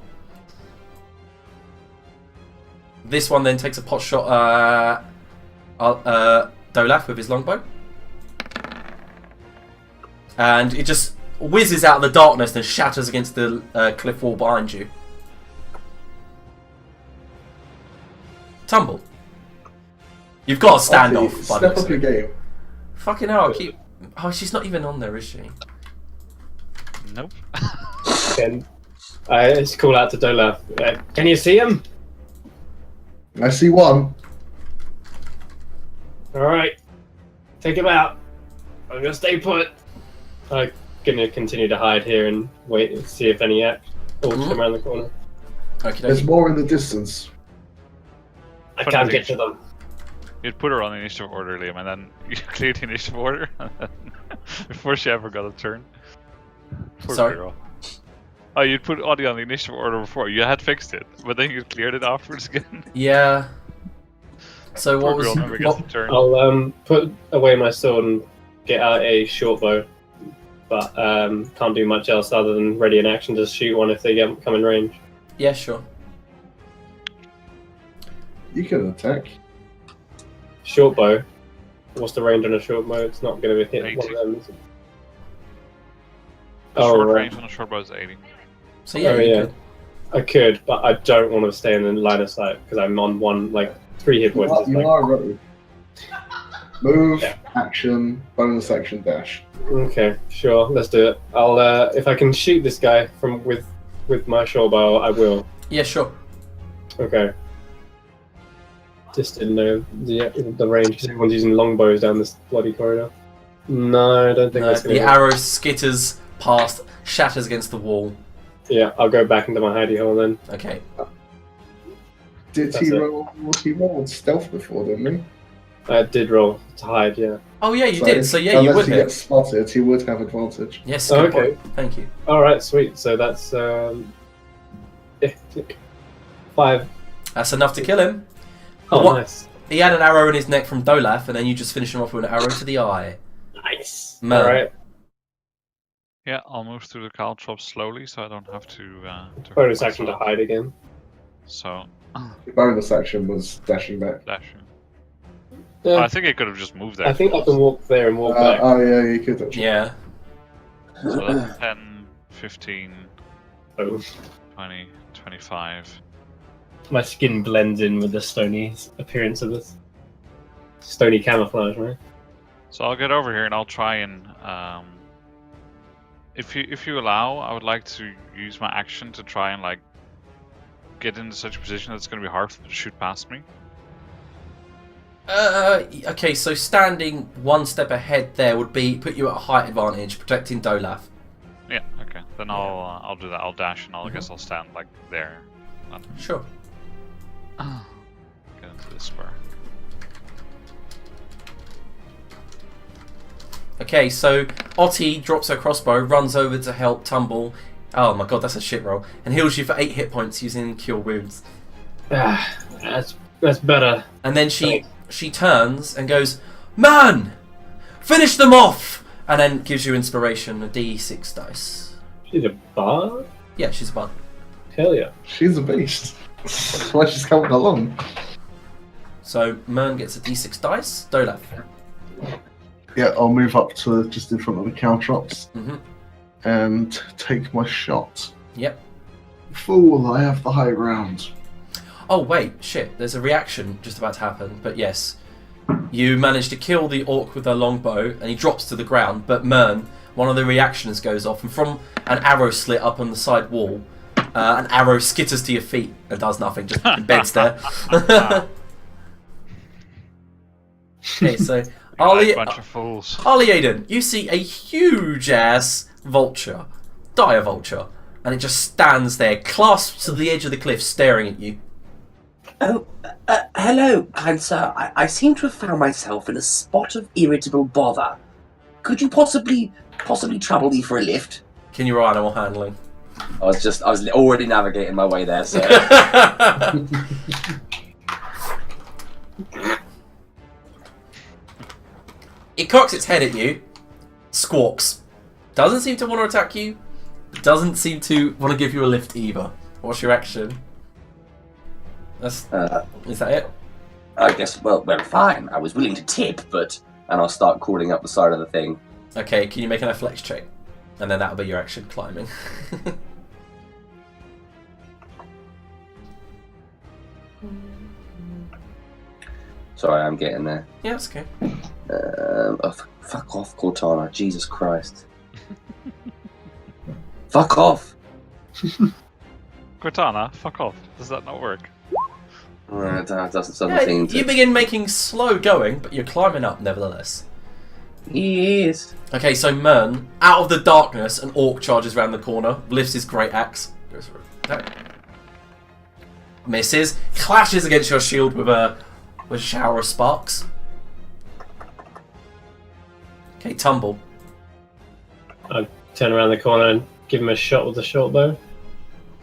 This one then takes a pot shot Dolaf with his longbow. And it just whizzes out of the darkness and shatters against the cliff wall behind you. Tumble. You've got to stand Artie, off, by the step way. up your game. Fucking hell, I keep... Oh, she's not even on there, is she? Nope. Then I just call out to Dolaf. Can you see him? I see one. Alright. Take him out. I'm gonna stay put. I'm gonna continue to hide here and wait and see if any orcs come around the corner. Okay, There's more in the distance. I can't get to them. You'd put her on the initiative order, Liam, and then you cleared the initiative order before she ever got a turn. Poor Sorry. girl. Oh, you'd put Audie on the initiative order before. You had fixed it, but then you cleared it afterwards again. Yeah. So what Poor was girl never gets what, the turn. I'll put away my sword and get out a short bow, but can't do much else other than ready in action to shoot one if they come in range. Yeah, sure. You can attack. Short bow. What's the range on a short bow? It's not going to hit 80. one of them. Is it? The Oh, short right. range on a short bow is 80. So yeah, Oh, you yeah. could. I could, but I don't want to stay in the line of sight because I'm on 3 hit points. It's You like, are ready. Move, Yeah. action, bonus action, dash. okay, sure, let's do it. I'll if I can shoot this guy from with my short bow, I will. Yeah, sure. Okay. Just didn't know the range because everyone's using longbows down this bloody corridor. No, I don't think No, that's gonna the work. arrow skitters past, shatters against the wall. Yeah, I'll go back into my hidey hole then. Okay. Did That's he it. roll? He rolled stealth before, didn't he? I did roll to hide, yeah. Oh yeah, you did. So yeah, you unless would he hit. gets spotted, he would have advantage. Yes. Oh, Good okay. point. Thank you. Alright, sweet. So that's 5. That's enough to kill him. Oh, What? nice. He had an arrow in his neck from Dolaf, and then you just finish him off with an arrow to the eye. Nice. Man. Alright. Yeah, I'll move through the caltrops slowly, so I don't have to. Bonus hurt action to myself. hide again. So, The bonus action was dashing back. dashing. Yeah. I think I could have just moved there. I think I can walk there and walk back. Oh yeah, you could actually. Yeah. So that's 10, 15, Oh. 20, 25. My skin blends in with the stony appearance of this. Stony camouflage, right? So I'll get over here and I'll try and. If you allow, I would like to use my action to try and get into such a position that it's going to be hard for them to shoot past me. Okay, so standing one step ahead there would be put you at a height advantage, protecting Dolaf. Yeah, okay. Then I'll do that. I'll dash and I guess I'll stand there. And Sure. get into this square. Okay, so Otti drops her crossbow, runs over to help Tumble. Oh my god, that's a shit roll. And heals you for 8 hit points using Cure Wounds. That's better. And then she turns and goes, "Man! Finish them off!" And then gives you inspiration, a d6 dice. She's a bard? Yeah, she's a bard. Hell yeah. She's a beast. That's why she's coming along. So Mern gets a d6 dice. Dolaf. Yeah, I'll move up to just in front of the caltrops Mhm. and take my shot. Yep. Fool, I have the high ground. Oh wait, shit, there's a reaction just about to happen, but yes. You manage to kill the orc with a longbow, and he drops to the ground, but Mern, one of the reactions goes off, and from an arrow slit up on the side wall, an arrow skitters to your feet and does nothing, just embeds there. Okay, so Like bunch of fools. Ollie Aiden, you see a huge ass vulture, dire vulture, and it just stands there, clasped to the edge of the cliff, staring at you. Oh, hello, kind sir. I seem to have found myself in a spot of irritable bother. Could you possibly trouble me for a lift? Can you roll animal handling? I was already navigating my way there, sir. It cocks its head at you, squawks, doesn't seem to want to attack you, doesn't seem to want to give you a lift either. What's your action? Is that it? I guess, well, fine. I was willing to tip, and I'll start crawling up the side of the thing. Okay, can you make an athletics check? And then that'll be your action, climbing. Sorry, I'm getting there. Yeah, that's okay. Fuck off, Cortana. Jesus Christ. Fuck off. Cortana, fuck off. Does that not work? It doesn't Yeah, seem to. you begin making slow going, but you're climbing up nevertheless. He is. Okay, so Mern, out of the darkness, an orc charges around the corner, lifts his great axe, goes for attack. Misses, clashes against your shield with a shower of sparks. Okay, Tumble. I turn around the corner and give him a shot with the short bow.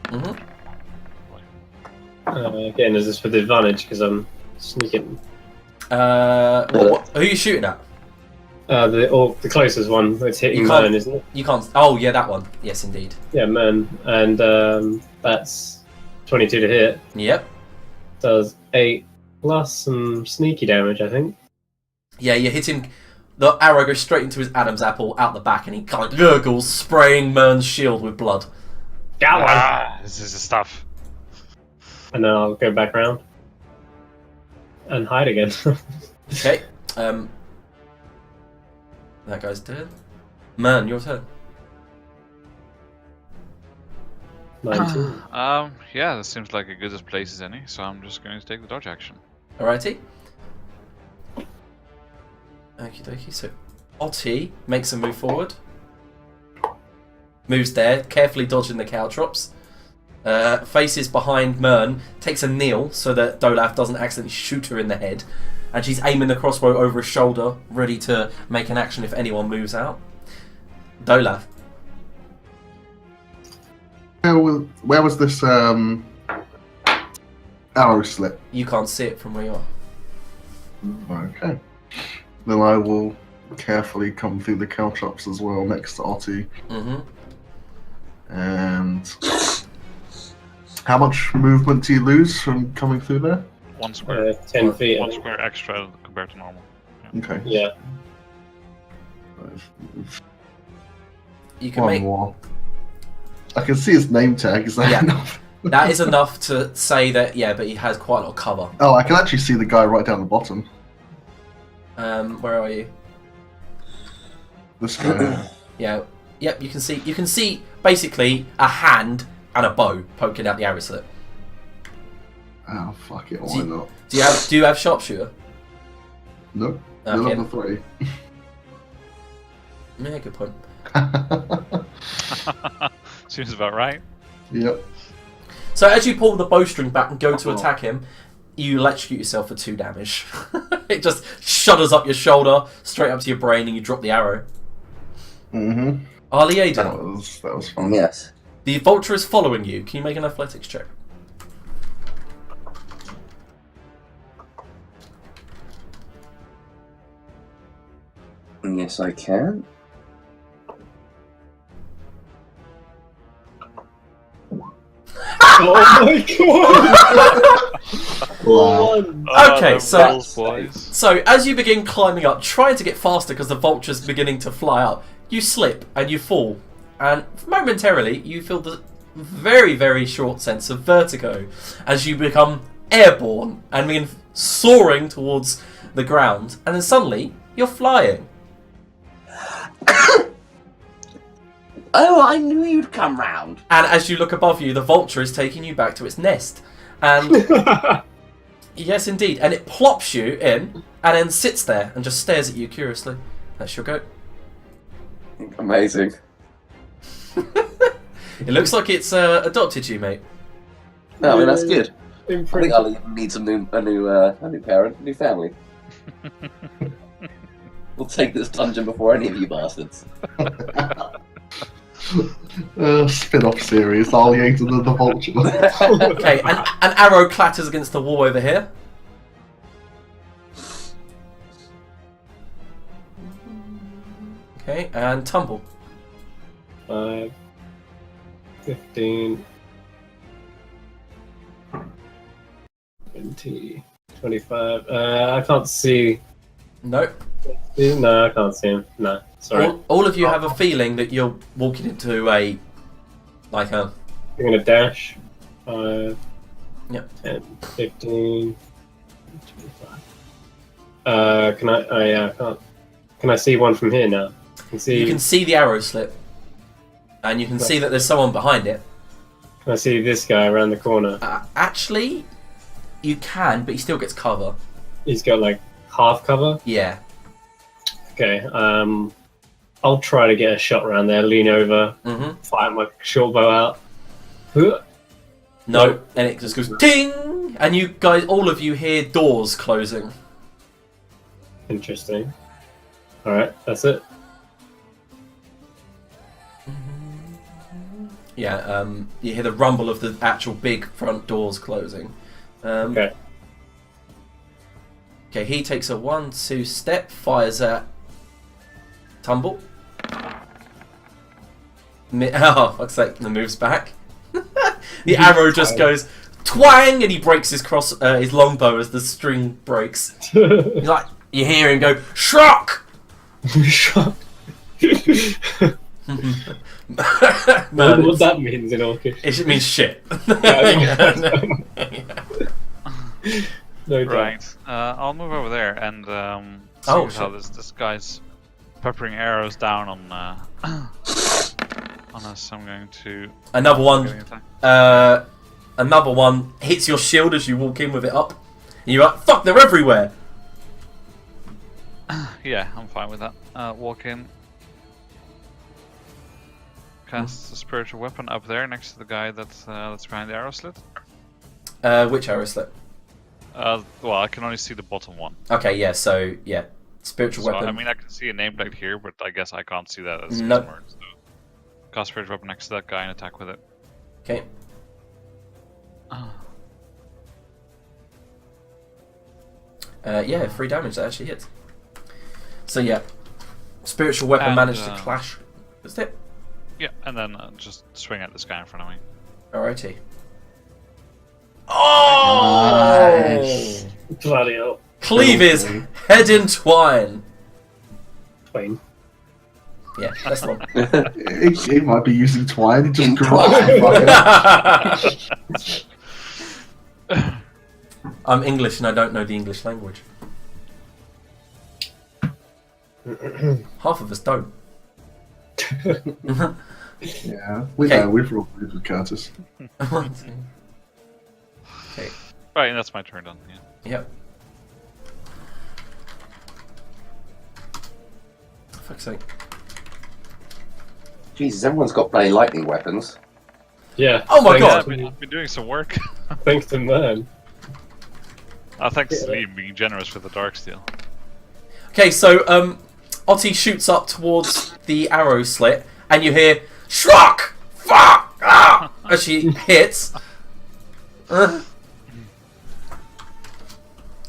Mhm. Again, is this with advantage because I'm sneaking? Who are you shooting at? The closest one. It's hitting You can't- Mern, isn't it? You can't. Oh, yeah, that one. Yes, indeed. Yeah, Mern, and that's 22 to hit. Yep. Does 8 plus some sneaky damage, I think. Yeah, you hit him. The arrow goes straight into his Adam's apple out the back, and he kind of gurgles, spraying Mern's shield with blood. Got one. This is the stuff. And then I'll go back around and hide again. Okay. That guy's dead. Mern, your turn. 19. Yeah, that seems like a good as place as any, so I'm just going to take the dodge action. Alrighty. Okie dokie. So, Otti makes a move forward. Moves there, carefully dodging the caltrops. Faces behind Mern, takes a kneel so that Dolaf doesn't accidentally shoot her in the head. And she's aiming the crossbow over his shoulder, ready to make an action if anyone moves out. Dolaf. Where was this arrow slit? You can't see it from where you are. Okay. Then I will carefully come through the caltrops as well next to Otti. Mm-hmm. And how much movement do you lose from coming through there? 1 square. 10 feet. I 1 think. square extra compared to normal. Okay. Yeah. You can One make more. I can see his name tag. Is that Yeah. enough? that is enough to say that. Yeah, but he has quite a lot of cover. Oh, I can actually see the guy right down the bottom. Where are you? This guy. Yeah. Yep. You can see. You can see basically a hand and a bow poking out the arrow slit. Oh, fuck it. Why See- not? Do you have sharpshooter? Nope. Okay. You're number 3. Yeah, good point. Seems about right. Yep. So as you pull the bowstring back and go to attack him, you electrocute yourself for 2 damage. It just shudders up your shoulder, straight up to your brain, and you drop the arrow. Mm-hmm. Ali That Aiden, was fun. Yes. the vulture is following you. Can you make an athletics check? Yes, I can. Oh my god! Wow. Okay, the so- rules, boys. So as you begin climbing up, trying to get faster because the vulture's beginning to fly up, you slip and you fall. And momentarily, you feel the very, very short sense of vertigo as you become airborne and begin soaring towards the ground. And then suddenly, you're flying. Oh, I knew you'd come round. And as you look above you, the vulture is taking you back to its nest. And yes, indeed. And it plops you in and then sits there and just stares at you curiously. That's your go. Amazing. It looks like it's adopted you, mate. No, I mean that's good. I Impressive. think I'll even need a new parent, a new family. We'll take this dungeon before any of you bastards. Spin-off series, Alliated and the Vulture. Okay, an arrow clatters against the wall over here. Okay, and tumble. 5, 15, 20, 25. I can't see. Nope. No, I can't see him. No, sorry. All of you have a feeling that you're walking into a I'm gonna dash. 5, Yep. 10, 15, 25. Can I? Oh yeah, I can't. Can I see one from here now? I can see. you can see the arrow slip, and you can see that there's someone behind it. Can I see this guy around the corner? Actually, you can, but he still gets cover. He's got like half cover. Yeah. Okay. I'll try to get a shot around there. Lean over, Mm-hmm. fire my short bow out. Huh? No, and it just goes ting, and you guys, all of you, hear doors closing. Interesting. All right, that's it. Yeah, you hear the rumble of the actual big front doors closing. Okay. Okay, he takes a 1-2 step, fires at Tumble. Oh, fuck's sake, the moves back. The arrow just goes twang, and he breaks his his longbow as the string breaks. He's like, you hear him go, Shrock! What that means in orcish. It means shit. No doubt. Right. I'll move over there and see Oh, how shit. this guy's peppering arrows down on us. I'm going to Another one. getting attacked. Another one hits your shield as you walk in with it up. And you're like, fuck, they're everywhere. Yeah, I'm fine with that. Walk in. Cast a spiritual weapon up there next to the guy that's behind the arrow slit. Which arrow slit? Well, I can only see the bottom one. Okay, yeah, so, yeah. Spiritual So, weapon. I mean, I can see a nameplate here, but I guess I can't see that as Nope. smart. So, cast spiritual weapon next to that guy and attack with it. Okay. Yeah, 3 damage, that actually hits. So, yeah. Spiritual weapon And, managed to clash. That's it. Yeah, and then just swing at this guy in front of me. Alrighty. Oh! Nice. Bloody hell. Cleave his head in twine. Fine. Yeah, that's the one. He might be using twine. He just In grew twine. up. I'm English and I don't know the English language. Half of us don't. Yeah, we Okay. know. We've rolled with Curtis. Okay. Right, and that's my turn done. Yeah. Yep. Fuck's sake. Jesus, everyone's got bloody lightning weapons. Yeah. Oh my thanks God. to- I've been doing some work. Thanks to man. Thanks to Yeah. Liam being generous with the dark steel. Okay, so Otti shoots up towards the arrow slit, and you hear Shrock! Fuck! Ah! As she hits. You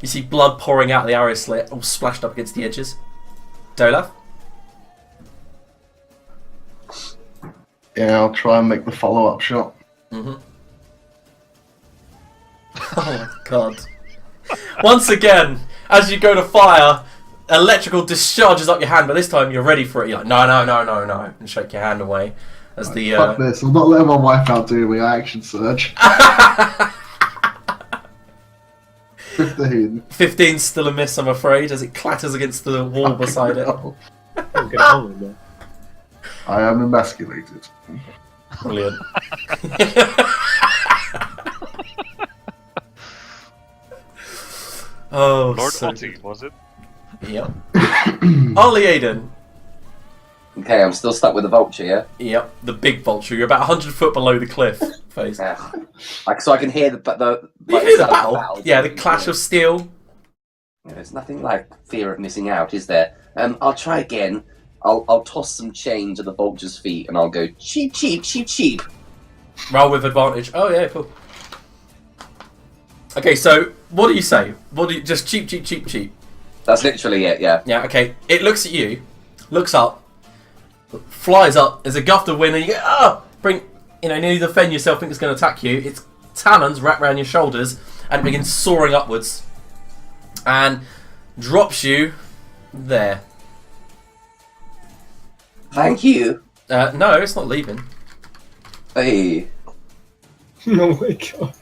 see blood pouring out the arrow slit, all splashed up against the edges. Dolaf? Yeah, I'll try and make the follow-up shot. Mm-hmm. Oh my god. Once again, as you go to fire, electrical discharges up your hand, but this time you're ready for it. You're like, no, and shake your hand away. As Right, the fuck this. I'm not letting my wife outdo me. I action surge. 15. 15's still a miss, I'm afraid, as it clatters against the wall beside it. No. I'm good on with that. I am emasculated. Brilliant. Oh, Lord so Otti, was it? Yep. Ollie Aiden. Okay, I'm still stuck with the vulture, yeah? Yep, the big vulture. You're about 100 foot below the cliff face. Yeah. So I can hear the You like, hear the sound of battle? Yeah, the clash of steel. There's nothing like fear of missing out, is there? I'll try again. I'll toss some change at the vulture's feet, and I'll go cheap, cheap, cheap, cheap. Roll with advantage. Oh yeah, cool. Okay, so what do you say? What do you just cheap, cheap, cheap, cheap? That's literally it, yeah. Yeah. Okay. It looks at you, looks up, flies up. There's a gust of wind, and you go, nearly defend yourself. Think it's going to attack you. Its talons wrap around your shoulders and it begins soaring upwards, and drops you there. Thank you. No, it's not leaving. Hey. Oh my god.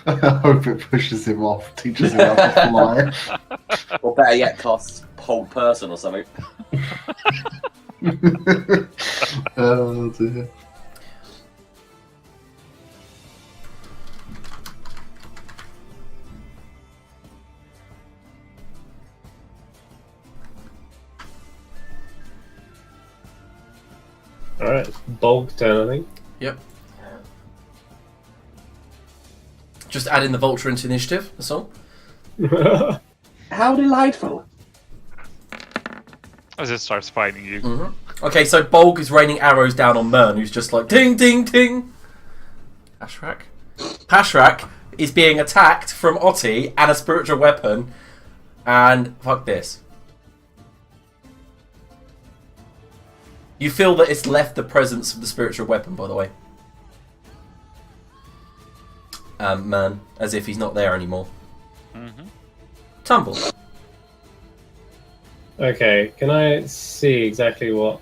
I hope it pushes him off, teaches him how to fly. Or better yet, costs whole person or something. Oh dear. Alright, Bulk turn, I think. Yep. Just adding the vulture into initiative. That's all. How delightful. As it starts fighting you. Mm-hmm. Okay, so Bolg is raining arrows down on Mern, who's just like, ding, ding, ding. Pashrak is being attacked from Otti and a spiritual weapon. And fuck this. You feel that it's left the presence of the spiritual weapon, by the way. Mern, as if he's not there anymore. Tumble. Okay, can I see exactly what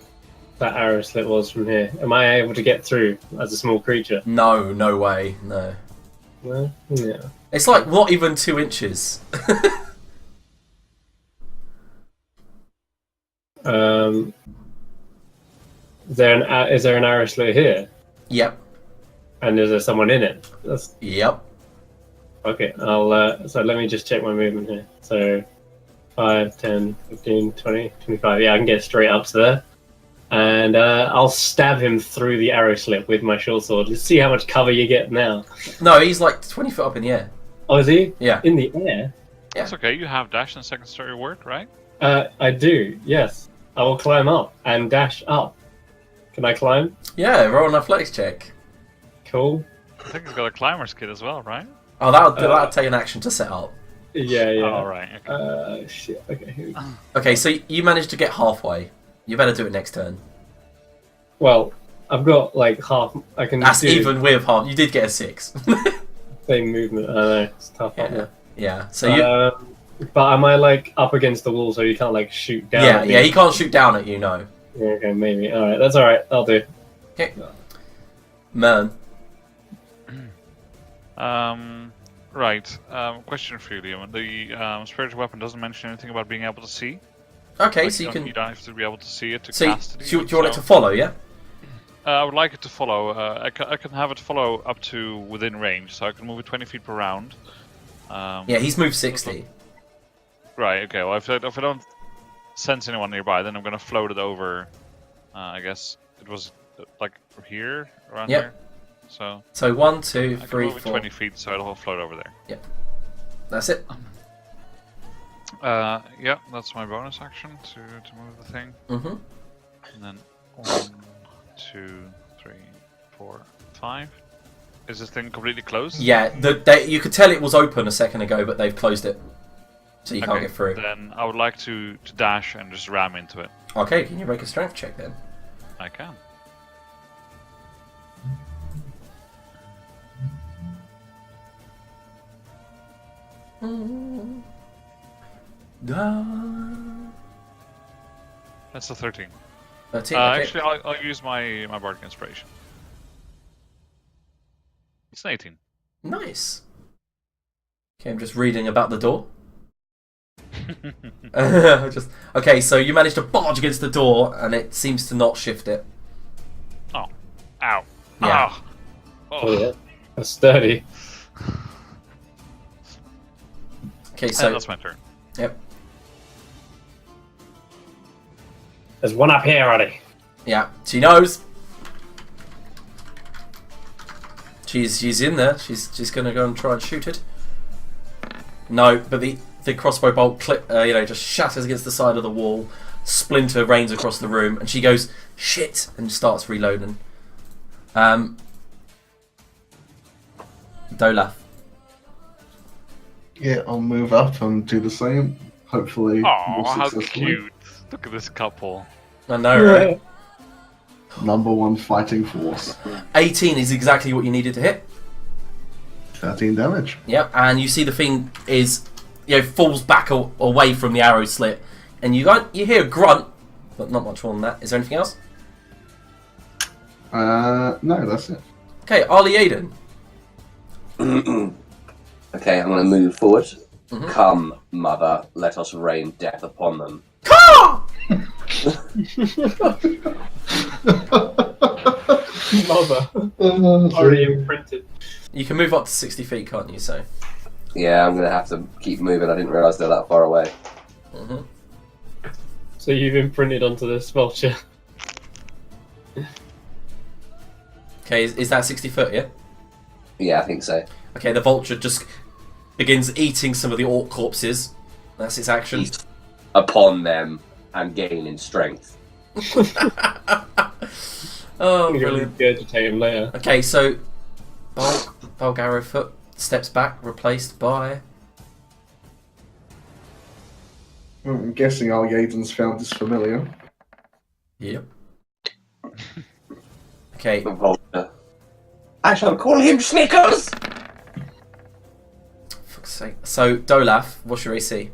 that arrow slit was from here? Am I able to get through as a small creature? No, no way, no. Well, yeah. It's like not even 2 inches. Is there an arrow slit here? Yep. And is there someone in it? Yep. Okay, I'll so let me just check my movement here. So 5, 10, 15, 20, 25. Yeah, I can get straight up to there. And I'll stab him through the arrow slit with my short sword. Let's see how much cover you get now. No, he's like 20 foot up in the air. Oh, is he? Yeah. In the air? That's okay. You have dash and second story word, right? I do, yes. I will climb up and dash up. Can I climb? Yeah, roll an athletics check. Cool. I think he's got a climber's kit as well, right? Oh, that'll take an action to set up. Yeah, yeah. Oh, right. Okay. Shit. Okay, here we go. Okay, so you managed to get halfway. You better do it next turn. Well, I've got like half. I can That's do even with half. You did get a 6. same movement. I know, it's tough up Yeah. there. Yeah. So you. But am I like up against the wall so you can't like shoot down? Yeah, at me? yeah. He can't shoot down at you. No. Yeah, okay, maybe. All right, that's all right. I'll do. Okay. Mern. Right. Question for you, Liam. The spiritual weapon doesn't mention anything about being able to see. Okay, Like, so you don't have to be able to see it to So cast it. do you even, want it to follow? Yeah. I would like it to follow. I can have it follow up to within range, so I can move it 20 feet per round. Yeah, he's moved 60. Right. Okay. Well, if I don't sense anyone nearby, then I'm gonna float it over. I guess it was like here, around Yep. here. So So 1, 2, I can 3, move it 4. 20 feet, so it'll float over there. That's it. Yeah, that's my bonus action to move the thing. Mhm. And then 1, 2, 3, 4, 5. Is this thing completely closed? Yeah. You could tell it was open a second ago, but they've closed it, so you can't get through. Then I would like to dash and just ram into it. Okay. Can you make a strength check then? I can. That's a 13. 13. Okay. Actually, I'll use my bardic inspiration. It's an 18. Nice. Okay, I'm just reading about the door. Okay, so you managed to barge against the door, and it seems to not shift it. Oh, ow! Yeah. Ah. Oh yeah, that's sturdy. Okay, so that's my turn. yep, There's one up here, Roddy. yeah. She knows. She's in there. She's gonna go and try and shoot it. No, but the crossbow bolt just shatters against the side of the wall. Splinter rains across the room, and she goes shit and starts reloading. Dolaf. Yeah, I'll move up and do the same. Hopefully, Oh, more how successfully. cute! Look at this couple. I know, right? Number 1 fighting force. 18 is exactly what you needed to hit. 13 damage. Yep, and you see the thing is, falls back away from the arrow slit, and you hear a grunt, but not much more than that. Is there anything else? No, that's it. Okay, Arlie Aiden. Okay, I'm going to move forward. Mhm. Come, mother, let us rain death upon them. Mother. Already imprinted. You can move up to 60 feet, can't you? So. Yeah, I'm going to have to keep moving. I didn't realise they're that far away. Mm-hmm. So you've imprinted onto this vulture. Okay, is that 60 foot? Yeah. Yeah, I think so. Okay, the vulture just begins eating some of the orc corpses. That's its action. Feast upon them and gain in strength. Oh, I'm going to brilliant. regurgitate him later. Okay, so Bulk Arrowfoot steps back, replaced by. I'm guessing our Yaden's found this familiar. Yep. Okay, The vulture. I shall call him Snickers! fuck's sake. So Dolaf, what's your AC?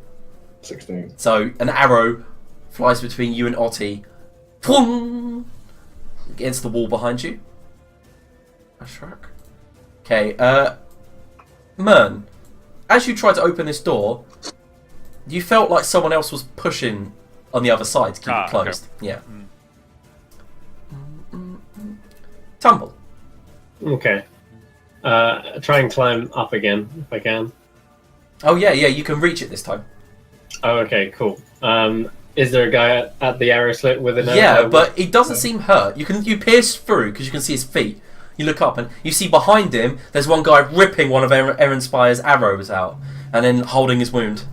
16. So an arrow flies between you and Otti, Pwong! Against the wall behind you. A shrug. Okay, Mern, as you tried to open this door, you felt like someone else was pushing on the other side to keep it closed. Okay. Yeah. Tumble. Okay. Try and climb up again, if I can. Oh yeah, you can reach it this time. Oh, okay, cool. Is there a guy at the arrow slit with an arrow? Yeah, but he doesn't seem hurt. You pierce through because you can see his feet. You look up and you see behind him there's one guy ripping one of Aaron Spire's arrows out and then holding his wound.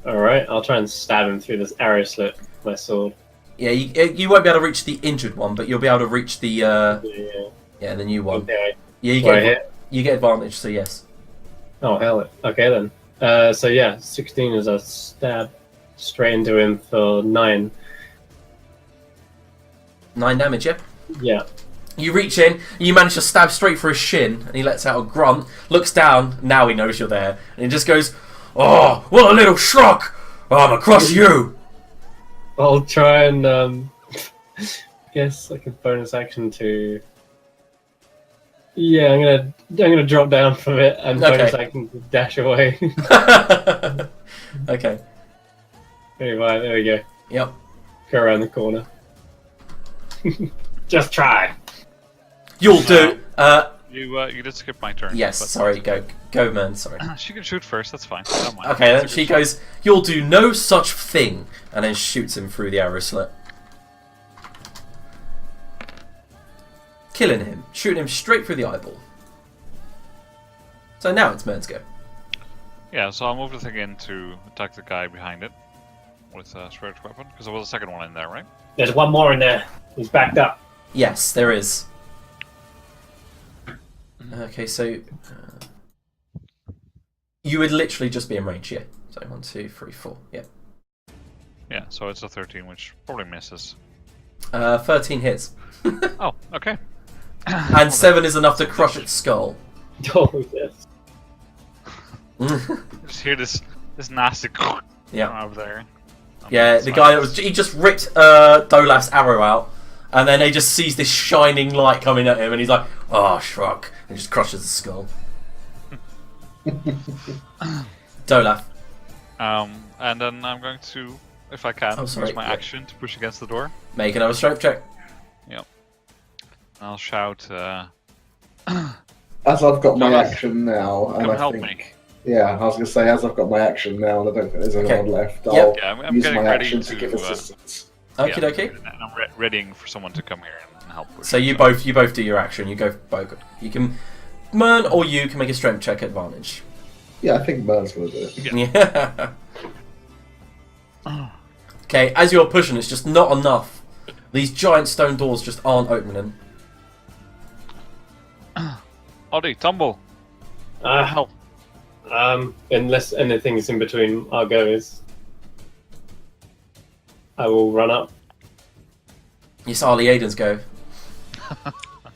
Alright, I'll try and stab him through this arrow slit with my sword. Yeah, you won't be able to reach the injured one, but you'll be able to reach the Yeah. the new one. Okay. Yeah, you get advantage, so yes. Oh, hell. Okay, then. So yeah, 16 is a stab straight into him for 9. 9 damage, yeah. Yeah. You reach in, you manage to stab straight through his shin, and he lets out a grunt, looks down, now he knows you're there, and he just goes, "Oh, what a little schrock! I'm across you!" I'll try and, guess like a bonus action to... Yeah, I'm gonna drop down from it and bonus action to dash away. Okay. Anyway, there we go. Yep. Go around the corner. Just try. You'll do. You did skip my turn. Yes, but sorry, go man, sorry. She can shoot first, that's fine. I don't mind. Okay, then That's a she good shot. goes, "You'll do no such thing," and then shoots him through the arrow slit. Killing him, shooting him straight through the eyeball. So now it's Mern's go. Yeah, so I'll move the thing in to attack the guy behind it with a stretch weapon, because there was a second one in there, right? There's one more in there. He's backed up. Yes, there is. Okay, so you would literally just be in range, yeah. So 1, 2, 3, 4, yeah. Yeah, so it's a 13, which probably misses. 13 hits, Oh, okay. and 7 is enough to crush its skull. Oh, yes. Just hear this nasty Yeah. over there. Yeah, the guy that he just ripped Dolaf's arrow out, and then he just sees this shining light coming at him, and he's like, "Oh, shrug," and just crushes the skull. Dolaf. And then I'm going to, if I can, use my yeah. action to push against the door. Make another strength check. Yep. I'll shout, As I've got my action now, and come I help think, me. yeah, I was going to say, as I've got my action now, and I don't think there's anyone left, I'll Yeah, I'm use getting my ready action to, to give assistance. Okie yeah, dokie. and I'm readying for someone to come here and help push. So you both do your action. You go both. You can, Mern or you can make a strength check advantage. Yeah, I think Mern's going to do it. Yeah. Okay, as you're pushing, it's just not enough. These giant stone doors just aren't opening. Oddy, tumble. Help. Unless anything's in between our goes, I will run up. Yes, Arlie Aiden's go.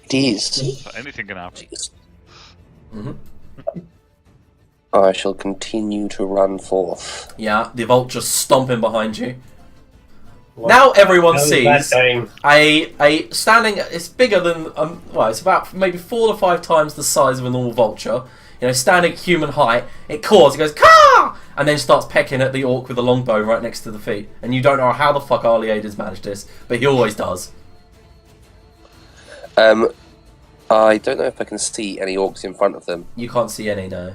It is. So anything can happen. Hmm. I shall continue to run forth. Yeah, the vulture stomping behind you. Now everyone How is that sees going? a standing. It's bigger than well, it's about maybe 4 to 5 times the size of a normal vulture. You know, standing human height. It caws. It goes caw, and then starts pecking at the orc with the longbow right next to the feet. And you don't know how the fuck Arlie Aiden's managed this, but he always does. I don't know if I can see any orcs in front of them. You can't see any, no.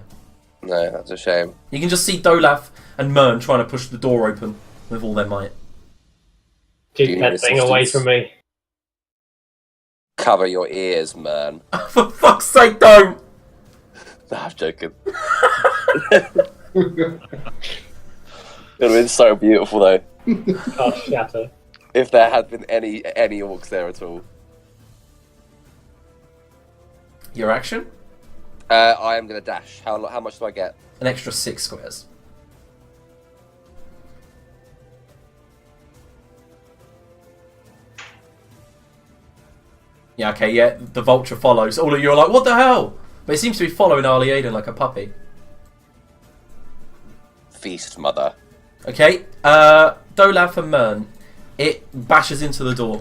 No, that's a shame. You can just see Dolaf and Mern trying to push the door open with all their might. Keep that thing away from me. Cover your ears, man. For fuck's sake, don't! No, I'm joking. It would have been so beautiful, though. I'll shatter. if there had been any orcs there at all. Your action? I am going to dash. How much do I get? An extra 6 squares. Yeah, okay, yeah, the vulture follows. All of you are like, what the hell? But it seems to be following Ali Aiden like a puppy. Feast, mother. Okay, Dolaf and Mern. It bashes into the door.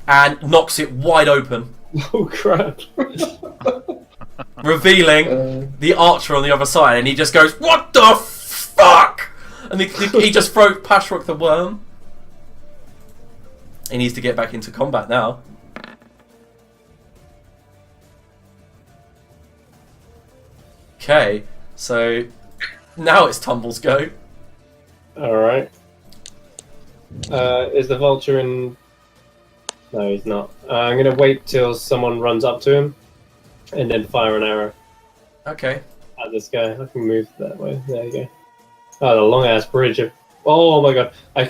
And knocks it wide open. Oh crap! Revealing the archer on the other side, and he just goes, "What the fuck?" And he just throws Pashrock the worm. He needs to get back into combat now. Okay, so now it's Tumble's go. Alright. Is the vulture in... No, he's not. I'm going to wait till someone runs up to him and then fire an arrow Okay. at this guy. I can move that way. There you go. Oh, the long-ass bridge. Oh my god. I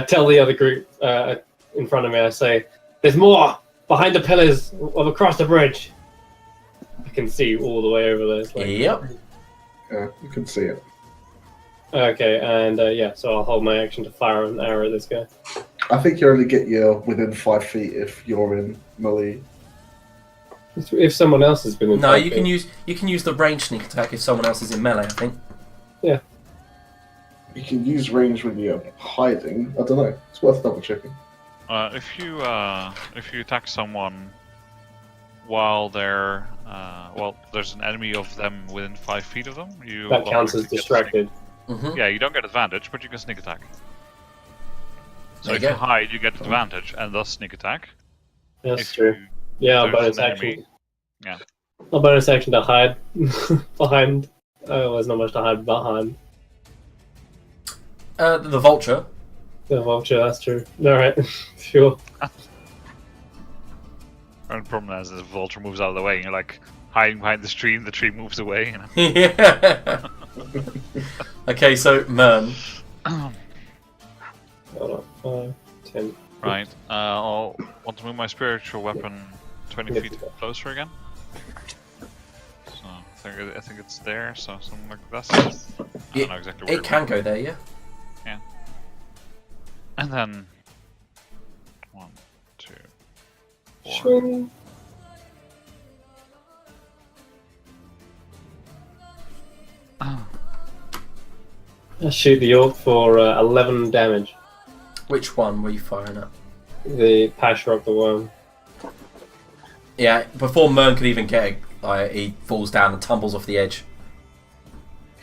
tell the other group in front of me, I say, there's more behind the pillars of across the bridge. I can see all the way over there. It's like... Yep. Yeah, you can see it. Okay, and yeah, so I'll hold my action to fire an arrow at this guy. I think you only get you within 5 feet if you're in melee. If someone else has been in No, 5 you can feet. use the range sneak attack if someone else is in melee, I think. Yeah. You can use range when you're hiding. I don't know. It's worth double checking. If you attack someone while they're there's an enemy of them within 5 feet of them, you That counts as automatically get distracted. Mm-hmm. Yeah, you don't get advantage, but you can sneak attack. So There if you you go. hide, you get advantage and thus sneak attack. That's If true. you- Yeah, a there's bonus an action. enemy. Yeah. A bonus action to hide behind. Oh, there's not much to hide behind. The vulture. The vulture, that's true. Alright, sure. And the problem is the vulture moves out of the way, and you're like hiding behind the tree moves away. You know? Yeah. Okay, so Mern. Hold on. 5, 10. Right. I'll want to move my spiritual weapon 20 Yep. feet closer again. So I think it's there. So something like this. I don't know exactly where It can go there, yeah. And then 1, 2, 4. Swing. I shoot the orc for 11 damage. Which one were you firing at? The Pashrock the worm. Yeah, before Mern could even get it, he falls down and tumbles off the edge.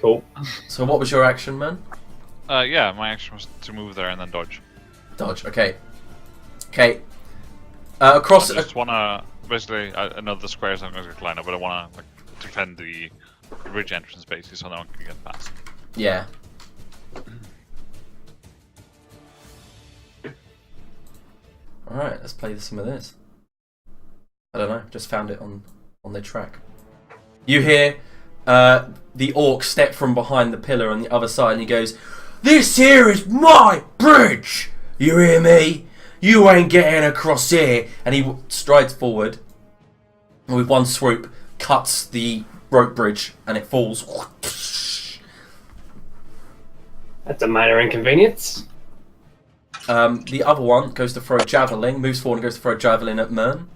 Cool. So what was your action, Mern? Yeah, my action was to move there and then dodge. Dodge, okay. Okay. Across... I just wanna basically I know the squares I'm going to line up, but I wanna like defend the bridge entrance basically so no one can get past. Yeah. Alright, let's play some of this. I don't know, just found it on the track. You hear the orc step from behind the pillar on the other side and he goes, "This here is my bridge! You hear me? You ain't getting across here!" And he strides forward and with one swoop cuts the rope bridge and it falls. That's a minor inconvenience. The other one goes to throw a javelin, moves forward and goes to throw a javelin at Mern.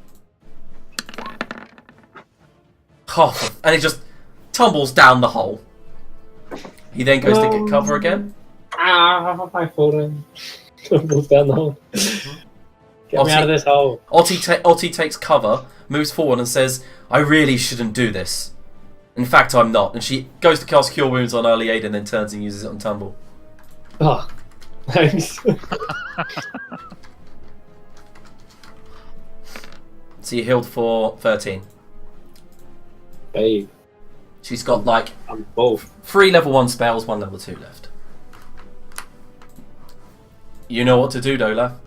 Oh, and it just tumbles down the hole. He then goes to get cover again. I fall in. Tumbles down the hole. Get me out of this hole. Otti takes cover, moves forward and says, "I really shouldn't do this. In fact, I'm not." And she goes to cast Cure Wounds on early aid and then turns and uses it on Tumble. Oh, thanks. So you healed for 13. Babe, She's got like I'm both. 3 level 1 spells, 1 level 2 left. You know what to do, Dola.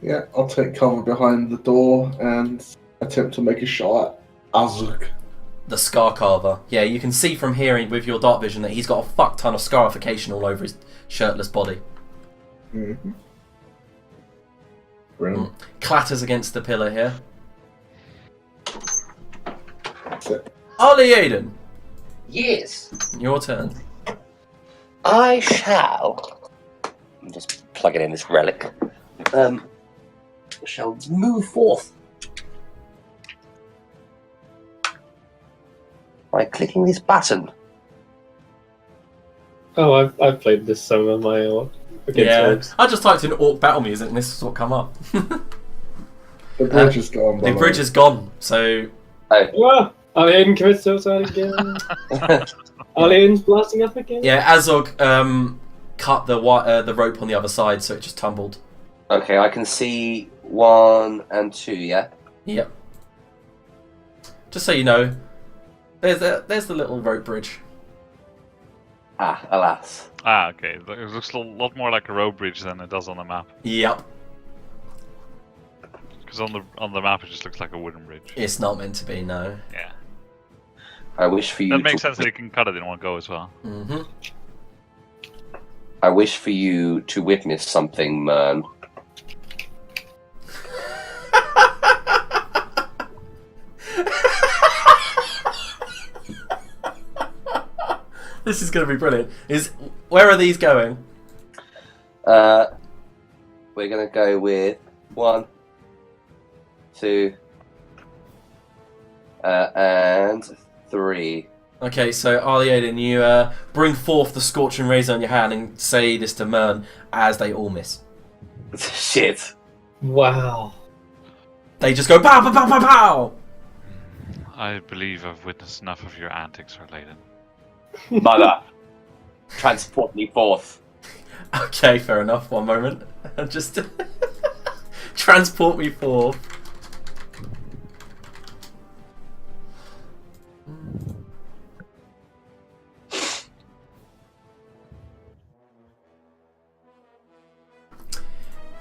Yeah, I'll take cover behind the door and attempt to make a shot at Azuk. The Scar Carver. Yeah, you can see from here with your dark vision that he's got a fuck ton of scarification all over his shirtless body. Mm-hmm. Brilliant. Clatters against the pillar here. That's it. Ollie Aiden, Yes. your turn. I shall. I'm just plugging in this relic. Shall move forth by clicking this button. Oh, I've played this some of my against orcs. I just typed in orc battle music and this is what come up. The bridge is gone. The bridge is gone, so Ah, Alien commits suicide again. Alien's blasting up again. yeah, Azog cut the rope on the other side, so it just tumbled. Okay, I can see 1 and 2. Yeah. Yep. Just so you know, there's the little rope bridge. Ah, alas. Ah, okay. It looks a lot more like a road bridge than it does on the map. Yep. Because on the map it just looks like a wooden bridge. It's not meant to be, no. Yeah. I wish for you. That makes sense that you can cut it in one go as well. Mm-hmm. I wish for you to witness something, man. This is going to be brilliant. Where are these going? We're gonna go with 1, 2, and 3. Okay, so Ali Aiden, you bring forth the scorching razor in your hand and say this to Mern as they all miss. Shit. Wow. They just go pow pow pow pow pow. I believe I've witnessed enough of your antics, Related. Mother, transport me forth. Okay, fair enough. One moment. Just transport me forth.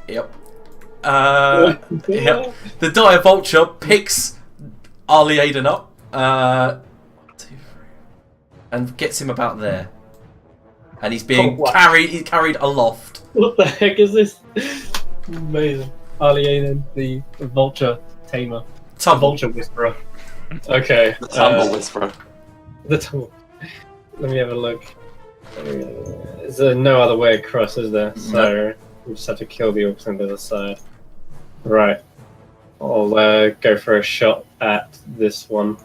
Yep. Yep. The dire vulture picks Ali Aiden up. 2, 3, and gets him about there. And he's being carried aloft. What the heck is this? Amazing. Alien, the vulture tamer. The Tumble. vulture whisperer. Okay. The tumble whisperer. The tumble. Let me have a look. Is there no other way across, is there? So we just have to kill the orcs on the other side. Right. I'll go for a shot at this one.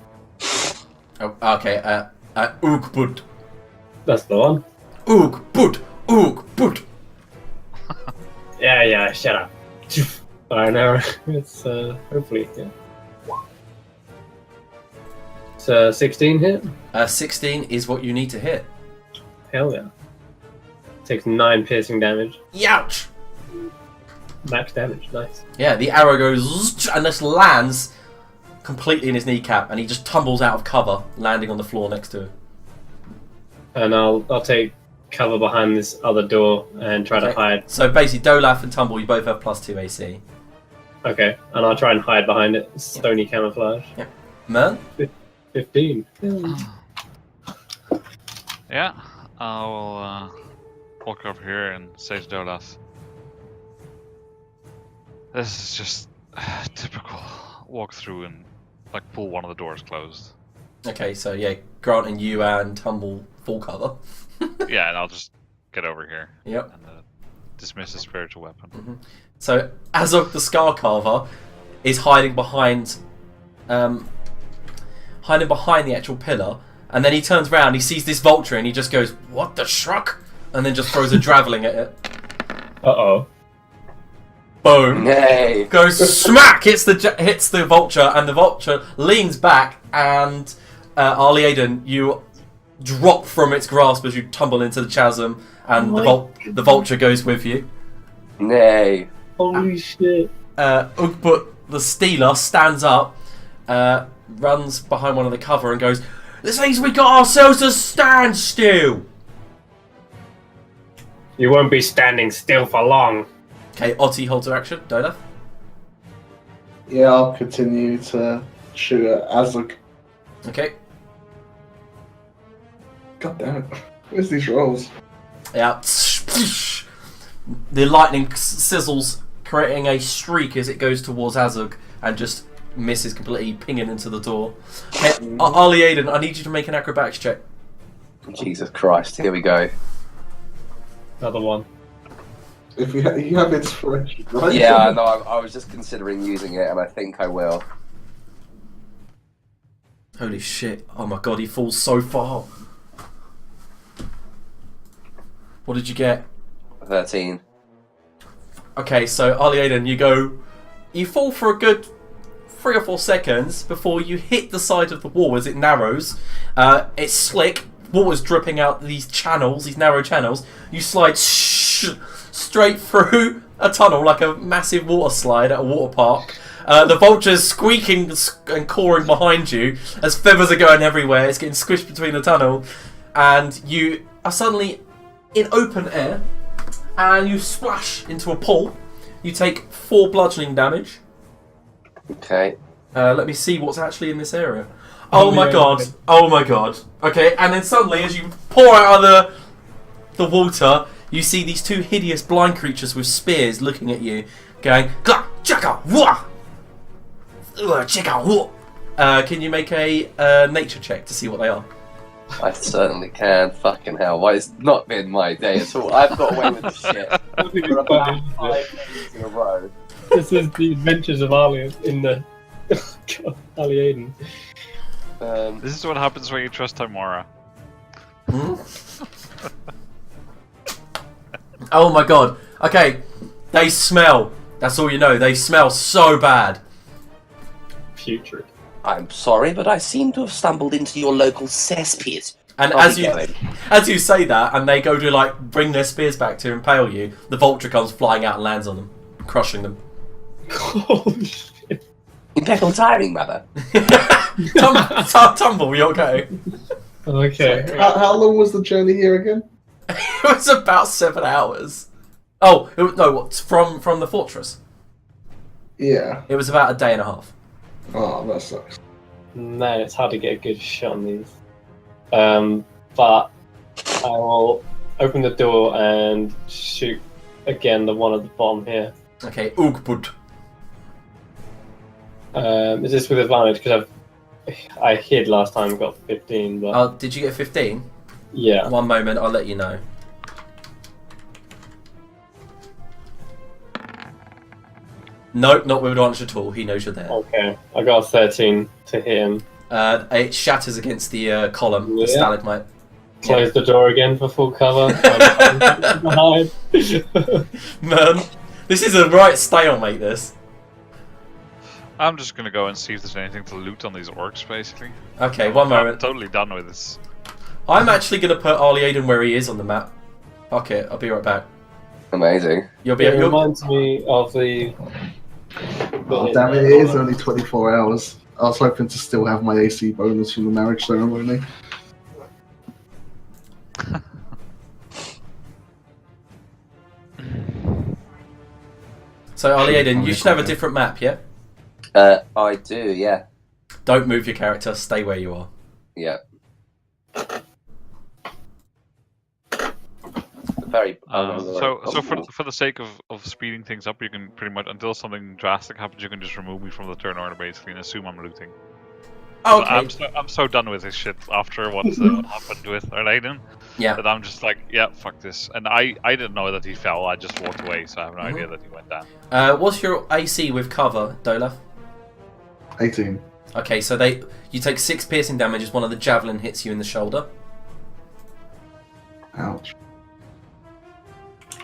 Oh, okay, Oogbud. That's the one. Oogbud. Oogbud. Yeah, shut up. Alright, now it's hopefully, yeah. It's 16 hit? 16 is what you need to hit. Hell yeah. Takes 9 piercing damage. Youch! Max damage, nice. Yeah, the arrow goes and this lands completely in his kneecap, and he just tumbles out of cover, landing on the floor next to him. And I'll take cover behind this other door and try to hide. So basically, Dolaf and Tumble, you both have +2 AC. Okay, and I'll try and hide behind it. Stony camouflage. Yep. Mern? 15. Yeah, I'll walk over here and say to Dolaf, this is just typical walk through and like pull one of the doors closed. Okay, so yeah, granting you and Tumble full cover. Yeah, and I'll just get over here. Yep. And dismiss a spiritual weapon. Mm-hmm. So Azog the Scar Carver is hiding behind the actual pillar, and then he turns around, he sees this vulture, and he just goes, "What the shruck?" and then just throws a javelin at it. Uh-oh. Boom. Nay. Goes smack, hits the vulture, and the vulture leans back, and Ali Aiden, you drop from its grasp as you tumble into the chasm, and the vulture goes with you. Nay. Holy shit. Ugbut the Stealer stands up, runs behind one of the cover, and goes, "This means we got ourselves a standstill." You won't be standing still for long. Okay, Otti holds her action. Dolaf? Yeah, I'll continue to shoot at Azog. Okay. God damn it. Where's these rolls? Yeah. The lightning sizzles, creating a streak as it goes towards Azug and just misses completely, pinging into the door. Hey, Ali Aiden, I need you to make an acrobatics check. Jesus Christ, here we go. Another one. If you have inspiration, right? Yeah, I know. I was just considering using it, and I think I will. Holy shit. Oh my god, he falls so far. What did you get? 13. Okay, so Ali Aiden, you fall for a good 3 or 4 seconds before you hit the side of the wall as it narrows. It's slick, water's dripping out these channels, these narrow channels. You slide straight through a tunnel like a massive water slide at a water park. The vulture's squeaking and cawing behind you as feathers are going everywhere. It's getting squished between the tunnel, and you are suddenly in open air, and you splash into a pool. You take 4 bludgeoning damage. Okay. Let me see what's actually in this area. Oh my god! Oh my god! Okay, and then suddenly, as you pour out of the water, you see these 2 hideous blind creatures with spears looking at you, going "Gah, chaka, wah, chaka, wah." Can you make a nature check to see what they are? I certainly can. Fucking hell. Why, it's not been my day at all. I've got away with this shit for about 5 days in a row. This is the adventures of Ali in the Ali Aiden. This is what happens when you trust Timora. Oh my god. Okay, they smell. That's all you know. They smell so bad. Putrid. I'm sorry, but I seem to have stumbled into your local cesspit. And I'll as be you going. as you say that, and they go to like bring their spears back to impale you, the vulture comes flying out and lands on them, crushing them. Holy shit. Impeccable timing, mother. Tumble, you okay? Okay. How long was the journey here again? It was about 7 hours. Oh no! What from the fortress? Yeah. It was about a day and a half. Oh, that sucks. Man, it's hard to get a good shot on these. But I will open the door and shoot again the one at the bottom here. Okay, Ugbud. Is this with advantage? Because I hid last time, got 15, but Did you get 15? yeah. One moment, I'll let you know. Nope, not with advantage at all. He knows you're there. Okay, I got a 13 to hit him. It shatters against the column, the Yeah. stalagmite. Close the door again for full cover. Behind. Man, this is a right stalemate, this. I'm just gonna go and see if there's anything to loot on these orcs, basically. Okay, one I'm moment. totally done with this. I'm actually going to put Ali Aiden where he is on the map. Fuck it, I'll be right back. Amazing. You'll be. It You'll, reminds me of the. Oh, damn it, it is only 24 hours. I was hoping to still have my AC bonus from the marriage ceremony. so Ali Aiden, you should have a different map, yeah? I do, yeah. Don't move your character. Stay where you are. Yeah. Very. So for the sake of speeding things up, you can pretty much, until something drastic happens, you can just remove me from the turn order basically and assume I'm looting. Oh, okay. I'm so done with this shit after what happened with Erleiden. Yeah. That I'm just like, yeah, fuck this. And I didn't know that he fell. I just walked away, so I have no idea that he went down. What's your AC with cover, Dolaf? 18. Okay, so you take 6 piercing damage as one of the javelin hits you in the shoulder. Ouch.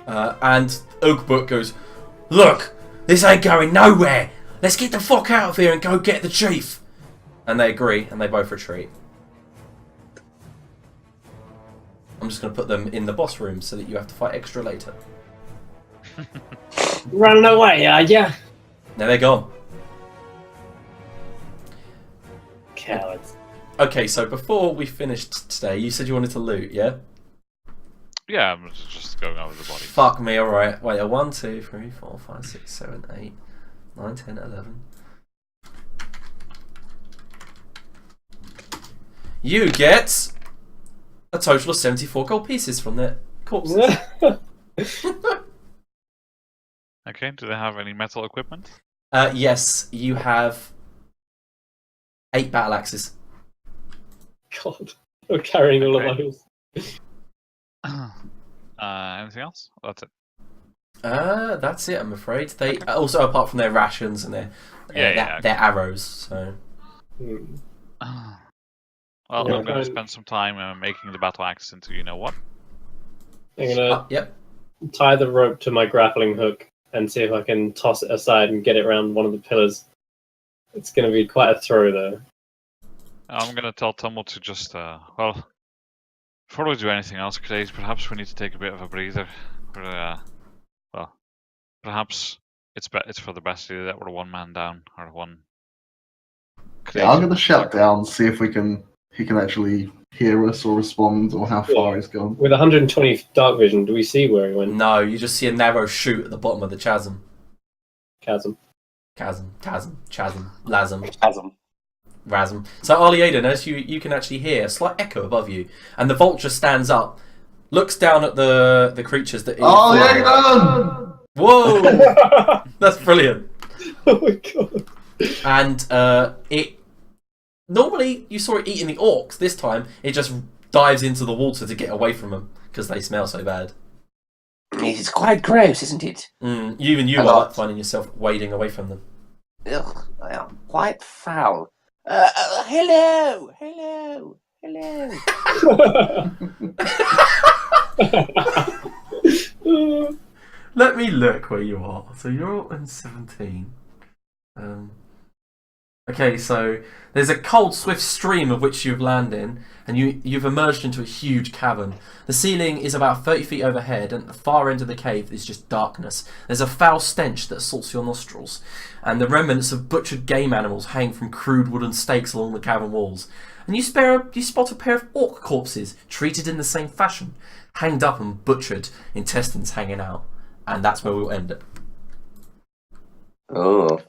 And Oakbook goes, "Look, this ain't going nowhere. Let's get the fuck out of here and go get the chief." And they agree, and they both retreat. I'm just going to put them in the boss room so that you have to fight extra later. Running away, are ya? Now they're gone. Cowards. Okay, so before we finished today, you said you wanted to loot, yeah? Yeah, I'm just going over the body. Fuck me, alright. Wait, 1, 2, 3, 4, 5, 6, 7, 8, 9, 10, 11. You get a total of 74 gold pieces from their corpses. Okay, do they have any metal equipment? Yes, you have 8 battle axes. God, we're carrying all of Okay. those. Anything else? That's it. That's it. I'm afraid they also, apart from their rations and their their arrows. So Hmm. Well, Yeah, I'm going to fine. spend some time making the battle axe into you know what. I'm gonna yep. tie the rope to my grappling hook and see if I can toss it aside and get it around one of the pillars. It's gonna be quite a throw though. I'm going to tell Tummel to just, well, before we do anything else, Craze, perhaps we need to take a bit of a breather. Well, perhaps it's for the best either that we're one man down or one. Yeah, I'm gonna shout down, see if he can actually hear us or respond, or how far he's gone. With 120 dark vision, do we see where he went? No, you just see a narrow chute at the bottom of the chasm. Chasm. Rasm. So Arliaden, as you can actually hear a slight echo above you, and the vulture stands up, looks down at the creatures that. Arliaden! Whoa! That's brilliant. Oh my god. And it normally you saw it eating the orcs. This time it just dives into the water to get away from them because they smell so bad. It's quite gross, isn't it? Even you are finding yourself wading away from them. Ugh, I am quite foul. Hello. Let me look where you are. So you're in 17. Okay, so there's a cold, swift stream of which you've landed in, and you've emerged into a huge cavern. The ceiling is about 30 feet overhead, and at the far end of the cave is just darkness. There's a foul stench that assaults your nostrils, and the remnants of butchered game animals hang from crude wooden stakes along the cavern walls. And you spot a pair of orc corpses, treated in the same fashion, hanged up and butchered, intestines hanging out. And that's where we'll end it. Oh.